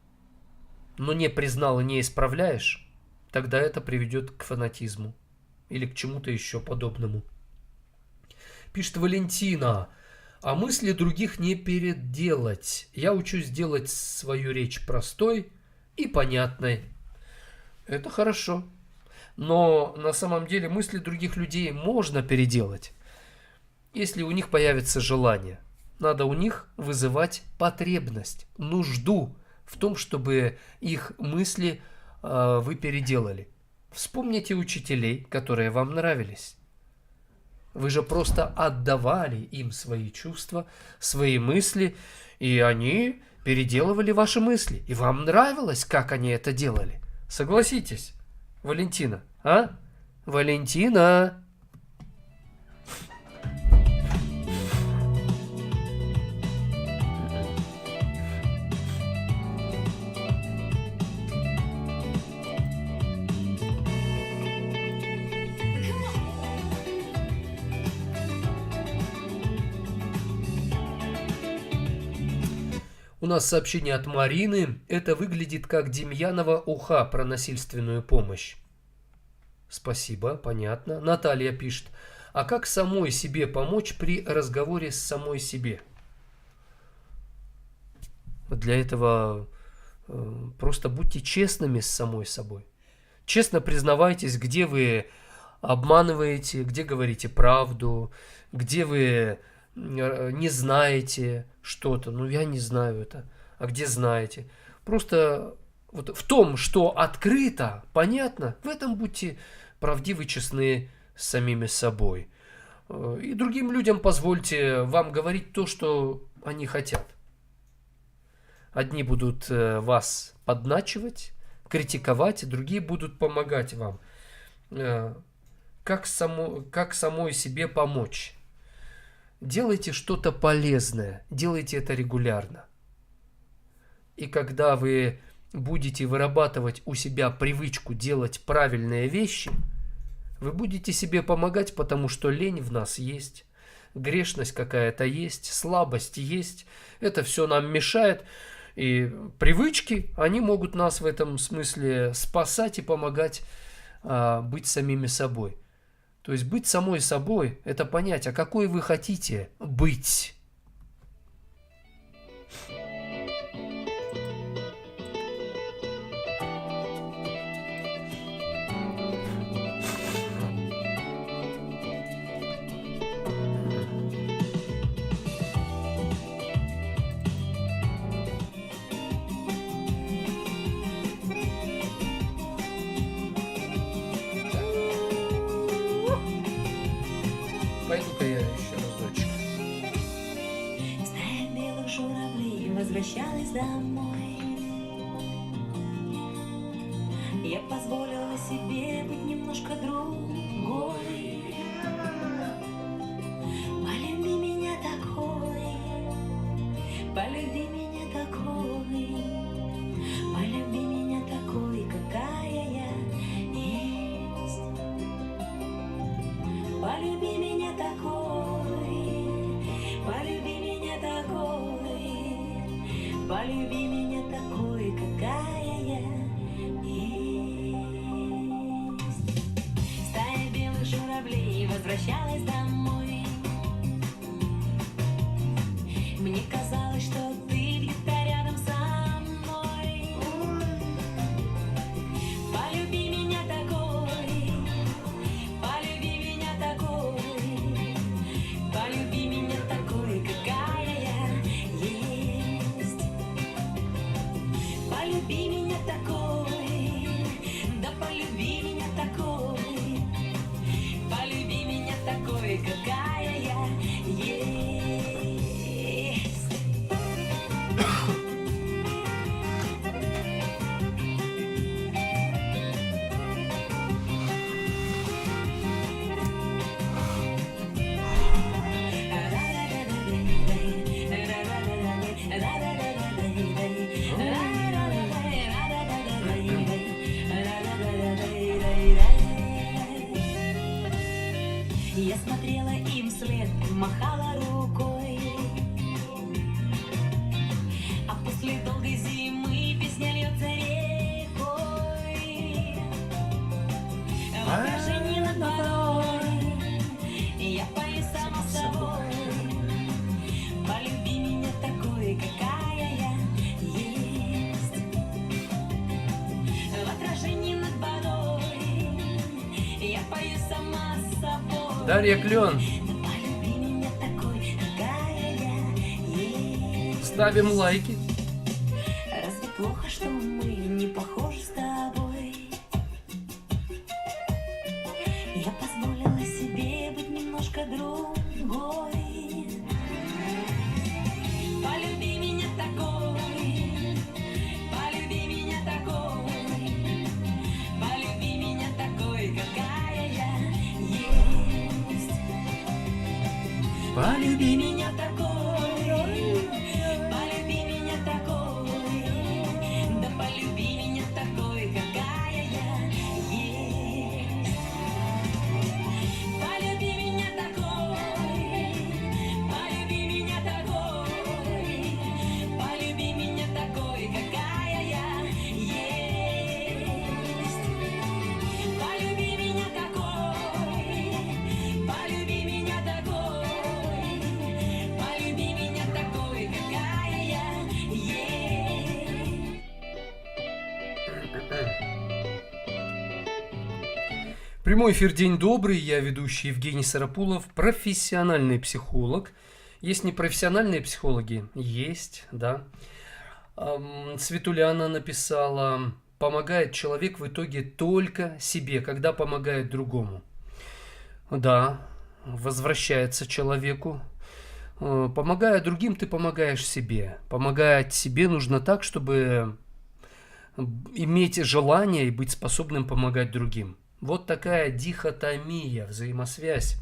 но не признал и не исправляешь, тогда это приведет к фанатизму или к чему-то еще подобному. Пишет Валентина: а мысли других не переделать. Я учусь делать свою речь простой и понятной. Это хорошо. Но на самом деле мысли других людей можно переделать, если у них появится желание. Надо у них вызывать потребность, нужду в том, чтобы их мысли вы переделали. Вспомните учителей, которые вам нравились. Вы же просто отдавали им свои чувства, свои мысли, и они переделывали ваши мысли. И вам нравилось, как они это делали. Согласитесь, Валентина, а? Валентина! У нас сообщение от Марины. Это выглядит как Демьянова уха про насильственную помощь. Спасибо, понятно. Наталья пишет. А как самой себе помочь при разговоре с самой себе? Для этого просто будьте честными с самой собой. Честно признавайтесь, где вы обманываете, где говорите правду, где вы не знаете что-то. Ну, я не знаю это. А где знаете? Просто вот в том, что открыто, понятно, в этом будьте правдивы, честны с самими собой. И другим людям позвольте вам говорить то, что они хотят. Одни будут вас подначивать, критиковать, другие будут помогать вам. Как самой себе помочь? Делайте что-то полезное, делайте это регулярно. И когда вы будете вырабатывать у себя привычку делать правильные вещи, вы будете себе помогать, потому что лень в нас есть, грешность какая-то есть, слабость есть. Это все нам мешает. И привычки, они могут нас в этом смысле спасать и помогать быть самими собой. То есть быть самой собой – это понять, а какой вы хотите быть. Пойду-ка я еще разочек. Стая белых журавлей возвращалась домой. Я позволила себе быть немножко другой. Полюби меня такой, полюби меня такой, полюби меня такой, какая я есть. Полюби меня такой, полюби меня такой, полюби меня такой, какая я есть. Стая белых журавлей возвращалась домой. Мне казалось, что ты где-то рядом со мной. Полюби меня такой, полюби меня такой, полюби меня такой, какая я есть. Полюби меня такой, да полюби меня такой, полюби меня такой, какая я есть. Я смотрела им вслед, махала рукой. А после долгой зимы песня льется рекой. В отражении над водой я пою сама собой. Полюби меня такой, какая я есть. В отражении над водой я пою сама собой. Дарья Клен. Полюби меня такой, какая я есть. Ставим лайки. Разве плохо, что мы не похожи с тобой? Я позволила себе быть немножко кто-то другой. Полюби меня такой, полюби меня такой, полюби меня такой, какая я есть. Полюби меня такой, полюби меня такой, да полюби меня такой, какая я есть. Полюби меня такой, полюби меня такой, полюби меня такой, какая я есть. Полюби меня такой, полюби меня такой, полюби меня такой, какая я есть. Прямой эфир, день добрый, я ведущий Евгений Сарапулов, профессиональный психолог. Есть непрофессиональные психологи? Есть, да. Светуляна написала, помогает человек в итоге только себе, когда помогает другому. Да, возвращается человеку. Помогая другим, ты помогаешь себе. Помогать себе нужно так, чтобы иметь желание и быть способным помогать другим. Вот такая дихотомия, взаимосвязь.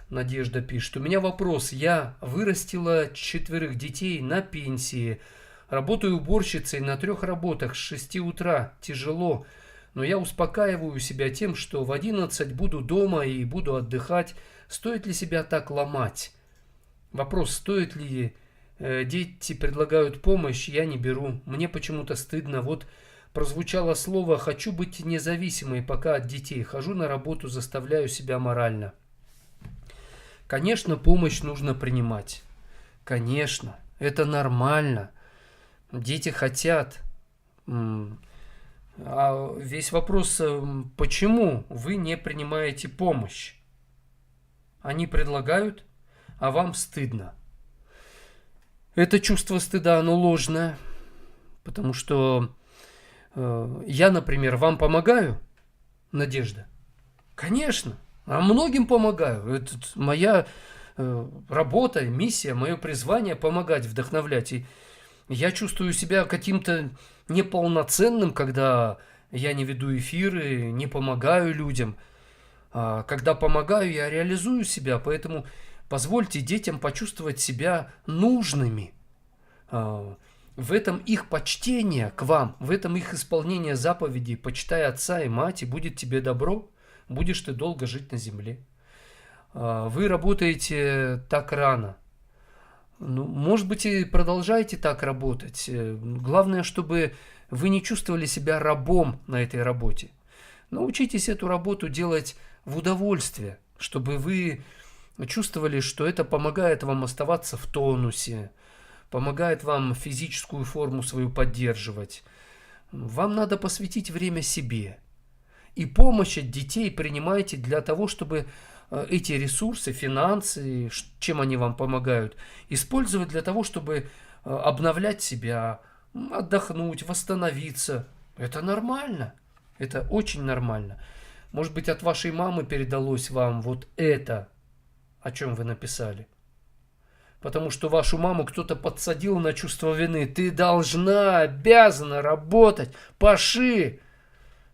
Надежда пишет. У меня вопрос. Я вырастила 4 детей на пенсии. Работаю уборщицей на 3 работах с 6 утра. Тяжело. Но я успокаиваю себя тем, что в 11 буду дома и буду отдыхать. Стоит ли себя так ломать? Вопрос, стоит ли дети предлагают помощь, я не беру. Мне почему-то стыдно. Вот прозвучало слово «хочу быть независимой пока от детей». Хожу на работу, заставляю себя морально. Конечно, помощь нужно принимать. Конечно, это нормально. Дети хотят. А весь вопрос, почему вы не принимаете помощь? Они предлагают, а вам стыдно. Это чувство стыда, оно ложное. Потому что я, например, вам помогаю, Надежда? Конечно. А многим помогаю. Это моя работа, миссия, мое призвание помогать, вдохновлять. И я чувствую себя каким-то неполноценным, когда я не веду эфиры, не помогаю людям. А когда помогаю, я реализую себя. Поэтому позвольте детям почувствовать себя нужными. В этом их почтение к вам, в этом их исполнение заповедей «почитай отца и мать, и будет тебе добро». Будешь ты долго жить на земле. Вы работаете так рано. Ну, может быть, и продолжайте так работать. Главное, чтобы вы не чувствовали себя рабом на этой работе. Научитесь эту работу делать в удовольствие, чтобы вы чувствовали, что это помогает вам оставаться в тонусе, помогает вам физическую форму свою поддерживать. Вам надо посвятить время себе. И помощь от детей принимайте для того, чтобы эти ресурсы, финансы, чем они вам помогают, использовать для того, чтобы обновлять себя, отдохнуть, восстановиться. Это нормально. Это очень нормально. Может быть, от вашей мамы передалось вам вот это, о чем вы написали. Потому что вашу маму кто-то подсадил на чувство вины. Ты должна, обязана работать, паши.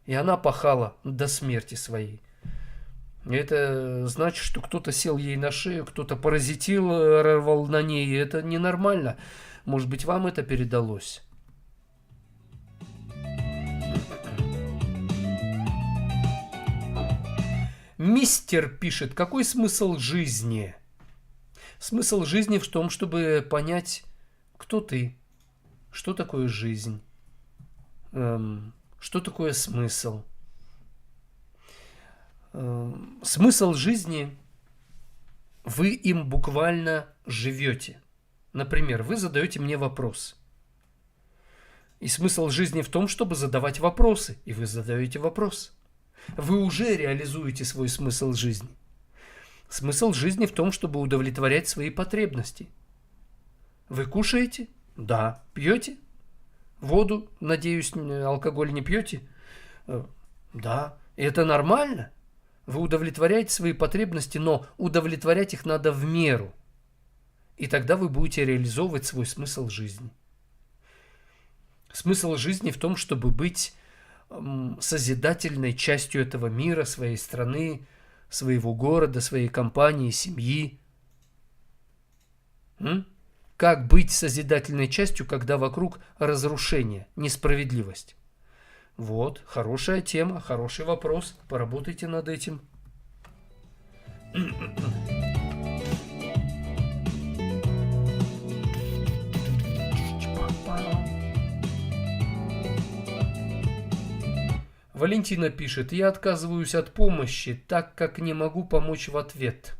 И она пахала до смерти своей. И это значит, что кто-то сел ей на шею, кто-то паразитировал на ней. И это ненормально. Может быть, вам это передалось. Мистер пишет, какой смысл жизни? Смысл жизни в том, чтобы понять, кто ты, что такое жизнь, что такое смысл. Смысл жизни, вы им буквально живете. Например, вы задаете мне вопрос. И смысл жизни в том, чтобы задавать вопросы. И вы задаете вопрос. Вы уже реализуете свой смысл жизни. Смысл жизни в том, чтобы удовлетворять свои потребности. Вы кушаете? Да. Пьете? Воду, надеюсь, алкоголь не пьете? Да. Это нормально. Вы удовлетворяете свои потребности, но удовлетворять их надо в меру. И тогда вы будете реализовывать свой смысл жизни. Смысл жизни в том, чтобы быть созидательной частью этого мира, своей страны, своего города, своей компании, семьи. Как быть созидательной частью, когда вокруг разрушение, несправедливость? Вот, хорошая тема, хороший вопрос. Поработайте над этим. Валентина пишет: я отказываюсь от помощи, так как не могу помочь в ответ.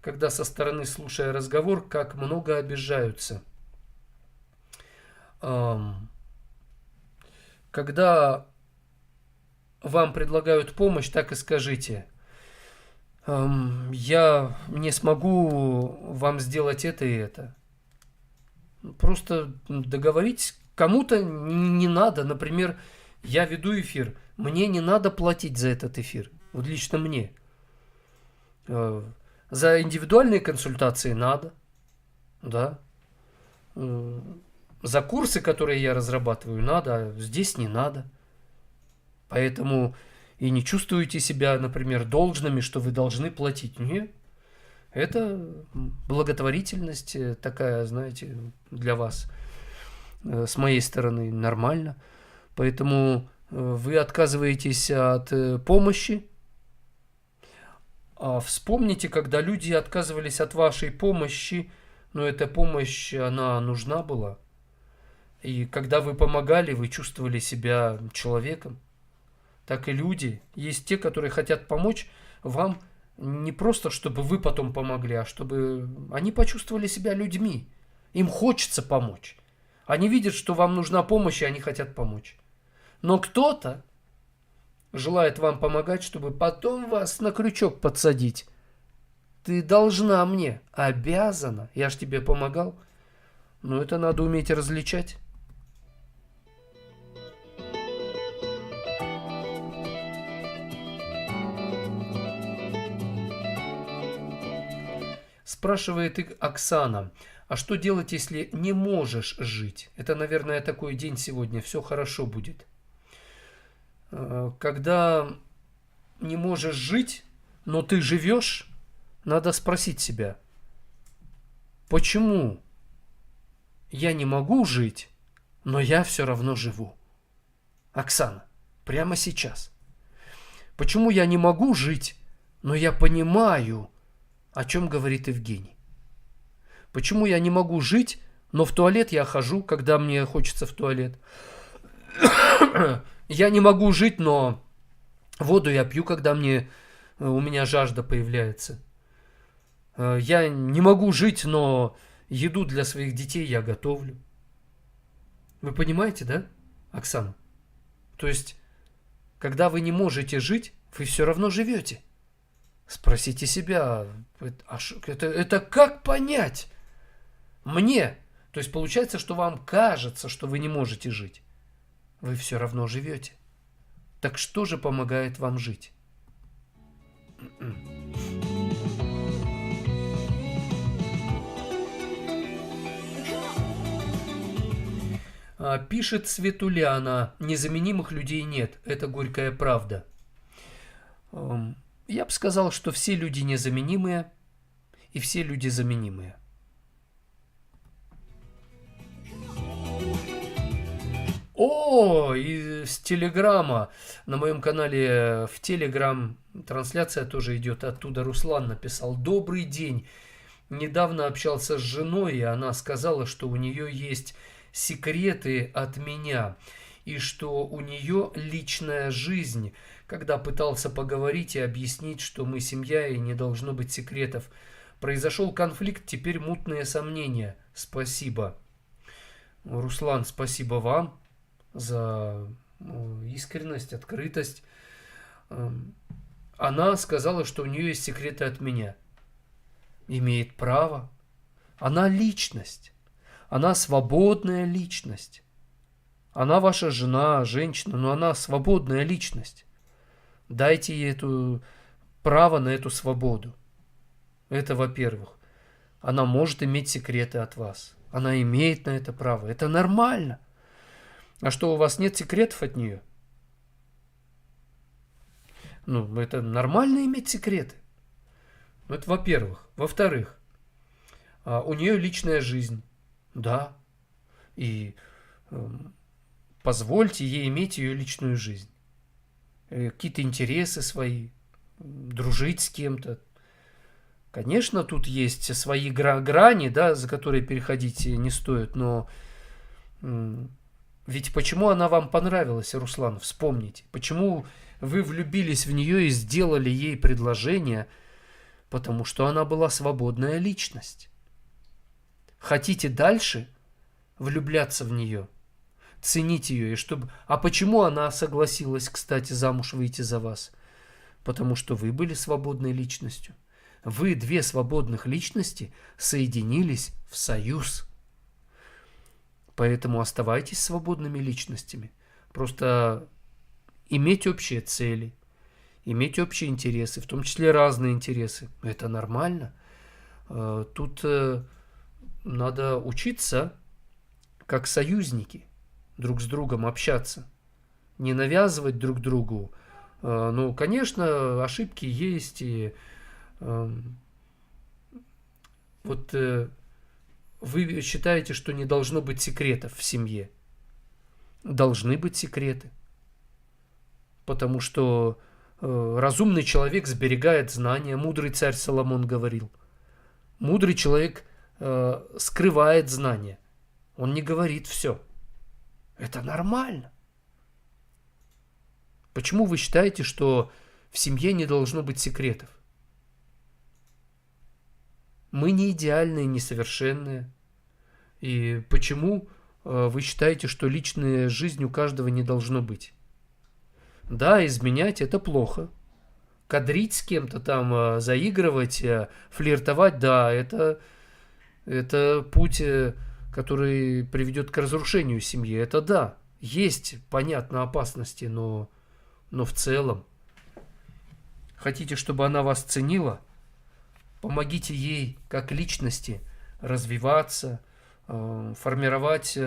Когда со стороны, слушая разговор, как много обижаются. Когда вам предлагают помощь, так и скажите: я не смогу вам сделать это и это. Просто договоритесь, кому-то не надо. Например, я веду эфир, мне не надо платить за этот эфир. Вот лично мне. За индивидуальные консультации надо. Да. За курсы, которые я разрабатываю, надо, а здесь не надо. Поэтому и не чувствуете себя, например, должными, что вы должны платить. Нет. Это благотворительность такая, знаете, для вас. С моей стороны нормально. Поэтому вы отказываетесь от помощи. А вспомните, когда люди отказывались от вашей помощи, но эта помощь, она нужна была. И когда вы помогали, вы чувствовали себя человеком. Так и люди. Есть те, которые хотят помочь вам не просто, чтобы вы потом помогли, а чтобы они почувствовали себя людьми. Им хочется помочь. Они видят, что вам нужна помощь, и они хотят помочь. Но кто-то желает вам помогать, чтобы потом вас на крючок подсадить. Ты должна мне, обязана, я ж тебе помогал. Но это надо уметь различать. Спрашивает Оксана: а что делать, если не можешь жить? Это, наверное, такой день сегодня, все хорошо будет. Когда не можешь жить, но ты живешь, надо спросить себя: почему я не могу жить, но я все равно живу? Оксана, прямо сейчас. Почему я не могу жить, но я понимаю, о чем говорит Евгений? Почему я не могу жить, но в туалет я хожу, когда мне хочется в туалет? Я не могу жить, но воду я пью, когда у меня жажда появляется. Я не могу жить, но еду для своих детей я готовлю. Вы понимаете, да, Оксана? То есть, когда вы не можете жить, вы все равно живете. Спросите себя, это как понять? Мне. То есть получается, что вам кажется, что вы не можете жить. Вы все равно живете. Так что же помогает вам жить? Пишет Светуляна: незаменимых людей нет. Это горькая правда. Я бы сказал, что все люди незаменимые и все люди заменимые. О, из Телеграма. На моем канале в Телеграм трансляция тоже идет. Оттуда Руслан написал: добрый день. Недавно общался с женой, и она сказала, что у нее есть секреты от меня. И что у нее личная жизнь. Когда пытался поговорить и объяснить, что мы семья и не должно быть секретов. Произошел конфликт, теперь мутные сомнения. Спасибо. Руслан, спасибо вам за искренность, открытость. Она сказала, что у нее есть секреты от меня. Имеет право. Она личность. Она свободная личность. Она ваша жена, женщина, но она свободная личность. Дайте ей эту право на эту свободу. Это во-первых. Она может иметь секреты от вас. Она имеет на это право. Это нормально. А что, у вас нет секретов от нее? Ну, это нормально иметь секреты. Ну, это во-первых. Во-вторых, у нее личная жизнь. Да. И позвольте ей иметь ее личную жизнь. Какие-то интересы свои, дружить с кем-то. Конечно, тут есть свои грани, да, за которые переходить не стоит, но ведь почему она вам понравилась, Руслан, вспомните. Почему вы влюбились в нее и сделали ей предложение? Потому что она была свободная личность. Хотите дальше влюбляться в нее? Ценить ее. А почему она согласилась, кстати, замуж выйти за вас? Потому что вы были свободной личностью. Вы, две свободных личности, соединились в союз. Поэтому оставайтесь свободными личностями. Просто иметь общие цели, иметь общие интересы, в том числе разные интересы. Это нормально. Тут надо учиться, как союзники, друг с другом общаться. Не навязывать друг другу. Ну, конечно, ошибки есть. И вот вы считаете, что не должно быть секретов в семье. Должны быть секреты. Потому что разумный человек сберегает знания. Мудрый царь Соломон говорил. Мудрый человек скрывает знания. Он не говорит все. Это нормально. Почему вы считаете, что в семье не должно быть секретов? Мы не идеальные, несовершенные. И почему вы считаете, что личная жизнь у каждого не должно быть? Да, изменять это плохо. Кадрить с кем-то там, заигрывать, флиртовать, да, это путь, который приведет к разрушению семьи. Это да, есть, понятно, опасности, но в целом. Хотите, чтобы она вас ценила? Помогите ей, как личности, развиваться, формировать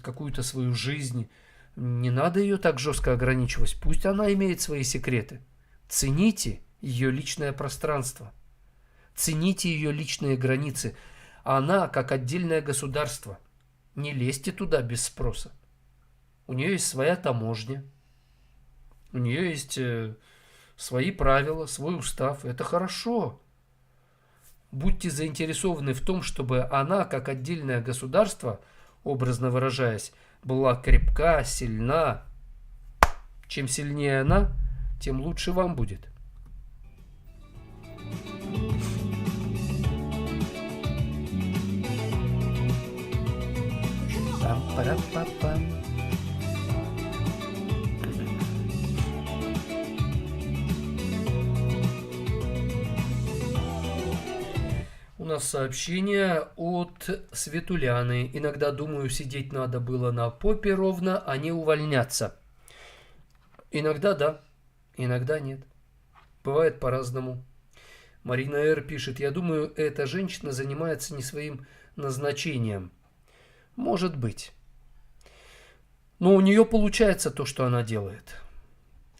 какую-то свою жизнь. Не надо ее так жестко ограничивать. Пусть она имеет свои секреты. Цените ее личное пространство. Цените ее личные границы. Она как отдельное государство. Не лезьте туда без спроса. У нее есть своя таможня. У нее есть свои правила, свой устав. Это хорошо. Будьте заинтересованы в том, чтобы она, как отдельное государство, образно выражаясь, была крепка, сильна. Чем сильнее она, тем лучше вам будет. Пам-парам-пам-пам. У нас сообщение от Светуляны. Иногда думаю, сидеть надо было на попе ровно, а не увольняться. Иногда да, иногда нет. Бывает по-разному. Марина Р. пишет: я думаю, эта женщина занимается не своим назначением. Может быть. Но у нее получается то, что она делает.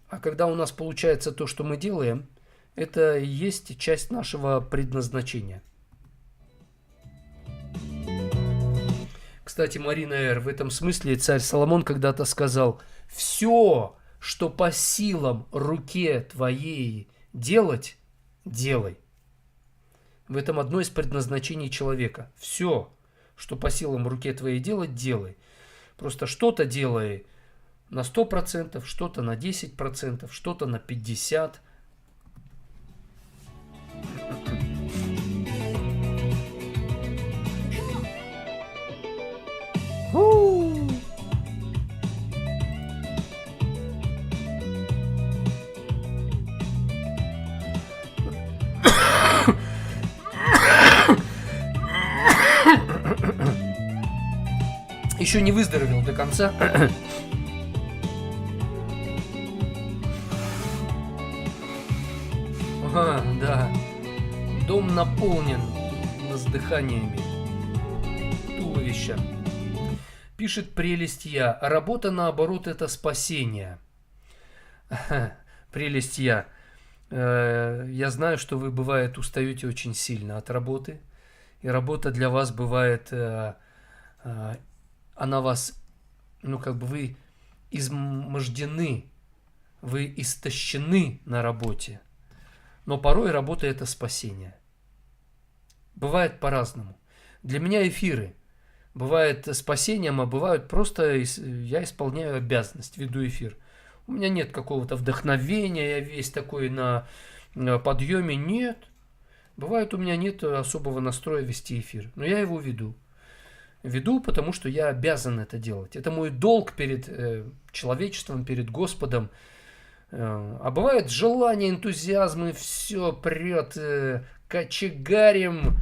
А когда у нас получается то, что мы делаем, это и есть часть нашего предназначения. Кстати, Марина Р., в этом смысле царь Соломон когда-то сказал: все, что по силам руке твоей делать, делай. В этом одно из предназначений человека. Все, что по силам руке твоей делать, делай. Просто что-то делай на 100%, что-то на 10%, что-то на 50%. Еще не выздоровел до конца. Дом наполнен воздыханиями туловища. Пишет прелесть я. А работа, наоборот, это спасение. Прелесть я. Я знаю, что вы, бывает, устаете очень сильно от работы. И работа для вас бывает... Она вас... вы измождены. Вы истощены на работе. Но порой работа – это спасение. Бывает по-разному. Для меня эфиры. Бывает спасением, а бывают просто я исполняю обязанность, веду эфир. У меня нет какого-то вдохновения, я весь такой на подъеме. Нет. Бывает, у меня нет особого настроя вести эфир. Но я его веду. Веду, потому что я обязан это делать. Это мой долг перед человечеством, перед Господом. А бывает желание, энтузиазм, и все прет, кочегарим.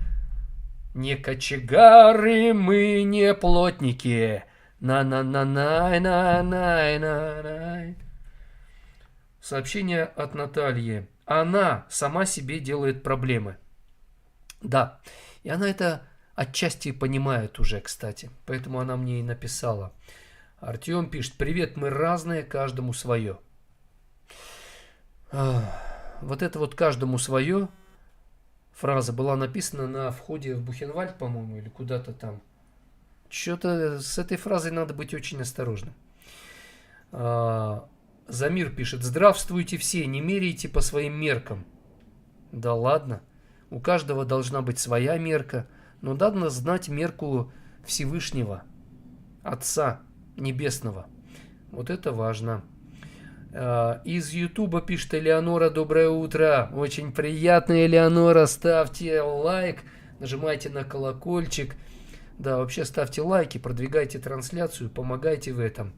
Не кочегары, мы не плотники. На-на-на-най-на-най-на-най. Сообщение от Натальи. Она сама себе делает проблемы. Да, и она это отчасти понимает уже, кстати. Поэтому она мне и написала. Артем пишет: привет, мы разные, каждому свое. Вот это вот каждому свое фраза была написана на входе в Бухенвальд, по-моему, или куда-то там. Что-то с этой фразой надо быть очень осторожным. Замир пишет: здравствуйте все, не меряйте по своим меркам. Да ладно, у каждого должна быть своя мерка, но надо знать мерку Всевышнего, Отца Небесного. Вот это важно. Из Ютуба пишет Элеонора: доброе утро. Очень приятно, Элеонора. Ставьте лайк, нажимайте на колокольчик. Да, вообще ставьте лайки, продвигайте трансляцию, помогайте в этом.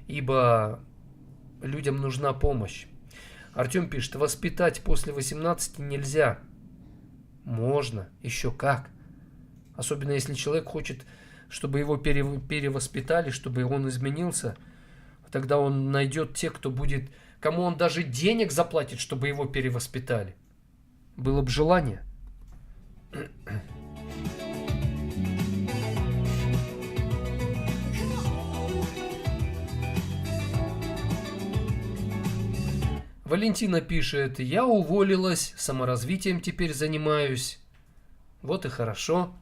Ибо людям нужна помощь. Артем пишет: воспитать после 18 нельзя. Можно, еще как. Особенно если человек хочет, чтобы его перевоспитали, чтобы он изменился. Тогда он найдет тех, кто будет, кому он даже денег заплатит, чтобы его перевоспитали. Было бы желание. Валентина пишет: я уволилась, саморазвитием теперь занимаюсь. Вот и хорошо.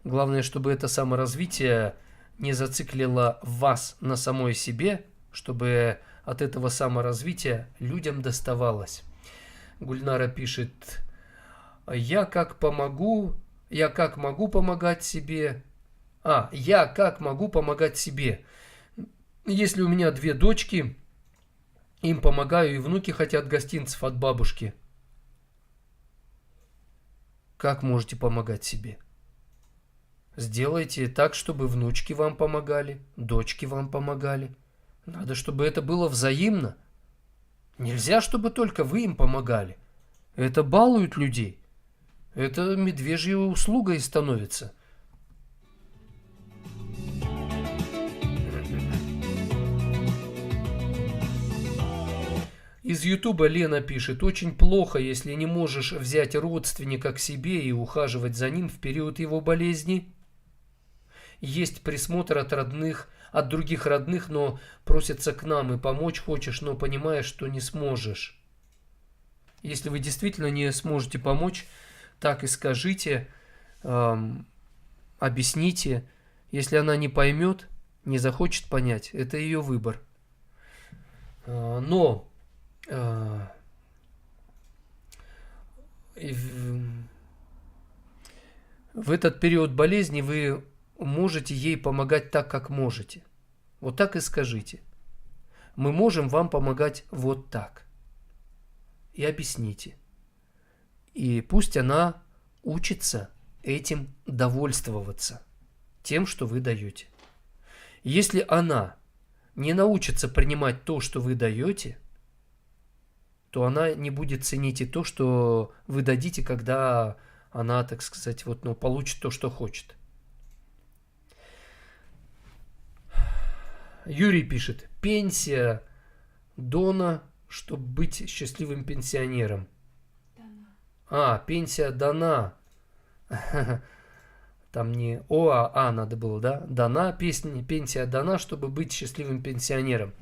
Главное, чтобы это саморазвитие не зациклило вас на самой себе, чтобы от этого саморазвития людям доставалось. Гульнара пишет: я как могу помогать себе. Я как могу помогать себе. Если у меня 2 дочки, им помогаю, и внуки хотят гостинцев от бабушки. Как можете помогать себе? Сделайте так, чтобы внучки вам помогали, дочки вам помогали. Надо, чтобы это было взаимно. Нельзя, чтобы только вы им помогали. Это балует людей. Это медвежьей услугой становится. Из Ютуба Лена пишет: очень плохо, если не можешь взять родственника к себе и ухаживать за ним в период его болезни. Есть присмотр от других родных, но просятся к нам, и помочь хочешь, но понимаешь, что не сможешь. Если вы действительно не сможете помочь, так и скажите, объясните. Если она не поймет, не захочет понять, это ее выбор. Но в этот период болезни вы можете ей помогать так, как можете. Вот так и скажите: мы можем вам помогать вот так. И объясните. И пусть она учится этим довольствоваться, тем, что вы даете. Если она не научится принимать то, что вы даете, то она не будет ценить и то, что вы дадите, когда она, так сказать, получит то, что хочет. Юрий пишет: пенсия Дона, чтобы быть счастливым пенсионером. А, пенсия дана. Там не О, а надо было, да? Дана, пенсия дана, чтобы быть счастливым пенсионером.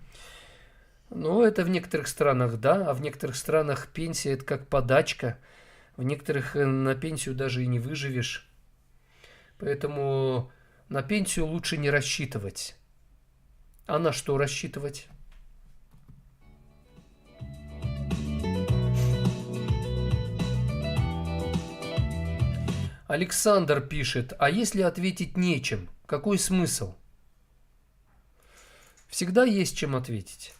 Ну, это в некоторых странах, да, а в некоторых странах пенсия это как подачка. В некоторых на пенсию даже и не выживешь. Поэтому на пенсию лучше не рассчитывать. А на что рассчитывать? Александр пишет, а если ответить нечем, какой смысл? Всегда есть чем ответить.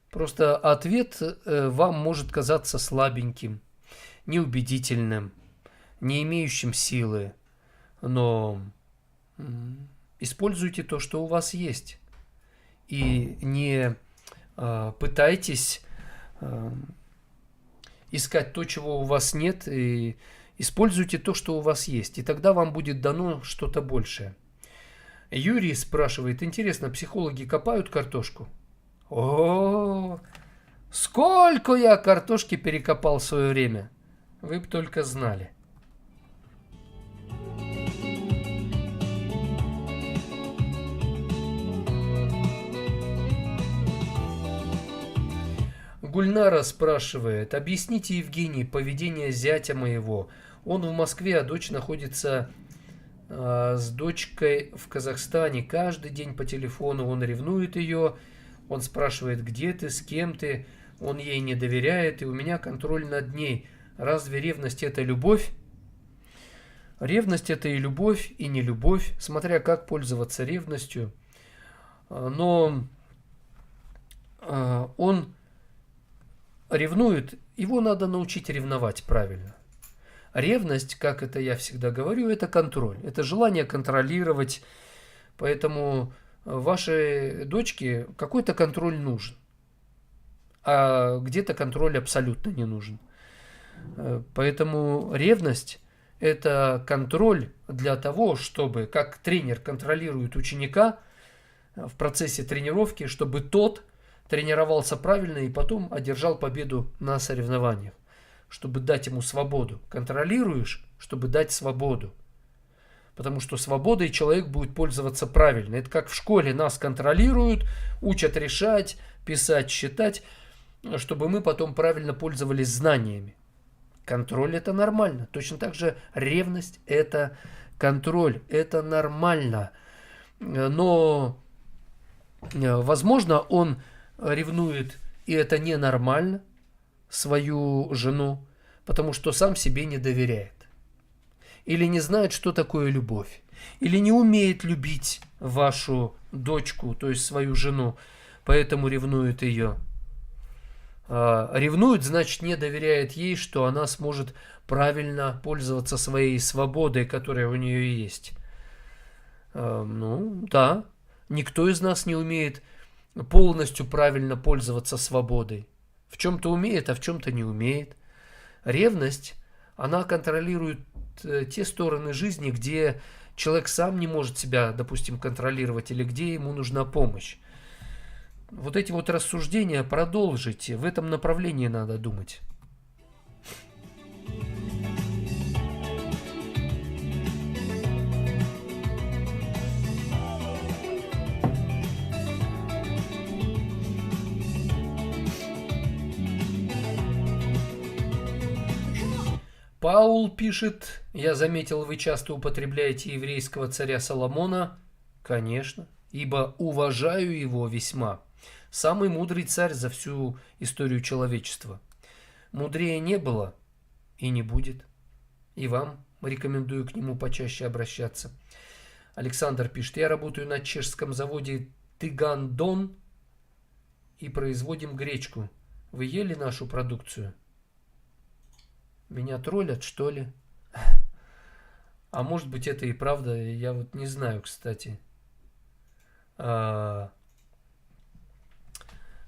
Просто ответ вам может казаться слабеньким, неубедительным, не имеющим силы. Но используйте то, что у вас есть. И не пытайтесь искать то, чего у вас нет, и используйте то, что у вас есть. И тогда вам будет дано что-то большее. Юрий спрашивает, интересно, психологи копают картошку? О, сколько я картошки перекопал в свое время. Вы бы только знали. Гульнара спрашивает, объясните, Евгений, поведение зятя моего. Он в Москве, а дочь находится с дочкой в Казахстане. Каждый день по телефону он ревнует ее. Он спрашивает, где ты, с кем ты. Он ей не доверяет, и у меня контроль над ней. Разве ревность это любовь? Ревность это и любовь, и не любовь, смотря как пользоваться ревностью. Но он ревнует, его надо научить ревновать правильно. Ревность, как это я всегда говорю, это контроль. Это желание контролировать. Поэтому вашей дочке какой-то контроль нужен. А где-то контроль абсолютно не нужен. Поэтому ревность – это контроль для того, чтобы, как тренер контролирует ученика в процессе тренировки, чтобы тот тренировался правильно и потом одержал победу на соревнованиях. Чтобы дать ему свободу. Контролируешь, чтобы дать свободу. Потому что свободой человек будет пользоваться правильно. Это как в школе нас контролируют, учат решать, писать, считать, чтобы мы потом правильно пользовались знаниями. Контроль – это нормально. Точно так же ревность – это контроль, это нормально. Но, возможно, он ревнует, и это ненормально, свою жену, потому что сам себе не доверяет. Или не знает, что такое любовь. Или не умеет любить вашу дочку, то есть свою жену, поэтому ревнует ее. Ревнует, значит, не доверяет ей, что она сможет правильно пользоваться своей свободой, которая у нее есть. Ну, да, никто из нас не умеет полностью правильно пользоваться свободой. В чем-то умеет, а в чем-то не умеет. Ревность, она контролирует те стороны жизни, где человек сам не может себя, допустим, контролировать, или где ему нужна помощь. Вот эти вот рассуждения продолжите. В этом направлении надо думать. Паул пишет, я заметил, вы часто употребляете еврейского царя Соломона. Конечно, ибо уважаю его весьма. Самый мудрый царь за всю историю человечества. Мудрее не было и не будет. И вам рекомендую к нему почаще обращаться. Александр пишет, я работаю на чешском заводе Тыгандон и производим гречку. Вы ели нашу продукцию? Меня троллят, что ли? А может быть, это и правда, я вот не знаю, кстати. Да,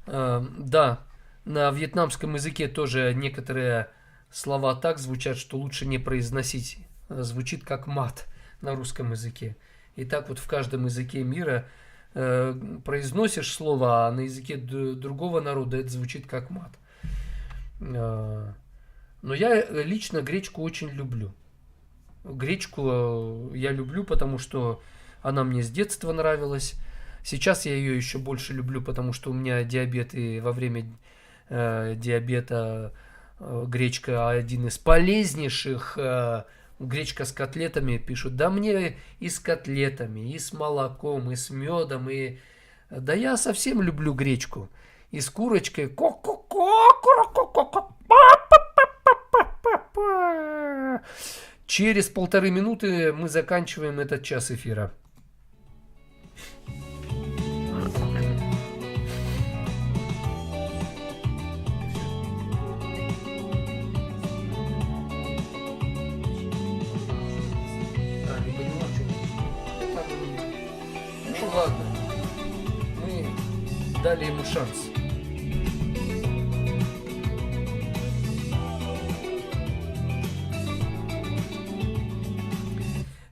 на вьетнамском языке тоже некоторые слова так звучат, что лучше не произносить. Звучит как мат на русском языке. И так вот в каждом языке мира произносишь слово, а на языке другого народа это звучит как мат. Но я лично гречку очень люблю. Гречку я люблю, потому что она мне с детства нравилась. Сейчас я ее еще больше люблю, потому что у меня диабет, и во время диабета гречка один из полезнейших. Гречка с котлетами пишут. Да мне и с котлетами, и с молоком, и с медом, и... Да я совсем люблю гречку. И с курочкой. Через 1,5 минуты мы заканчиваем этот час эфира. Ну ладно, мы дали ему шанс.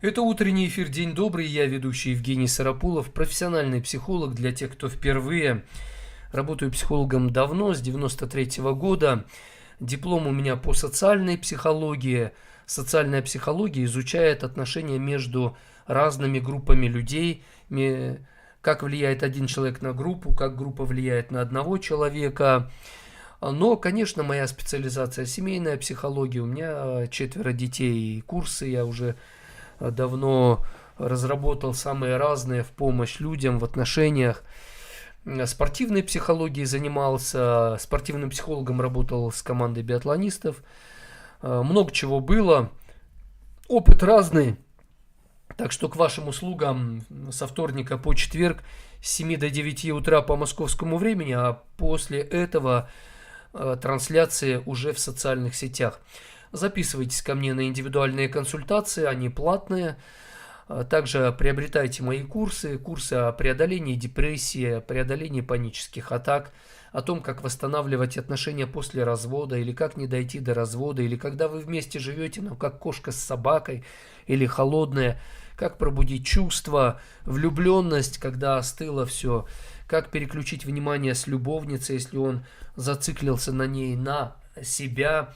Это утренний эфир «День добрый». Я ведущий Евгений Сарапулов, профессиональный психолог для тех, кто впервые. Работаю психологом давно, с 93-го года. Диплом у меня по социальной психологии. Социальная психология изучает отношения между разными группами людей, как влияет один человек на группу, как группа влияет на одного человека. Но, конечно, моя специализация семейная психология. У меня 4 детей, и курсы я уже давно разработал самые разные в помощь людям в отношениях. Спортивной психологией занимался, спортивным психологом работал с командой биатлонистов. Много чего было, опыт разный. Так что к вашим услугам со вторника по четверг с 7 до 9 утра по московскому времени, а после этого трансляции уже в социальных сетях. Записывайтесь ко мне на индивидуальные консультации, они платные. Также приобретайте мои курсы о преодолении депрессии, преодолении панических атак, о том, как восстанавливать отношения после развода, или как не дойти до развода, или когда вы вместе живете, но как кошка с собакой, или холодная, как пробудить чувства, влюбленность, когда остыло все, как переключить внимание с любовницей, если он зациклился на ней, на себя,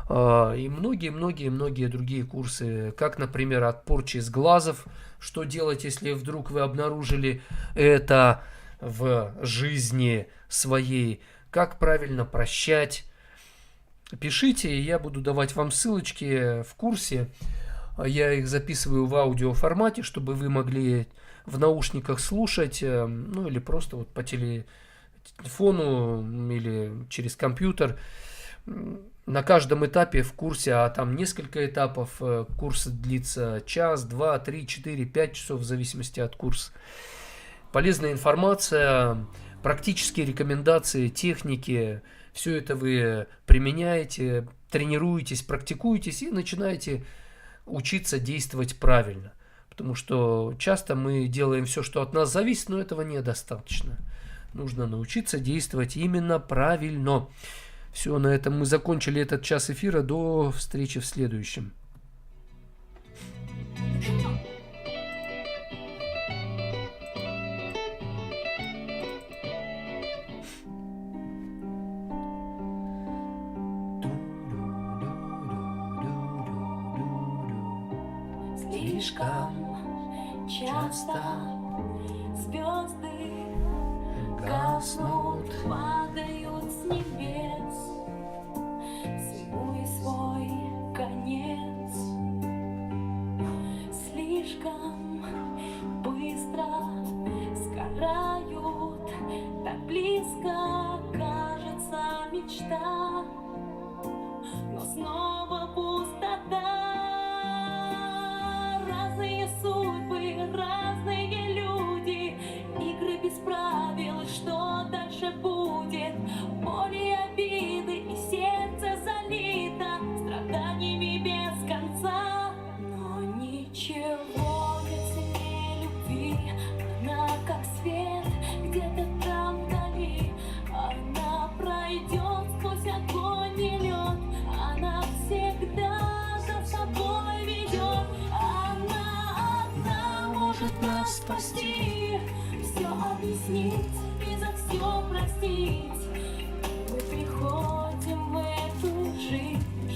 и многие другие курсы, как, например, от порчи сглазов, что делать, если вдруг вы обнаружили это в жизни своей, как правильно прощать. Пишите, и я буду давать вам ссылочки в курсе. Я их записываю в аудиоформате, чтобы вы могли в наушниках слушать, ну или просто вот по телефону или через компьютер. На каждом этапе в курсе, а там несколько этапов, курс длится час, 2, 3, 4, 5 часов в зависимости от курса. Полезная информация, практические рекомендации, техники, все это вы применяете, тренируетесь, практикуетесь и начинаете учиться действовать правильно. Потому что часто мы делаем все, что от нас зависит, но этого недостаточно. Нужно научиться действовать именно правильно. Все, на этом мы закончили этот час эфира. До встречи в следующем. Слишком часто звезды гаснут, падают с небес, всему и свой конец. Слишком быстро сгорают, так близко кажется мечта, но снова пустота. Разные судьбы, разные люди, игры без правил, что дальше будет? Боли, обиды и сердце залито страданиями без конца. Но ничего нет сильнее любви, она как свет где-то там вдали. Она пройдет сквозь огонь и лед, она всегда за собой ведет. Может нас спасти, все объяснить и за все простить. Мы приходим в эту жизнь,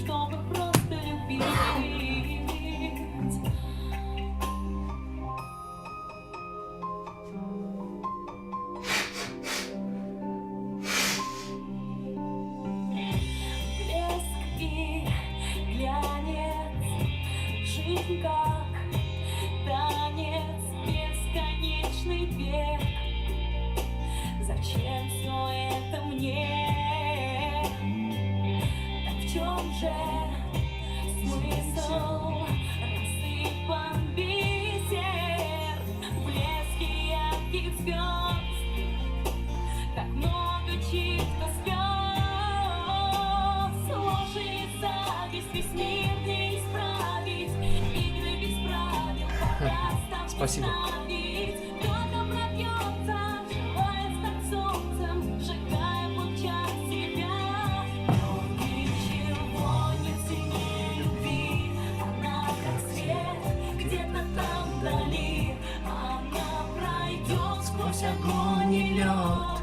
жизнь как танец, бесконечный бег. Зачем все это мне? Так в чем же смысл? Рассыпан бисер в блеске ярких звезд. Так много чьих-то слез. Ложь и зависть, весь мир не исправить. Игры без правил, пора Спасибо. остановить. Кто-то пробьется, желая стать солнцем, сжигая в лучах себя. Но ничего не ценнее любви. Она как свет, где-то там вдали. Она пройдет сквозь огонь и лед.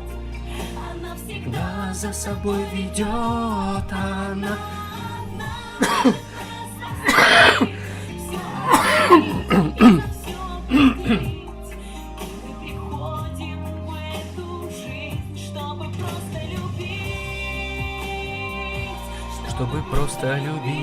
Она всегда За собой ведет она. Чтобы просто любить.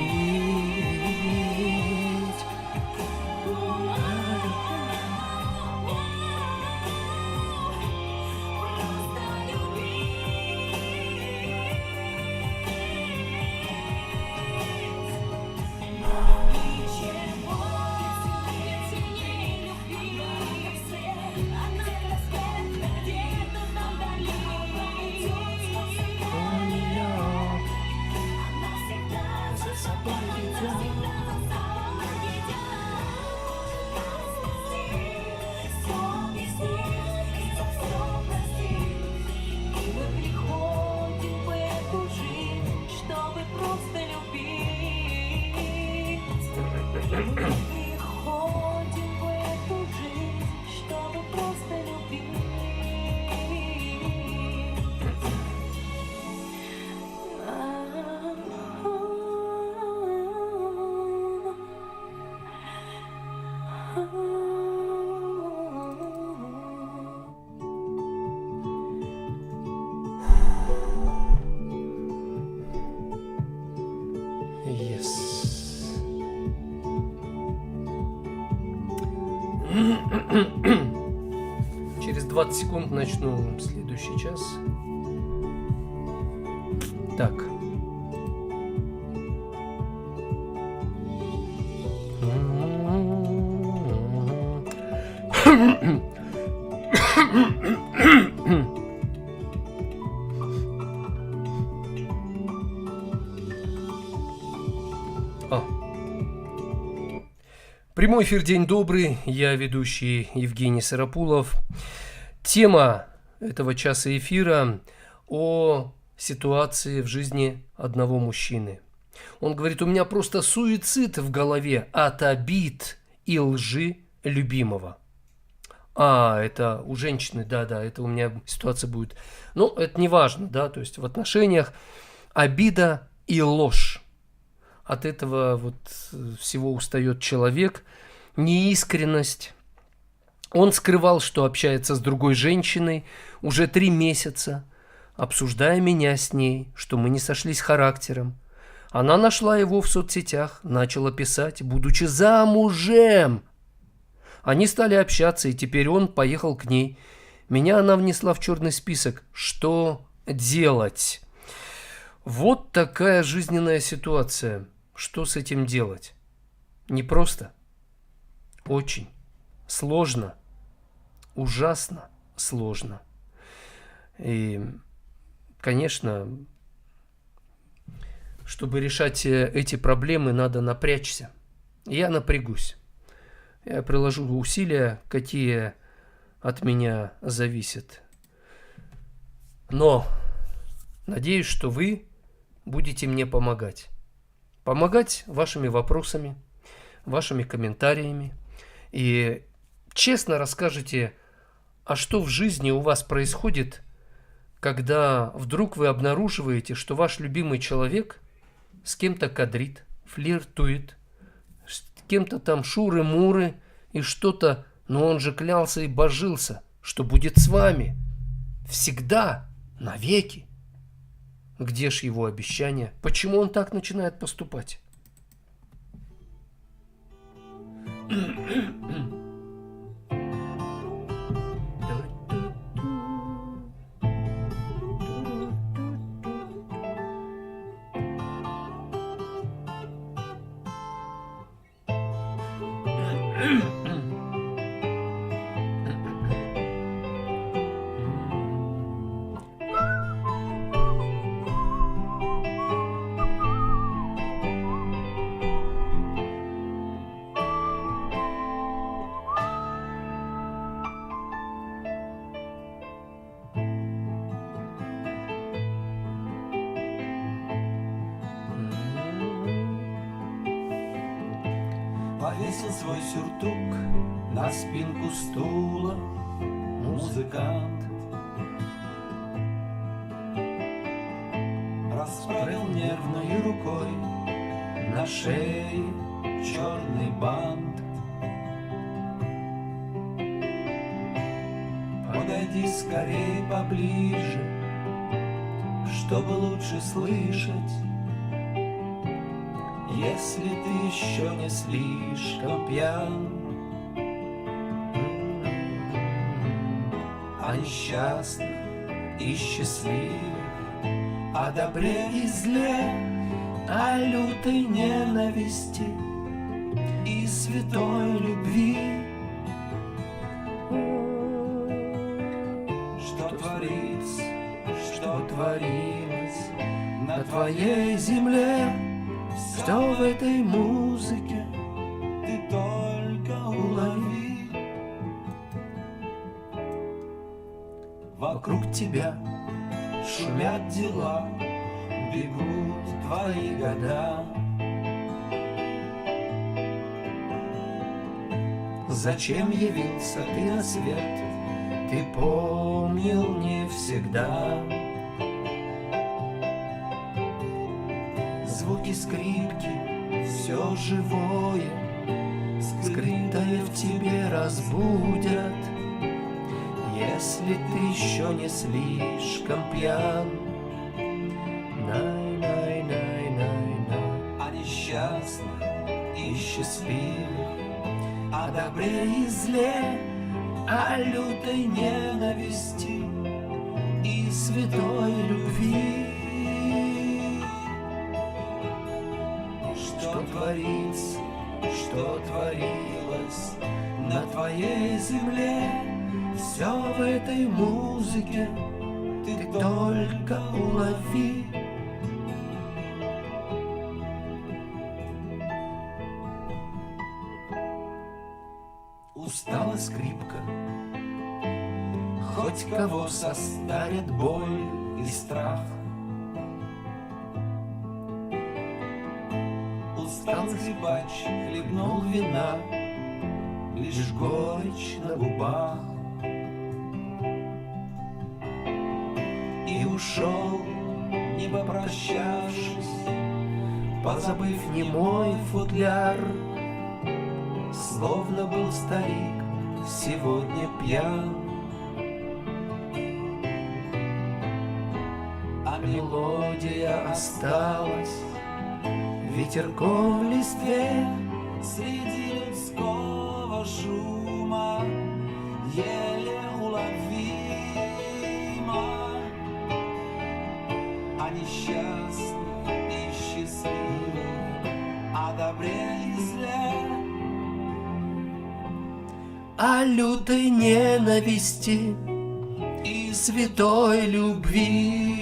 Через 20 секунд начну следующий час. Так. Прямой эфир, день добрый, я ведущий Евгений Сарапулов. Тема этого часа эфира о ситуации в жизни одного мужчины. Он говорит, у меня просто суицид в голове от обид и лжи любимого. Это у женщины, да, это у меня ситуация будет. Но это не важно, да, то есть в отношениях обида и ложь. От этого вот всего устает человек. Неискренность. Он скрывал, что общается с другой женщиной уже 3 месяца, обсуждая меня с ней, что мы не сошлись характером. Она нашла его в соцсетях, начала писать, будучи замужем. Они стали общаться, и теперь он поехал к ней. Меня она внесла в черный список. Что делать? Вот такая жизненная ситуация. Что с этим делать? Непросто. Очень сложно. Ужасно сложно. И, конечно, чтобы решать эти проблемы, надо напрячься. Я напрягусь. Я приложу усилия, какие от меня зависят. Но надеюсь, что вы будете мне помогать. Помогать вашими вопросами, вашими комментариями. И честно расскажете, а что в жизни у вас происходит, когда вдруг вы обнаруживаете, что ваш любимый человек с кем-то кадрит, флиртует, с кем-то там шуры-муры и что-то, но он же клялся и божился, что будет с вами всегда, навеки. Где ж его обещания? Почему он так начинает поступать? Повесил свой сюртук на спинку стула музыкант. Расправил нервной рукой на шее черный бант. Подойди скорей поближе, чтобы лучше слышать. Если ты еще не слишком пьян, о несчастных и счастливых, о добре и зле, о лютой ненависти и святой любви. Что творится, что творилось на твоей земле, что в этой музыке ты только улови. Вокруг тебя шумят дела, бегут твои года. Зачем явился ты на свет, ты помнил не всегда. Звуки скрипки, все живое, скрытое в тебе разбудят. Если ты еще не слишком пьян, най-най-най-най-най. О несчастных и счастливых, о добре и зле, о лютой ненависти и святой любви. Что творится, что творилось на твоей земле, все в этой музыке ты только улови. Устала скрипка, хоть кого состарит боль и страх. Устал скрипач, хлебнул вина, лишь горечь на губах. И ушел, не попрощавшись, позабыв немой футляр. Словно был старик сегодня пьян, а мелодия осталась ветерком в листве. Среди людского шума еле уловимо о несчастных и счастливых, о добре и зле, о лютой ненависти и святой любви.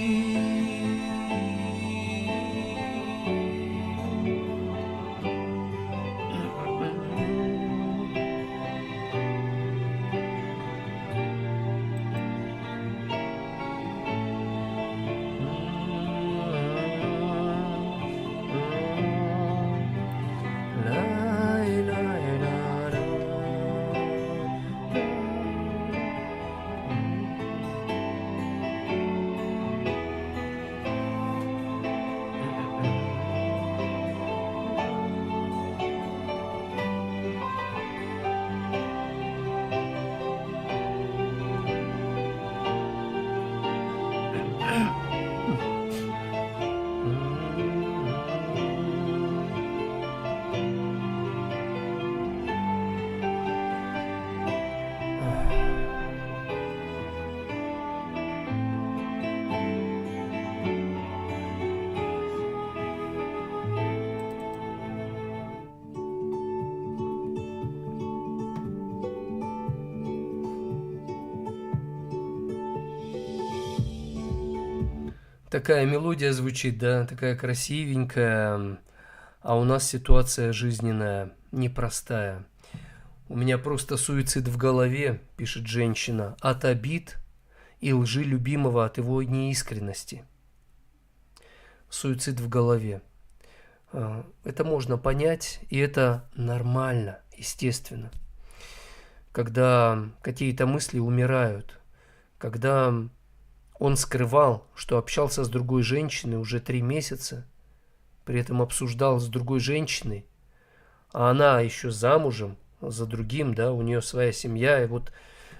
Такая мелодия звучит, да, такая красивенькая, а у нас ситуация жизненная непростая. У меня просто суицид в голове, пишет женщина, от обид и лжи любимого, от его неискренности. Суицид в голове. Это можно понять, и это нормально, естественно. Когда какие-то мысли умирают, когда он скрывал, что общался с другой женщиной уже 3 месяца, при этом обсуждал с другой женщиной, а она еще замужем за другим, да, у нее своя семья, и вот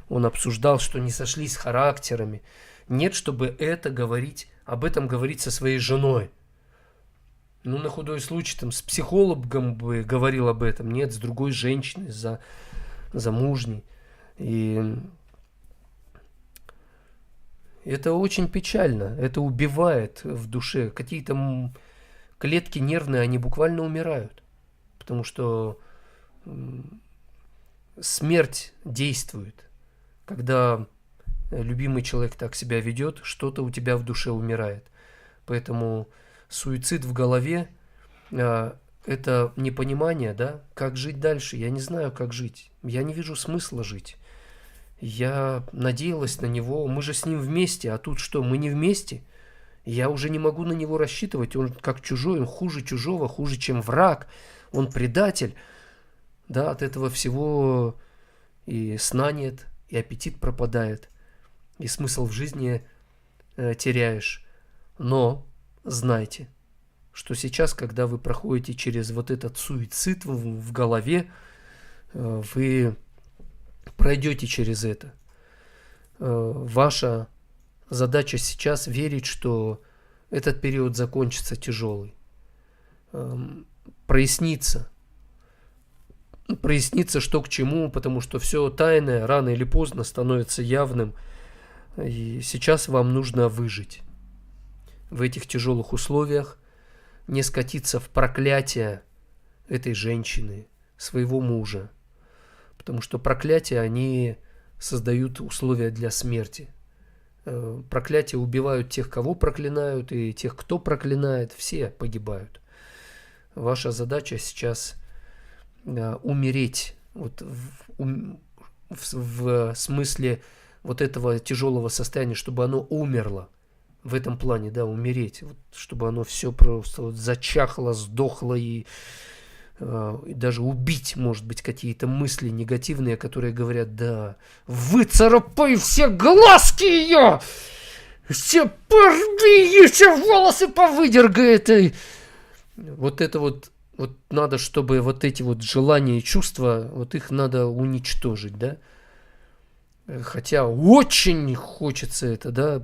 он обсуждал, что не сошлись характерами. Нет, чтобы это говорить, об этом говорить со своей женой. Ну, на худой случай, там, с психологом бы говорил об этом, нет, с другой женщиной, замужней. И это очень печально, это убивает в душе. Какие-то клетки нервные, они буквально умирают, потому что смерть действует. Когда любимый человек так себя ведет, что-то у тебя в душе умирает. Поэтому суицид в голове это непонимание, да, как жить дальше. Я не знаю, как жить. Я не вижу смысла жить. Я надеялась на него, мы же с ним вместе, а тут что, мы не вместе? Я уже не могу на него рассчитывать, он как чужой, он хуже чужого, хуже, чем враг, он предатель. Да, от этого всего и сна нет, и аппетит пропадает, и смысл в жизни теряешь. Но знайте, что сейчас, когда вы проходите через вот этот суицид в голове, вы пройдете через это. Ваша задача сейчас верить, что этот период закончится тяжелый. Прояснится, что к чему, потому что все тайное рано или поздно становится явным. И сейчас вам нужно выжить в этих тяжелых условиях, не скатиться в проклятие этой женщины, своего мужа. Потому что проклятия, они создают условия для смерти. Проклятия убивают тех, кого проклинают, и тех, кто проклинает, все погибают. Ваша задача сейчас умереть, вот в смысле вот этого тяжелого состояния, чтобы оно умерло. В этом плане, да, умереть, вот, чтобы оно все просто вот зачахло, сдохло и даже убить, может быть, какие-то мысли негативные, которые говорят, да, выцарапай все глазки ее, все порви, все волосы повыдергай этой. Вот это вот надо, чтобы вот эти вот желания и чувства, вот их надо уничтожить, да. Хотя очень хочется это, да.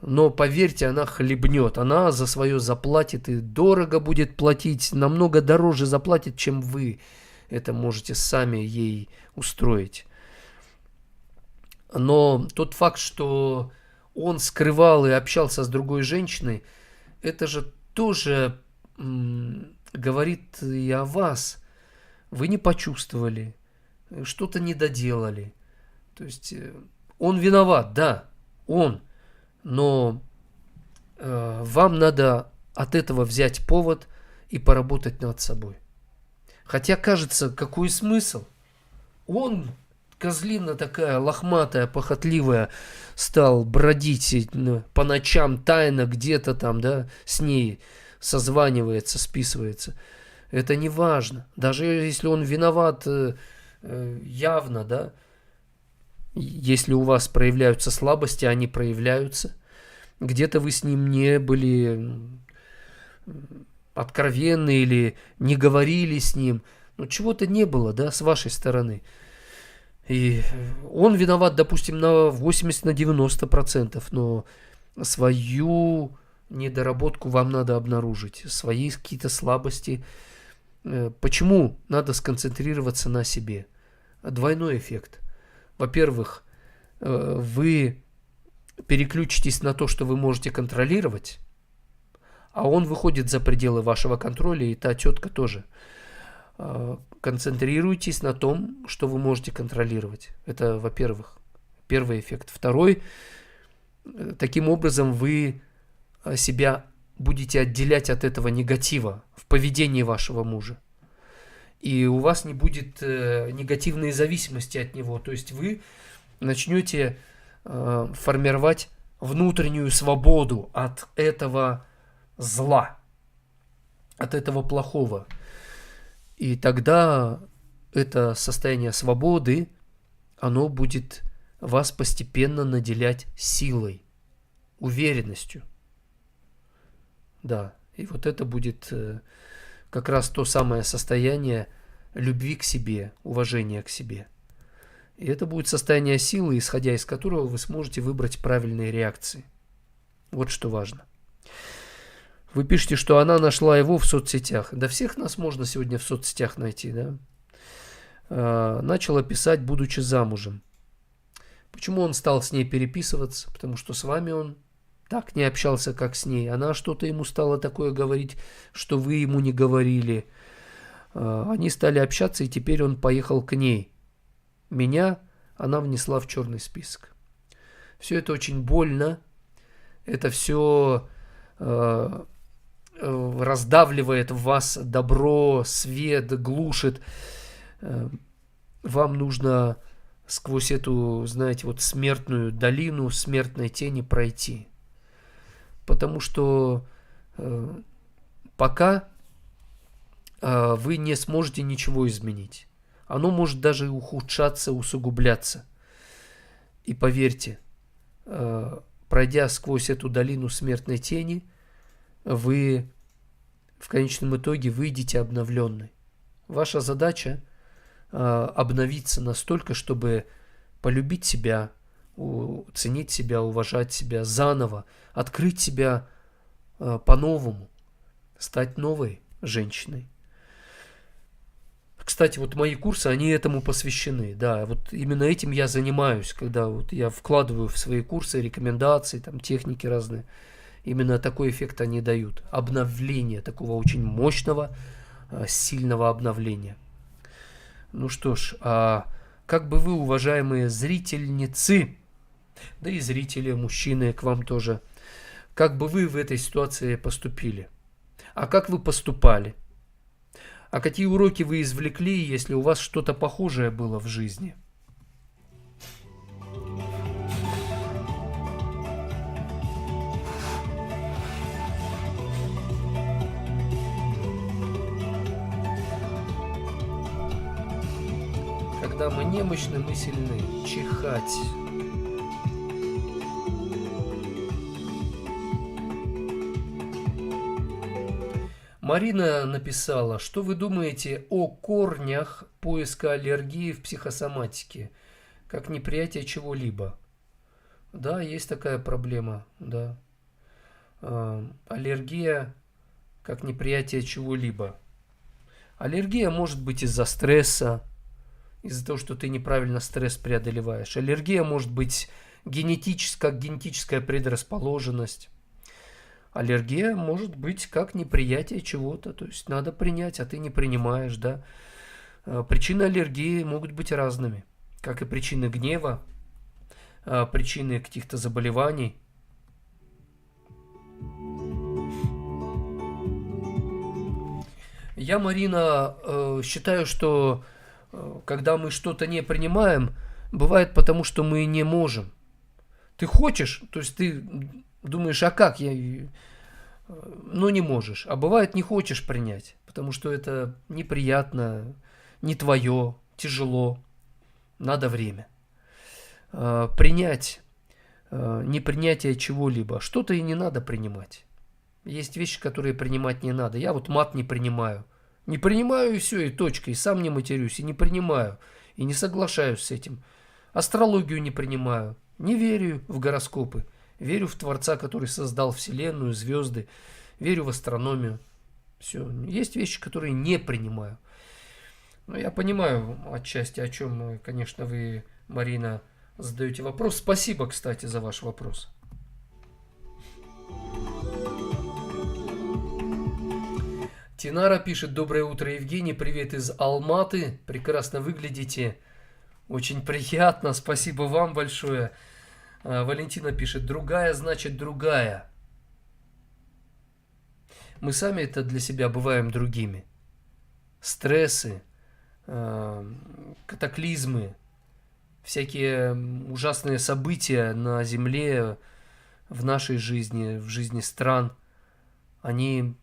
Но поверьте, она хлебнет, она за свое заплатит и дорого будет платить, намного дороже заплатит, чем вы это можете сами ей устроить. Но тот факт, что он скрывал и общался с другой женщиной, это же тоже говорит и о вас. Вы не почувствовали, что-то не доделали. То есть он виноват, да, он. Но вам надо от этого взять повод и поработать над собой. Хотя кажется, какой смысл? Он, козлина такая лохматая, похотливая, стал бродить по ночам тайно где-то там, да, с ней созванивается, списывается. Это не важно. Даже если он виноват явно, да, если у вас проявляются слабости, они проявляются. Где-то вы с ним не были откровенны или не говорили с ним. Ну, чего-то не было, да, с вашей стороны. И он виноват, допустим, на 80-90%, но свою недоработку вам надо обнаружить, свои какие-то слабости. Почему надо сконцентрироваться на себе? Двойной эффект. Во-первых, вы переключитесь на то, что вы можете контролировать, а он выходит за пределы вашего контроля, и та тетка тоже. Концентрируйтесь на том, что вы можете контролировать. Это, во-первых, первый эффект. Второй, Таким образом вы себя будете отделять от этого негатива в поведении вашего мужа. И у вас не будет негативной зависимости от него. То есть вы начнете формировать внутреннюю свободу от этого зла, от этого плохого. И тогда это состояние свободы, оно будет вас постепенно наделять силой, уверенностью. Да, и вот это будет как раз то самое состояние любви к себе, уважения к себе. И это будет состояние силы, исходя из которого вы сможете выбрать правильные реакции. Вот что важно. Вы пишете, что она нашла его в соцсетях. Да всех нас можно сегодня в соцсетях найти, да? Начала писать, будучи замужем. Почему он стал с ней переписываться? Потому что с вами он так не общался, как с ней. Она что-то ему стала такое говорить, что вы ему не говорили. Они стали общаться, и теперь он поехал к ней. Меня она внесла в черный список. Все это очень больно. Это все раздавливает в вас добро, свет, глушит. Вам нужно сквозь эту, знаете, вот смертную долину, смертной тени пройти. Потому что пока вы не сможете ничего изменить. Оно может даже ухудшаться, усугубляться. И поверьте, пройдя сквозь эту долину смертной тени, вы в конечном итоге выйдете обновленной. Ваша задача обновиться настолько, чтобы полюбить себя, ценить себя, уважать себя заново, открыть себя по-новому, стать новой женщиной. Кстати, вот мои курсы, они этому посвящены. Да, вот именно этим я занимаюсь, когда вот я вкладываю в свои курсы рекомендации, там, техники разные. Именно такой эффект они дают. Обновление, такого очень мощного, сильного обновления. Ну что ж, как бы вы, уважаемые зрительницы, да и зрители, мужчины, к вам тоже, как бы вы в этой ситуации поступили? А как вы поступали? А какие уроки вы извлекли, если у вас что-то похожее было в жизни? Когда мы немощны, мы сильны. Чихать. Марина написала, что вы думаете о корнях поиска аллергии в психосоматике, как неприятие чего-либо? Да, есть такая проблема, да. Аллергия как неприятие чего-либо. Аллергия может быть из-за стресса, из-за того, что ты неправильно стресс преодолеваешь. Аллергия может быть как генетическая предрасположенность. Аллергия может быть как неприятие чего-то, то есть надо принять, а ты не принимаешь, да. Причины аллергии могут быть разными, как и причины гнева, причины каких-то заболеваний. Я, Марина, считаю, что когда мы что-то не принимаем, бывает потому, что мы не можем. Ты хочешь, то есть ты думаешь, а как я, но не можешь. А бывает не хочешь принять, потому что это неприятно, не твое, тяжело, надо время. Принять непринятие чего-либо, что-то и не надо принимать. Есть вещи, которые принимать не надо. Я вот мат не принимаю. Не принимаю и все, и точка, и сам не матерюсь, и не принимаю, и не соглашаюсь с этим. Астрологию не принимаю, не верю в гороскопы. Верю в Творца, который создал Вселенную, звезды. Верю в астрономию. Все. Есть вещи, которые не принимаю. Но я понимаю отчасти, о чем, конечно, вы, Марина, задаете вопрос. Спасибо, кстати, за ваш вопрос. Тинара пишет: доброе утро, Евгений. Привет из Алматы. Прекрасно выглядите. Очень приятно. Спасибо вам большое. Валентина пишет, другая значит другая. Мы сами это для себя бываем другими. Стрессы, катаклизмы, всякие ужасные события на Земле, в нашей жизни, в жизни стран, они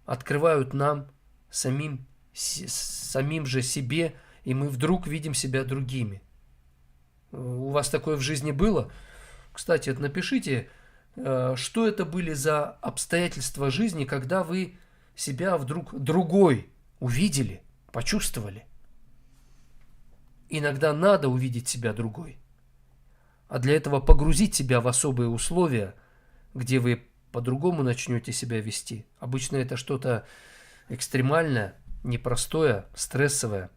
открывают нам самим же себе, и мы вдруг видим себя другими. У вас такое в жизни было? Кстати, напишите, что это были за обстоятельства жизни, когда вы себя вдруг другой увидели, почувствовали. Иногда надо увидеть себя другой. А для этого погрузить себя в особые условия, где вы по-другому начнете себя вести. Обычно это что-то экстремальное, непростое, стрессовое.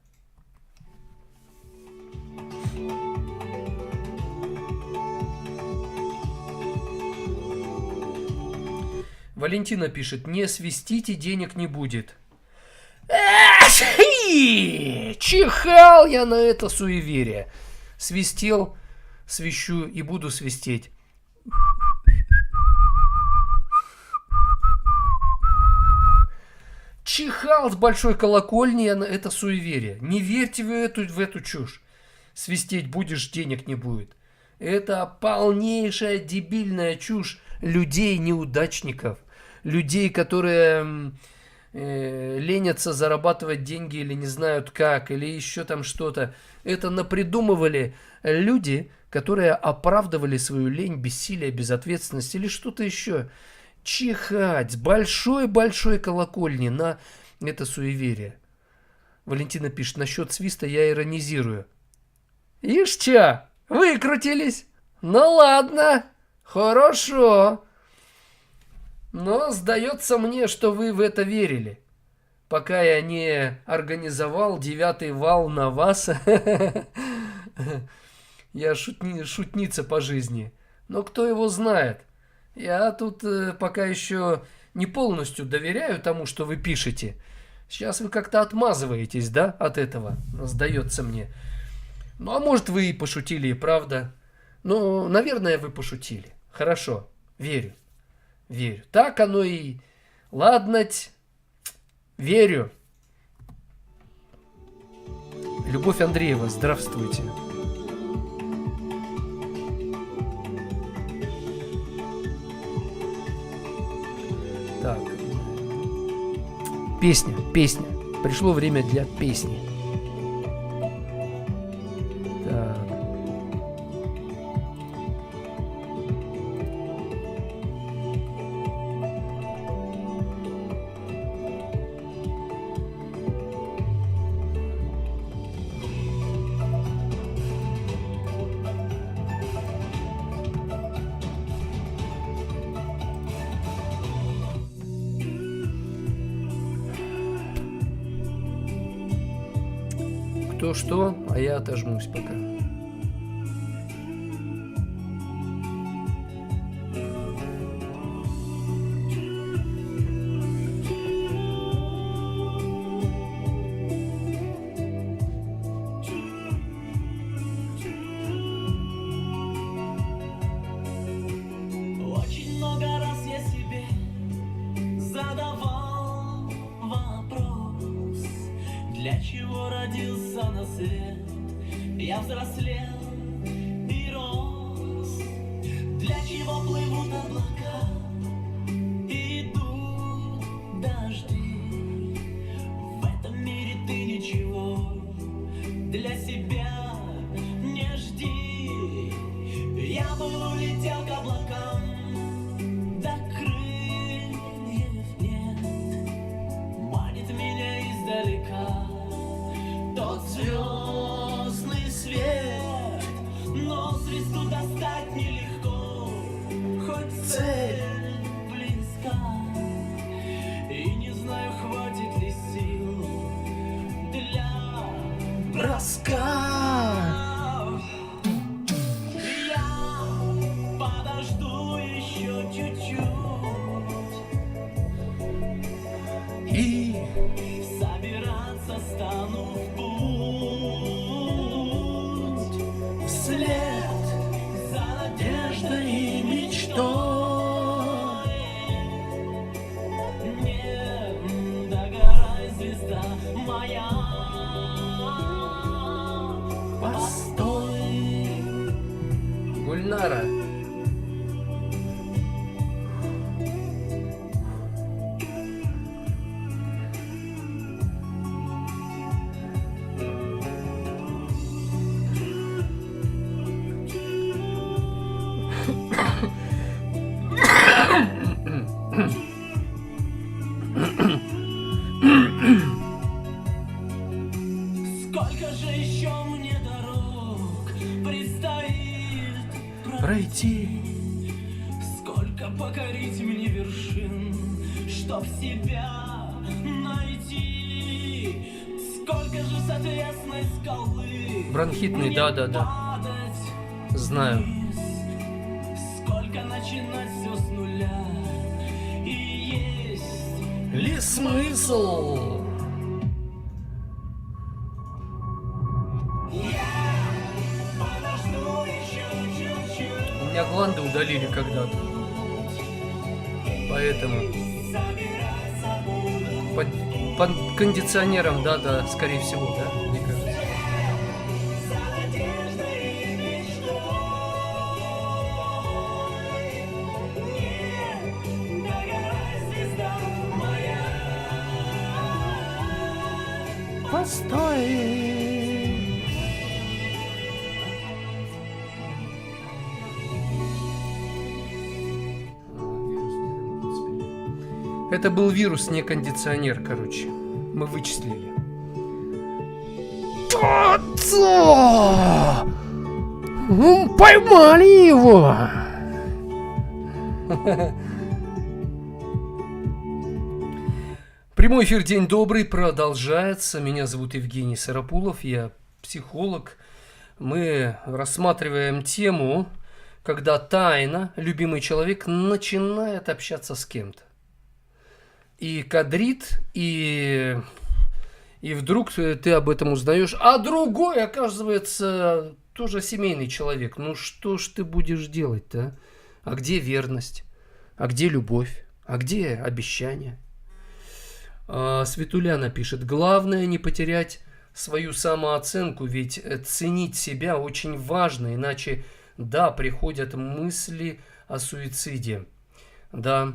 Валентина пишет, не свистите, денег не будет. Чихал я на это суеверие. Свистел, свищу и буду свистеть. Чихал с большой колокольни я на это суеверие. Не верьте вы в эту чушь. Свистеть будешь, денег не будет. Это полнейшая дебильная чушь людей-неудачников. Людей, которые ленятся зарабатывать деньги или не знают как, или еще там что-то. Это напридумывали люди, которые оправдывали свою лень, бессилие, безответственность или что-то еще. Чихать с большой-большой колокольни на это суеверие. Валентина пишет, насчет свиста я иронизирую. Ишь чё, выкрутились? Ну ладно, хорошо. Но сдается мне, что вы в это верили, пока я не организовал 9-й вал на вас. Я шутница по жизни. Но кто его знает? Я тут пока еще не полностью доверяю тому, что вы пишете. Сейчас вы как-то отмазываетесь, да, от этого, сдается мне. Ну, а может, вы и пошутили, и правда. Ну, наверное, вы пошутили. Хорошо, верю. Верю. Так оно и... Ладно-ть. Верю. Любовь Андреева, здравствуйте. Так. Песня. Пришло время для песни. Так. Кто что, а я отожмусь пока. Очень много раз я себе задавал вопрос, для чего родился на свет. Я взрослел и рос. Для чего плывут облака, идут дожди. В этом мире ты ничего для себя не жди. Я бы улетел к облакам, да крыльев нет. Манит меня издалека тот звездный свет, но звезду достать нелегко, хоть цель близка. И не знаю, хватит ли сил для броска. Я подожду еще чуть-чуть И собираться стану в путь, вслед за надеждой. Гульнара. Сколько же еще мне дорог предстоит Пройти. Сколько покорить мне вершин, чтоб себя найти. Сколько же с отвесной скалы Бронхитный, мне да-да-да. падать Знаю. вниз. Сколько начинать все с нуля. И есть Ли смысл? У меня гланды удалили когда-то. Поэтому под кондиционером, да, скорее всего, да, мне кажется. Постой. Это был вирус, не кондиционер, короче. Мы вычислили. Поймали его. Прямой эфир «День добрый» продолжается. Меня зовут Евгений Сарапулов, я психолог. Мы рассматриваем тему, когда тайно любимый человек начинает общаться с кем-то. И кадрит, и вдруг ты об этом узнаешь, а другой, оказывается, тоже семейный человек. Ну что ж ты будешь делать-то? А где верность? А где любовь? А где обещание? Светуляна пишет: главное не потерять свою самооценку, ведь ценить себя очень важно, иначе, да, приходят мысли о суициде. Да,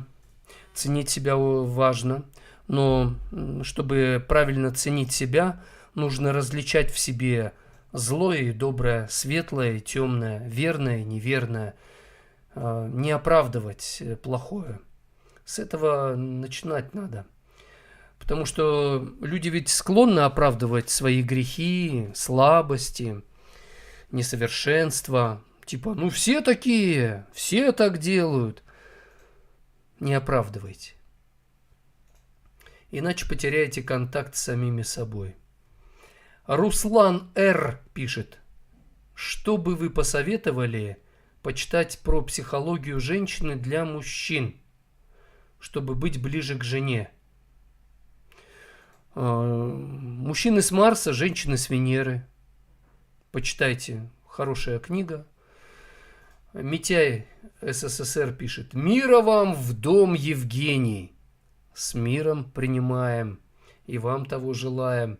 ценить себя важно, но чтобы правильно ценить себя, нужно различать в себе злое и доброе, светлое и темное, верное и неверное, не оправдывать плохое. С этого начинать надо. Потому что люди ведь склонны оправдывать свои грехи, слабости, несовершенства. Типа, ну все такие, все так делают. Не оправдывайте. Иначе потеряете контакт с самими собой. Руслан Р. пишет: что бы вы посоветовали почитать про психологию женщины для мужчин, чтобы быть ближе к жене? Мужчины с Марса, женщины с Венеры. Почитайте, хорошая книга. Митяй СССР пишет: мира вам в дом, Евгений. С миром принимаем и вам того желаем.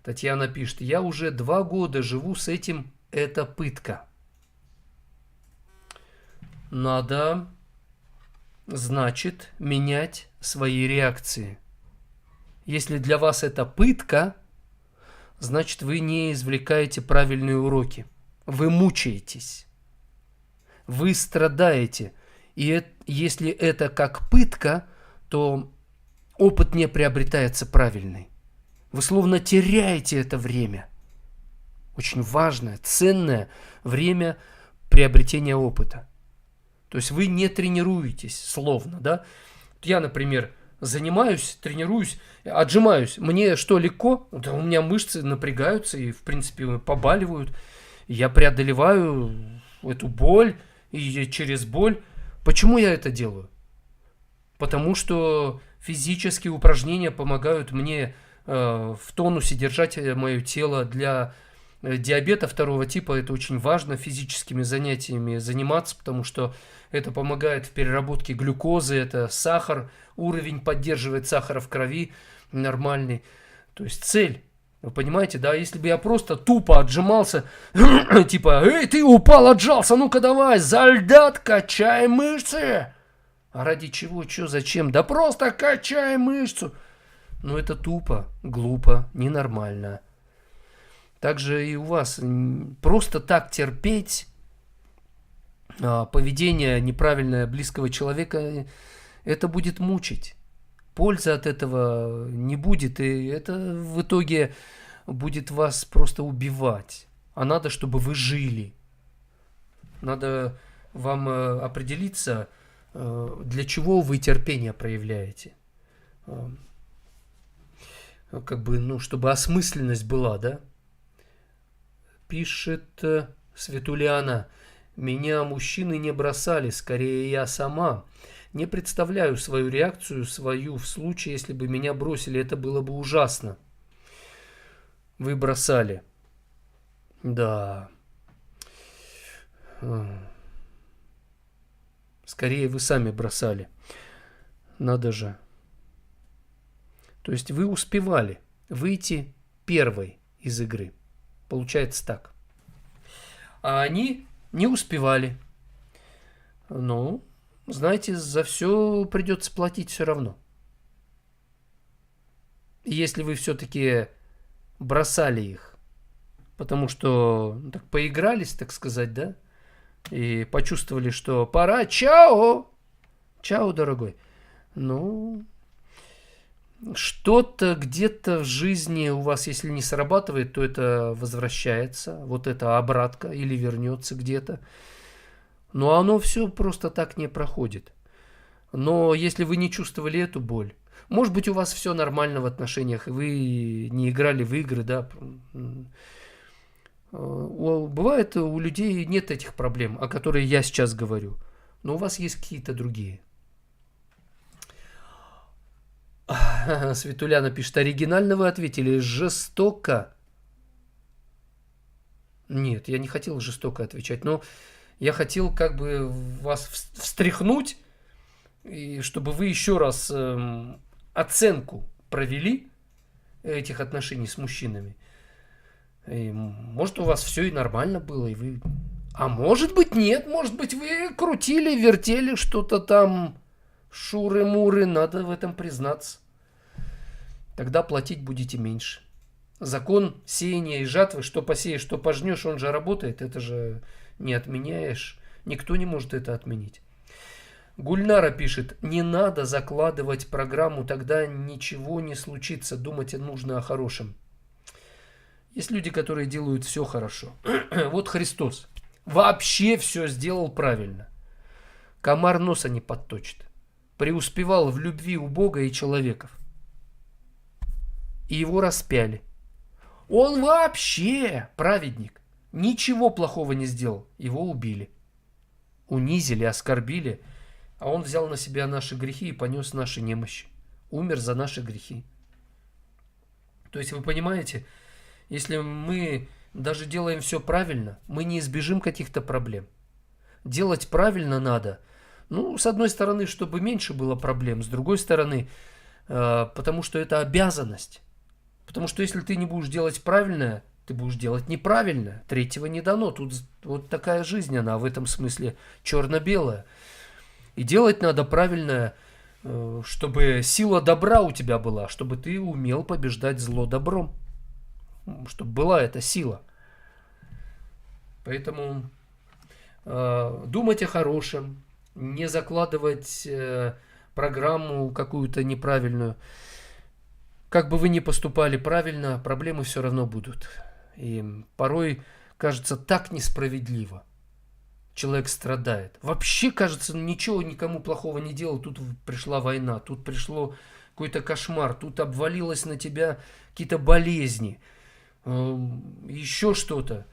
Татьяна пишет: я уже 2 года живу с этим, это пытка. Надо, значит, менять свои реакции. Если для вас это пытка, значит, вы не извлекаете правильные уроки. Вы мучаетесь. Вы страдаете. И если это как пытка, то опыт не приобретается правильный. Вы словно теряете это время. Очень важное, ценное время приобретения опыта. То есть вы не тренируетесь словно, да? Я, например, занимаюсь, тренируюсь, отжимаюсь. Мне что, легко? Да у меня мышцы напрягаются и, в принципе, побаливают. Я преодолеваю эту боль и через боль. Почему я это делаю? Потому что физические упражнения помогают мне в тонусе держать мое тело. Для диабета 2 типа это очень важно физическими занятиями заниматься, потому что это помогает в переработке глюкозы, это сахар, уровень поддерживает сахара в крови нормальный. То есть цель Вы понимаете, да? Если бы я просто тупо отжимался, типа, эй, ты упал, отжался, ну-ка давай, солдат, качай мышцы. А ради чего, что, зачем? Да просто качай мышцу. Ну это тупо, глупо, ненормально. Также и у вас просто так терпеть поведение неправильное близкого человека, это будет мучить. Пользы от этого не будет, и это в итоге будет вас просто убивать. А надо, чтобы вы жили. Надо вам определиться, для чего вы терпение проявляете. Как бы, ну, чтобы осмысленность была, да? Пишет Светуляна. Меня мужчины не бросали, скорее я сама. Не представляю свою реакцию в случае, если бы меня бросили. Это было бы ужасно. Вы бросали. Да. Скорее вы сами бросали. Надо же. То есть вы успевали выйти первой из игры. Получается так. А они не успевали. Ну, знаете, за все придется платить все равно. И если вы все-таки бросали их, потому что так поигрались, так сказать, да, и почувствовали, что пора, чао, чао, дорогой. Ну, что-то где-то в жизни у вас, если не срабатывает, то это возвращается, вот эта обратка, или вернется где-то. Но оно все просто так не проходит. Но если вы не чувствовали эту боль, может быть, у вас все нормально в отношениях, и вы не играли в игры, да. Бывает, у людей нет этих проблем, о которых я сейчас говорю. Но у вас есть какие-то другие. Светуляна пишет, оригинально вы ответили, жестоко. Нет, я не хотел жестоко отвечать, но я хотел как бы вас встряхнуть, и чтобы вы еще раз оценку провели этих отношений с мужчинами. И, может, у вас все и нормально было, и вы... А может быть, нет, может быть, вы крутили, вертели что-то там, шуры-муры, надо в этом признаться. Тогда платить будете меньше. Закон сеяния и жатвы, что посеешь, что пожнешь, он же работает, это же не отменяешь. Никто не может это отменить. Гульнара пишет, не надо закладывать программу, тогда ничего не случится, думать нужно о хорошем. Есть люди, которые делают все хорошо. Вот Христос вообще все сделал правильно. Комар носа не подточит. Преуспевал в любви у Бога и человеков. И его распяли. Он вообще праведник. Ничего плохого не сделал. Его убили. Унизили, оскорбили. А он взял на себя наши грехи и понес наши немощи. Умер за наши грехи. То есть вы понимаете, если мы даже делаем все правильно, мы не избежим каких-то проблем. Делать правильно надо. Ну, с одной стороны, чтобы меньше было проблем. С другой стороны, потому что это обязанность. Потому что если ты не будешь делать правильное, ты будешь делать неправильно. Третьего не дано. Тут вот такая жизнь, она в этом смысле черно-белая. И делать надо правильное, чтобы сила добра у тебя была, чтобы ты умел побеждать зло добром. Чтобы была эта сила. Поэтому думать о хорошем, не закладывать программу какую-то неправильную. Как бы вы ни поступали правильно, проблемы все равно будут. И порой кажется так несправедливо. Человек страдает. Вообще, кажется, ничего никому плохого не делал. Тут пришла война, тут пришло какой-то кошмар, тут обвалилось на тебя какие-то болезни, еще что-то.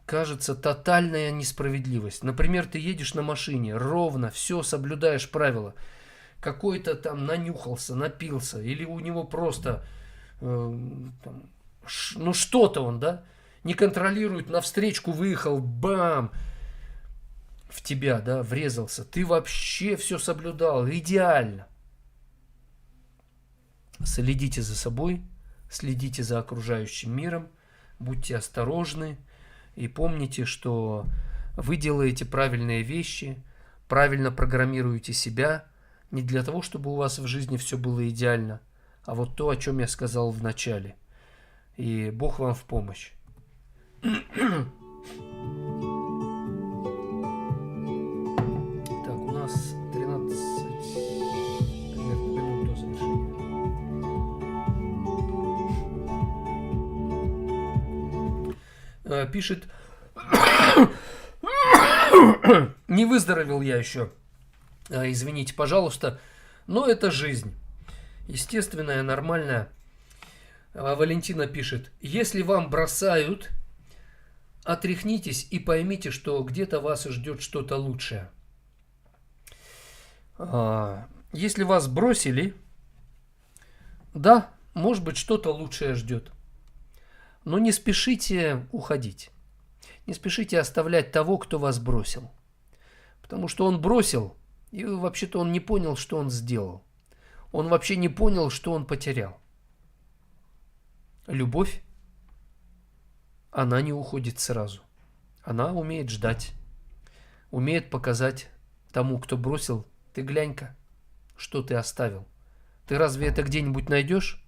Кажется, тотальная несправедливость. Например, ты едешь на машине, ровно, все, соблюдаешь правила. Какой-то там нанюхался, напился, или у него просто, ну что-то он, да, не контролирует, навстречку выехал, бам, в тебя, да, врезался. Ты вообще все соблюдал, идеально. Следите за собой, Следите за окружающим миром, будьте осторожны и помните, что вы делаете правильные вещи, правильно программируете себя, не для того, чтобы у вас в жизни все было идеально, а вот то, о чем я сказал в начале. И Бог вам в помощь. Так, у нас 13 примерно минут до завершения. Пишет, не выздоровел я еще. Извините, пожалуйста, но это жизнь. Естественная, нормальная. Валентина пишет, если вам бросают, отряхнитесь и поймите, что где-то вас ждет что-то лучшее. Если вас бросили, да, может быть, что-то лучшее ждет. Но не спешите уходить. Не спешите оставлять того, кто вас бросил. Потому что он бросил, и вообще-то он не понял, что он сделал. Он вообще не понял, что он потерял. Любовь, она не уходит сразу. Она умеет ждать. Умеет показать тому, кто бросил, ты глянь-ка, что ты оставил. Ты разве это где-нибудь найдешь?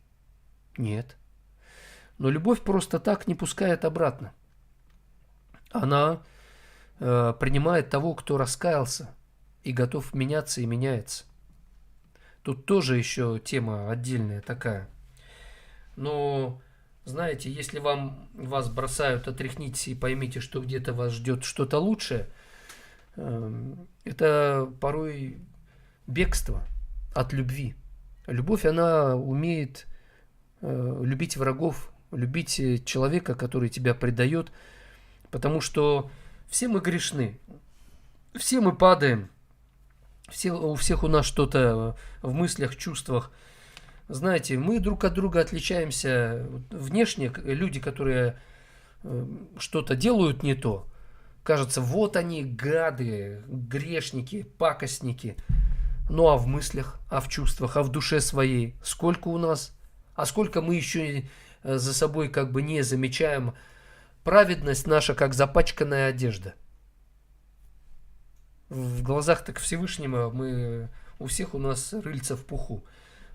Нет. Но любовь просто так не пускает обратно. Она принимает того, кто раскаялся и готов меняться и меняется. Тут тоже еще тема отдельная такая. Но, знаете, если вас бросают, отряхнитесь и поймите, что где-то вас ждет что-то лучшее, это порой бегство от любви. Любовь, она умеет любить врагов, любить человека, который тебя предает, потому что все мы грешны, все мы падаем, у всех у нас что-то в мыслях, чувствах. Знаете, мы друг от друга отличаемся внешне. Люди, которые что-то делают не то, кажется, вот они гады, грешники, пакостники. Ну а в мыслях, а в чувствах, а в душе своей сколько у нас? А сколько мы еще за собой как бы не замечаем? Праведность наша, как запачканная одежда. В глазах так Всевышнего у всех у нас рыльца в пуху.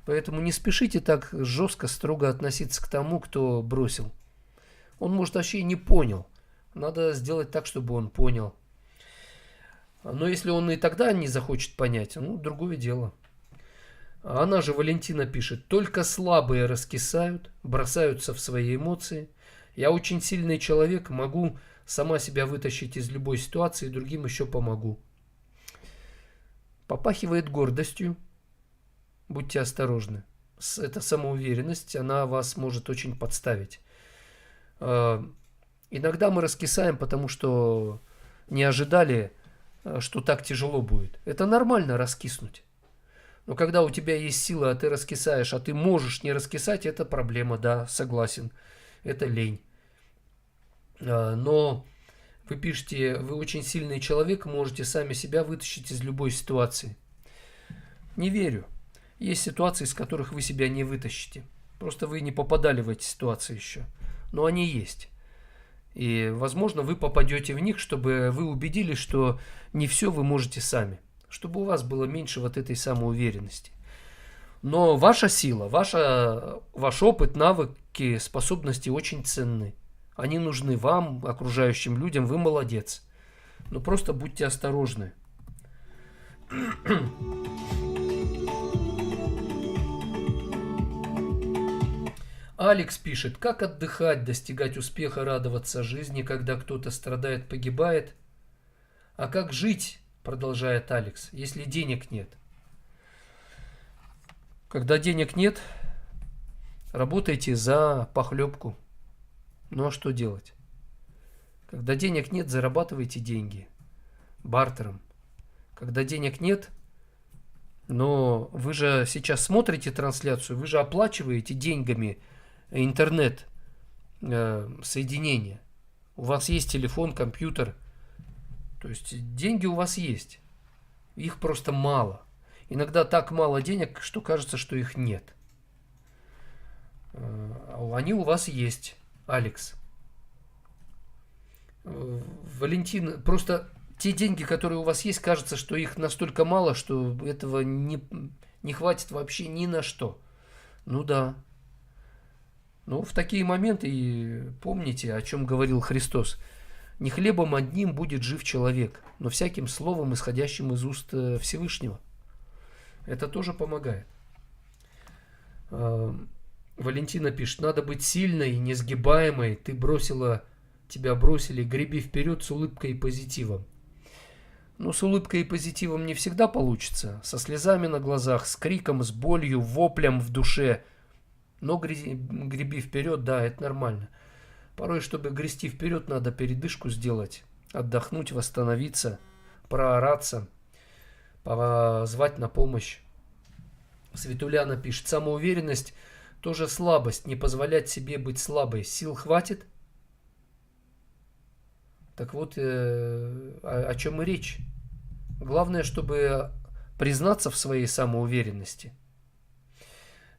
Поэтому не спешите так жестко, строго относиться к тому, кто бросил. Он, может, вообще и не понял. Надо сделать так, чтобы он понял. Но если он и тогда не захочет понять, другое дело. Она же, Валентина, пишет, только слабые раскисают, бросаются в свои эмоции. Я очень сильный человек, могу сама себя вытащить из любой ситуации, другим еще помогу. Попахивает гордостью. Будьте осторожны. Эта самоуверенность, она вас может очень подставить. Иногда мы раскисаем, потому что не ожидали, что так тяжело будет. Это нормально раскиснуть. Но когда у тебя есть сила, а ты раскисаешь, а ты можешь не раскисать, это проблема, да, согласен. Это лень. Но вы пишете, вы очень сильный человек, можете сами себя вытащить из любой ситуации. Не верю. Есть ситуации, из которых вы себя не вытащите. Просто вы не попадали в эти ситуации еще. Но они есть. И, возможно, вы попадете в них, чтобы вы убедились, что не все вы можете сами. Чтобы у вас было меньше вот этой самоуверенности. Но ваша сила, ваш опыт, навыки, способности очень ценны. Они нужны вам, окружающим людям, вы молодец. Но просто будьте осторожны. Алекс пишет, как отдыхать, достигать успеха, радоваться жизни, когда кто-то страдает, погибает? А как жить, продолжает Алекс, если денег нет? Когда денег нет, работайте за похлебку. Ну а что делать? Когда денег нет, зарабатывайте деньги бартером. Когда денег нет, но вы же сейчас смотрите трансляцию, вы же оплачиваете деньгами интернет соединение. У вас есть телефон, компьютер. То есть деньги у вас есть. Их просто мало. Иногда так мало денег, что кажется, что их нет. Они у вас есть, Алекс. Валентин, просто те деньги, которые у вас есть, кажется, что их настолько мало, что этого не хватит вообще ни на что. Ну да. Но в такие моменты и помните, о чем говорил Христос. Не хлебом одним будет жив человек, но всяким словом, исходящим из уст Всевышнего. Это тоже помогает. Валентина пишет, надо быть сильной, несгибаемой. Тебя бросили, греби вперед с улыбкой и позитивом. Ну, с улыбкой и позитивом не всегда получится. Со слезами на глазах, с криком, с болью, воплем в душе. Но греби вперед, да, это нормально. Порой, чтобы грести вперед, надо передышку сделать, отдохнуть, восстановиться, проораться, позвать на помощь. Светуляна пишет, самоуверенность тоже слабость, не позволять себе быть слабой. Сил хватит? Так вот, о чем и речь. Главное, чтобы признаться в своей самоуверенности.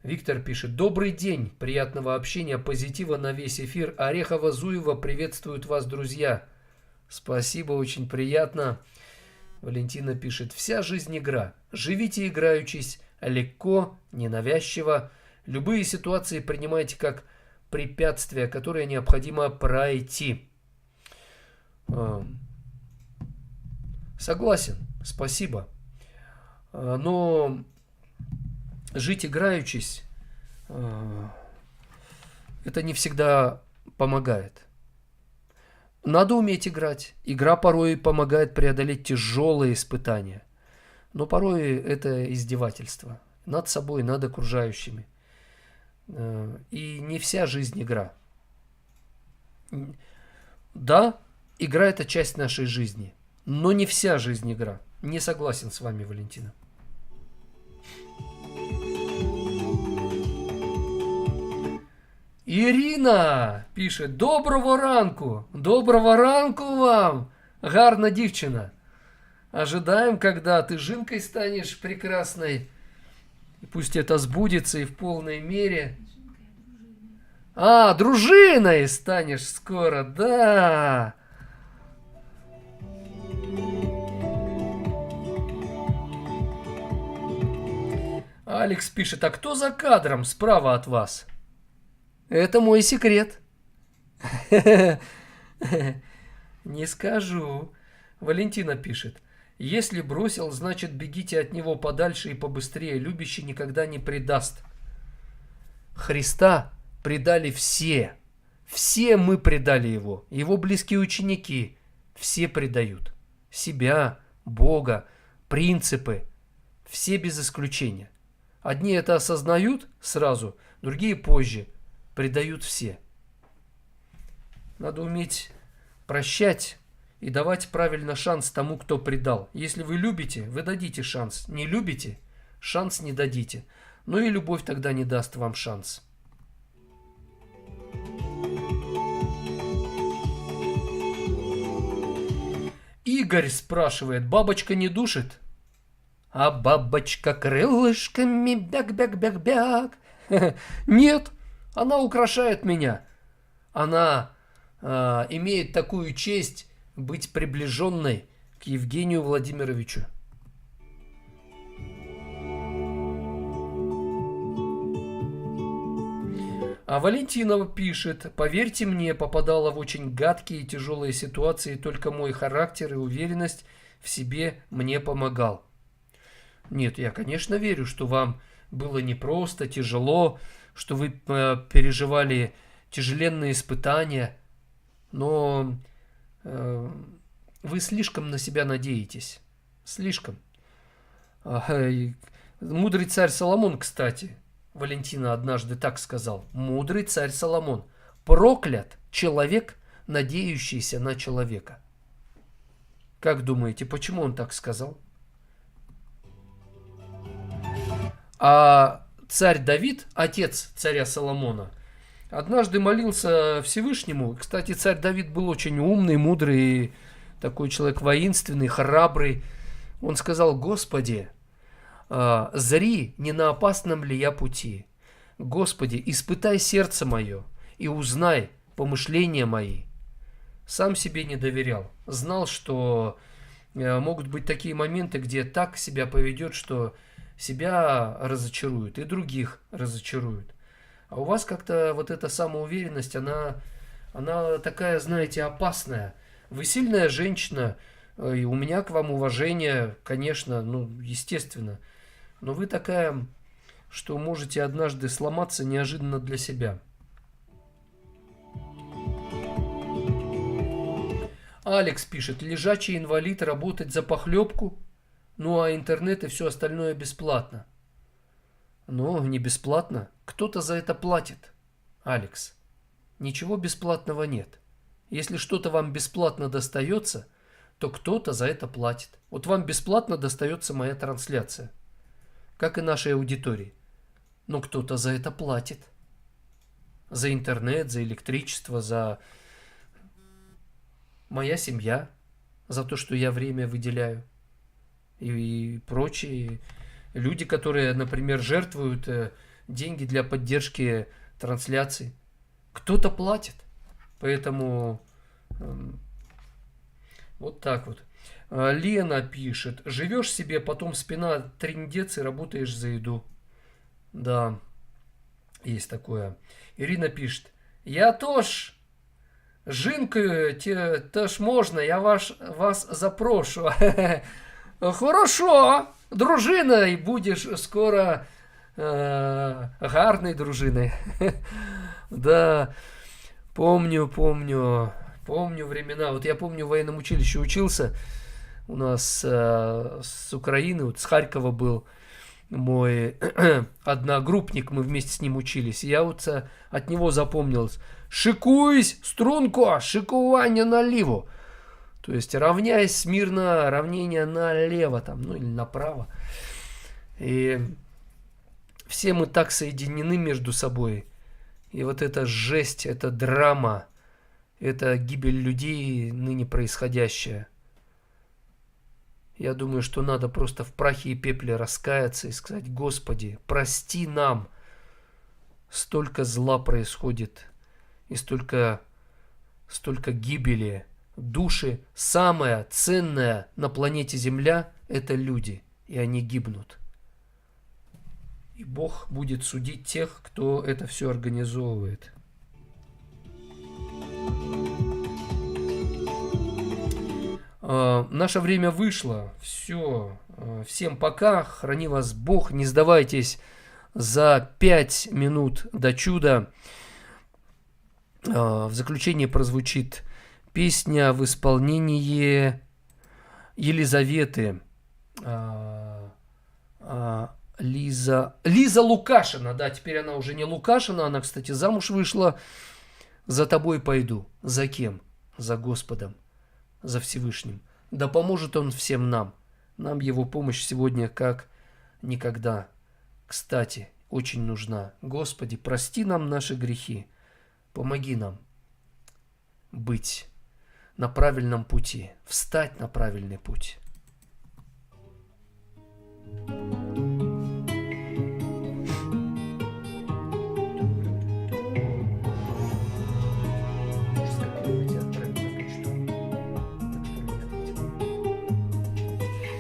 Виктор пишет, добрый день, приятного общения, позитива на весь эфир. Орехово-Зуево приветствуют вас, друзья. Спасибо, очень приятно. Валентина пишет, вся жизнь игра. Живите играючись, легко, ненавязчиво. Любые ситуации принимайте как препятствия, которые необходимо пройти. Согласен, спасибо. Но жить играючись, это не всегда помогает. Надо уметь играть. Игра порой помогает преодолеть тяжелые испытания. Но порой это издевательство. Над собой, над окружающими. И не вся жизнь игра. Да, игра это часть нашей жизни. Но не вся жизнь игра. Не согласен с вами, Валентина. Ірина пише, доброго ранку вам, гарна дівчина. Ожидаем, когда ты жинкой станешь прекрасной. И пусть это сбудется и в полной мере. Дружиной станешь скоро, да. Алекс пишет, а кто за кадром справа от вас? Это мой секрет. Не скажу. Валентина пишет. Если бросил, значит бегите от него подальше и побыстрее. Любящий никогда не предаст. Христа предали все. Все мы предали его. Его близкие ученики. Все предают. Себя, Бога, принципы. Все без исключения. Одни это осознают сразу, другие позже. Предают все. Надо уметь прощать и давать правильно шанс тому, кто предал. Если вы любите, вы дадите шанс. Не любите, шанс не дадите. Ну и любовь тогда не даст вам шанс. Игорь спрашивает, бабочка не душит? А бабочка крылышками бяк-бяк-бяк-бяк. Нет. Она украшает меня. Она имеет такую честь быть приближенной к Евгению Владимировичу. А Валентина пишет, поверьте мне, попадала в очень гадкие и тяжелые ситуации, только мой характер и уверенность в себе мне помогал. Нет, я, конечно, верю, что вам было непросто, тяжело, что вы переживали тяжеленные испытания, но вы слишком на себя надеетесь. Слишком. Мудрый царь Соломон, кстати, Валентина однажды так сказал. Мудрый царь Соломон. Проклят человек, надеющийся на человека. Как думаете, почему он так сказал? А царь Давид, отец царя Соломона, однажды молился Всевышнему. Кстати, царь Давид был очень умный, мудрый, такой человек воинственный, храбрый. Он сказал: Господи, зри, не на опасном ли я пути. Господи, испытай сердце мое и узнай помышления мои. Сам себе не доверял. Знал, что могут быть такие моменты, где так себя поведет, что себя разочарует и других разочарует. А у вас как-то вот эта самоуверенность, она такая, знаете, опасная. Вы сильная женщина, и у меня к вам уважение, конечно, ну, естественно. Но вы такая, что можете однажды сломаться неожиданно для себя. Алекс пишет: лежачий инвалид, работать за похлебку, ну а интернет и все остальное бесплатно. Но не бесплатно. Кто-то за это платит. Алекс, ничего бесплатного нет. Если что-то вам бесплатно достается, то кто-то за это платит. Вот вам бесплатно достается моя трансляция, как и нашей аудитории. Но кто-то за это платит. За интернет, за электричество, за моя семья, за то, что я время выделяю. И прочие люди, которые, например, жертвуют деньги для поддержки трансляций. Кто-то платит. Поэтому вот так вот. Лена пишет: живешь себе, потом спина трындец и работаешь за еду. Да, есть такое. Ирина пишет: я тоже жинкаю, теж можно, я вас запрошу. Хорошо, дружина, и будешь скоро гарной дружиной. Да, помню времена. Вот я помню, в военном училище учился. У нас с Украины, вот с Харькова был мой одногруппник, мы вместе с ним учились. Я вот от него запомнилось: шикуйсь, струнко, шикування наліво. То есть равняйся смирно, равнение налево там, ну или направо. И все мы так соединены между собой. И вот эта жесть, эта драма, эта гибель людей ныне происходящая. Я думаю, что надо просто в прахе и пепле раскаяться и сказать: Господи, прости нам. Столько зла происходит и столько гибели. Души, самое ценное на планете Земля – это люди, и они гибнут. И Бог будет судить тех, кто это все организовывает. Наше время вышло. Все. Всем пока. Храни вас Бог. Не сдавайтесь за 5 минут до чуда. В заключение прозвучит песня в исполнении Елизаветы. Лиза Лукашина. Да, теперь она уже не Лукашина. Она, кстати, замуж вышла. За тобой пойду. За кем? За Господом. За Всевышним. Да поможет Он всем нам. Нам Его помощь сегодня как никогда. Кстати, очень нужна. Господи, прости нам наши грехи. Помоги нам быть на правильном пути, встать на правильный путь.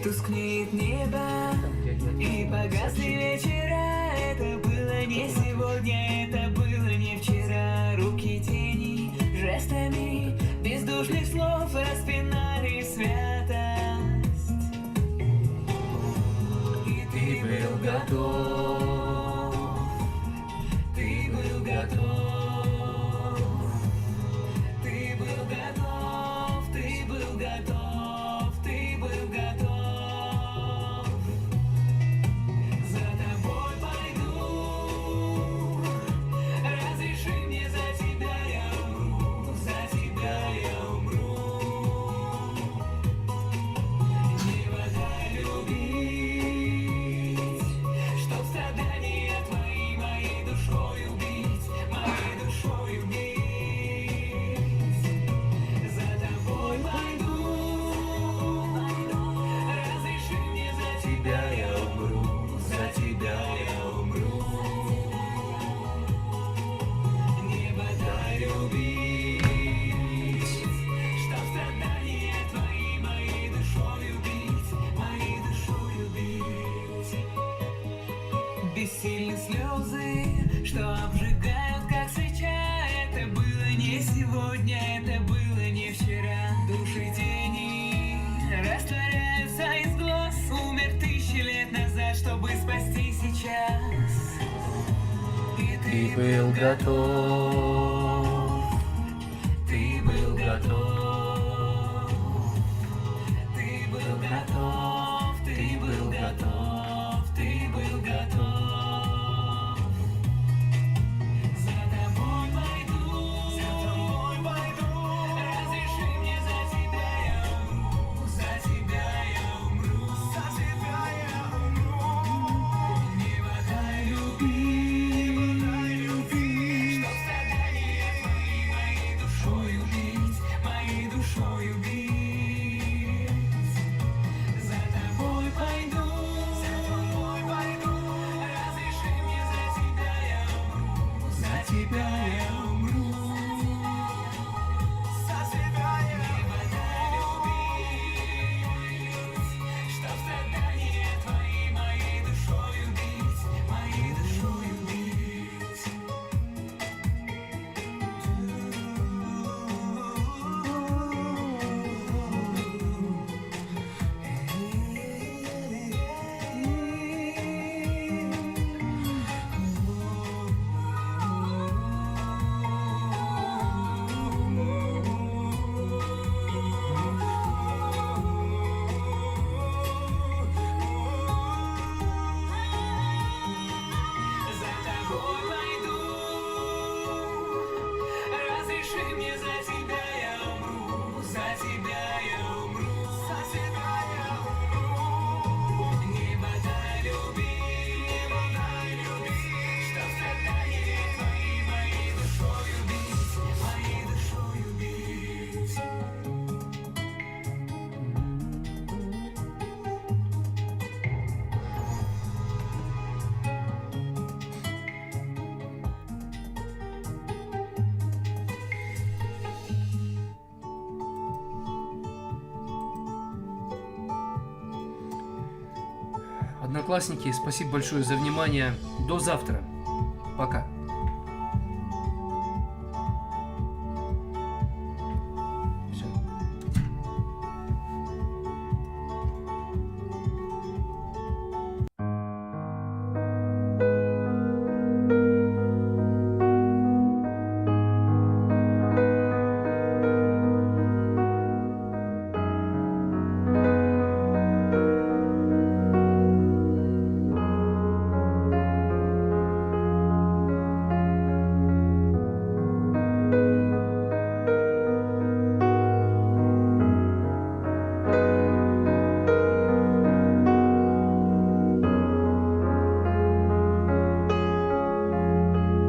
Тускнеет небо и погасли вечера. Это было не сегодня, это было не вчера. Руки тени жестами бездушных слов распинали святость. И ты был готов, ты был готов, ты был готов, ты был готов, ты был готов. За тобой пойду, разреши мне, за тебя я умру, за тебя я умру. Не вода любить, чтоб страдать. сегодня, это было не вчера. Души тени растворяются из глаз. Умер 1000 лет назад, чтобы спасти сейчас. И Ты был готов. Ты был готов. ты был готов, ты был готов, ты был готов. За тобой пойду, разреши мне за тебя я умру, за тебя я умру, за тебя я умру. Не подай любить, чтоб страдания твои моей душою бить, моей душою бить. За тобой пойду, разреши мне за тебя я умру, за тебя я умру, за тебя я не подай любить, чтоб страдания твои моей душою бить, моей душою бить. За тобой пойду, разреши мне за тебя я умру, за тебя я умру, за тебя я умру. Не подай любить, чтоб страдания твои моей душою бить, моей душою бить. Одноклассники, спасибо большое за внимание. До завтра. Пока.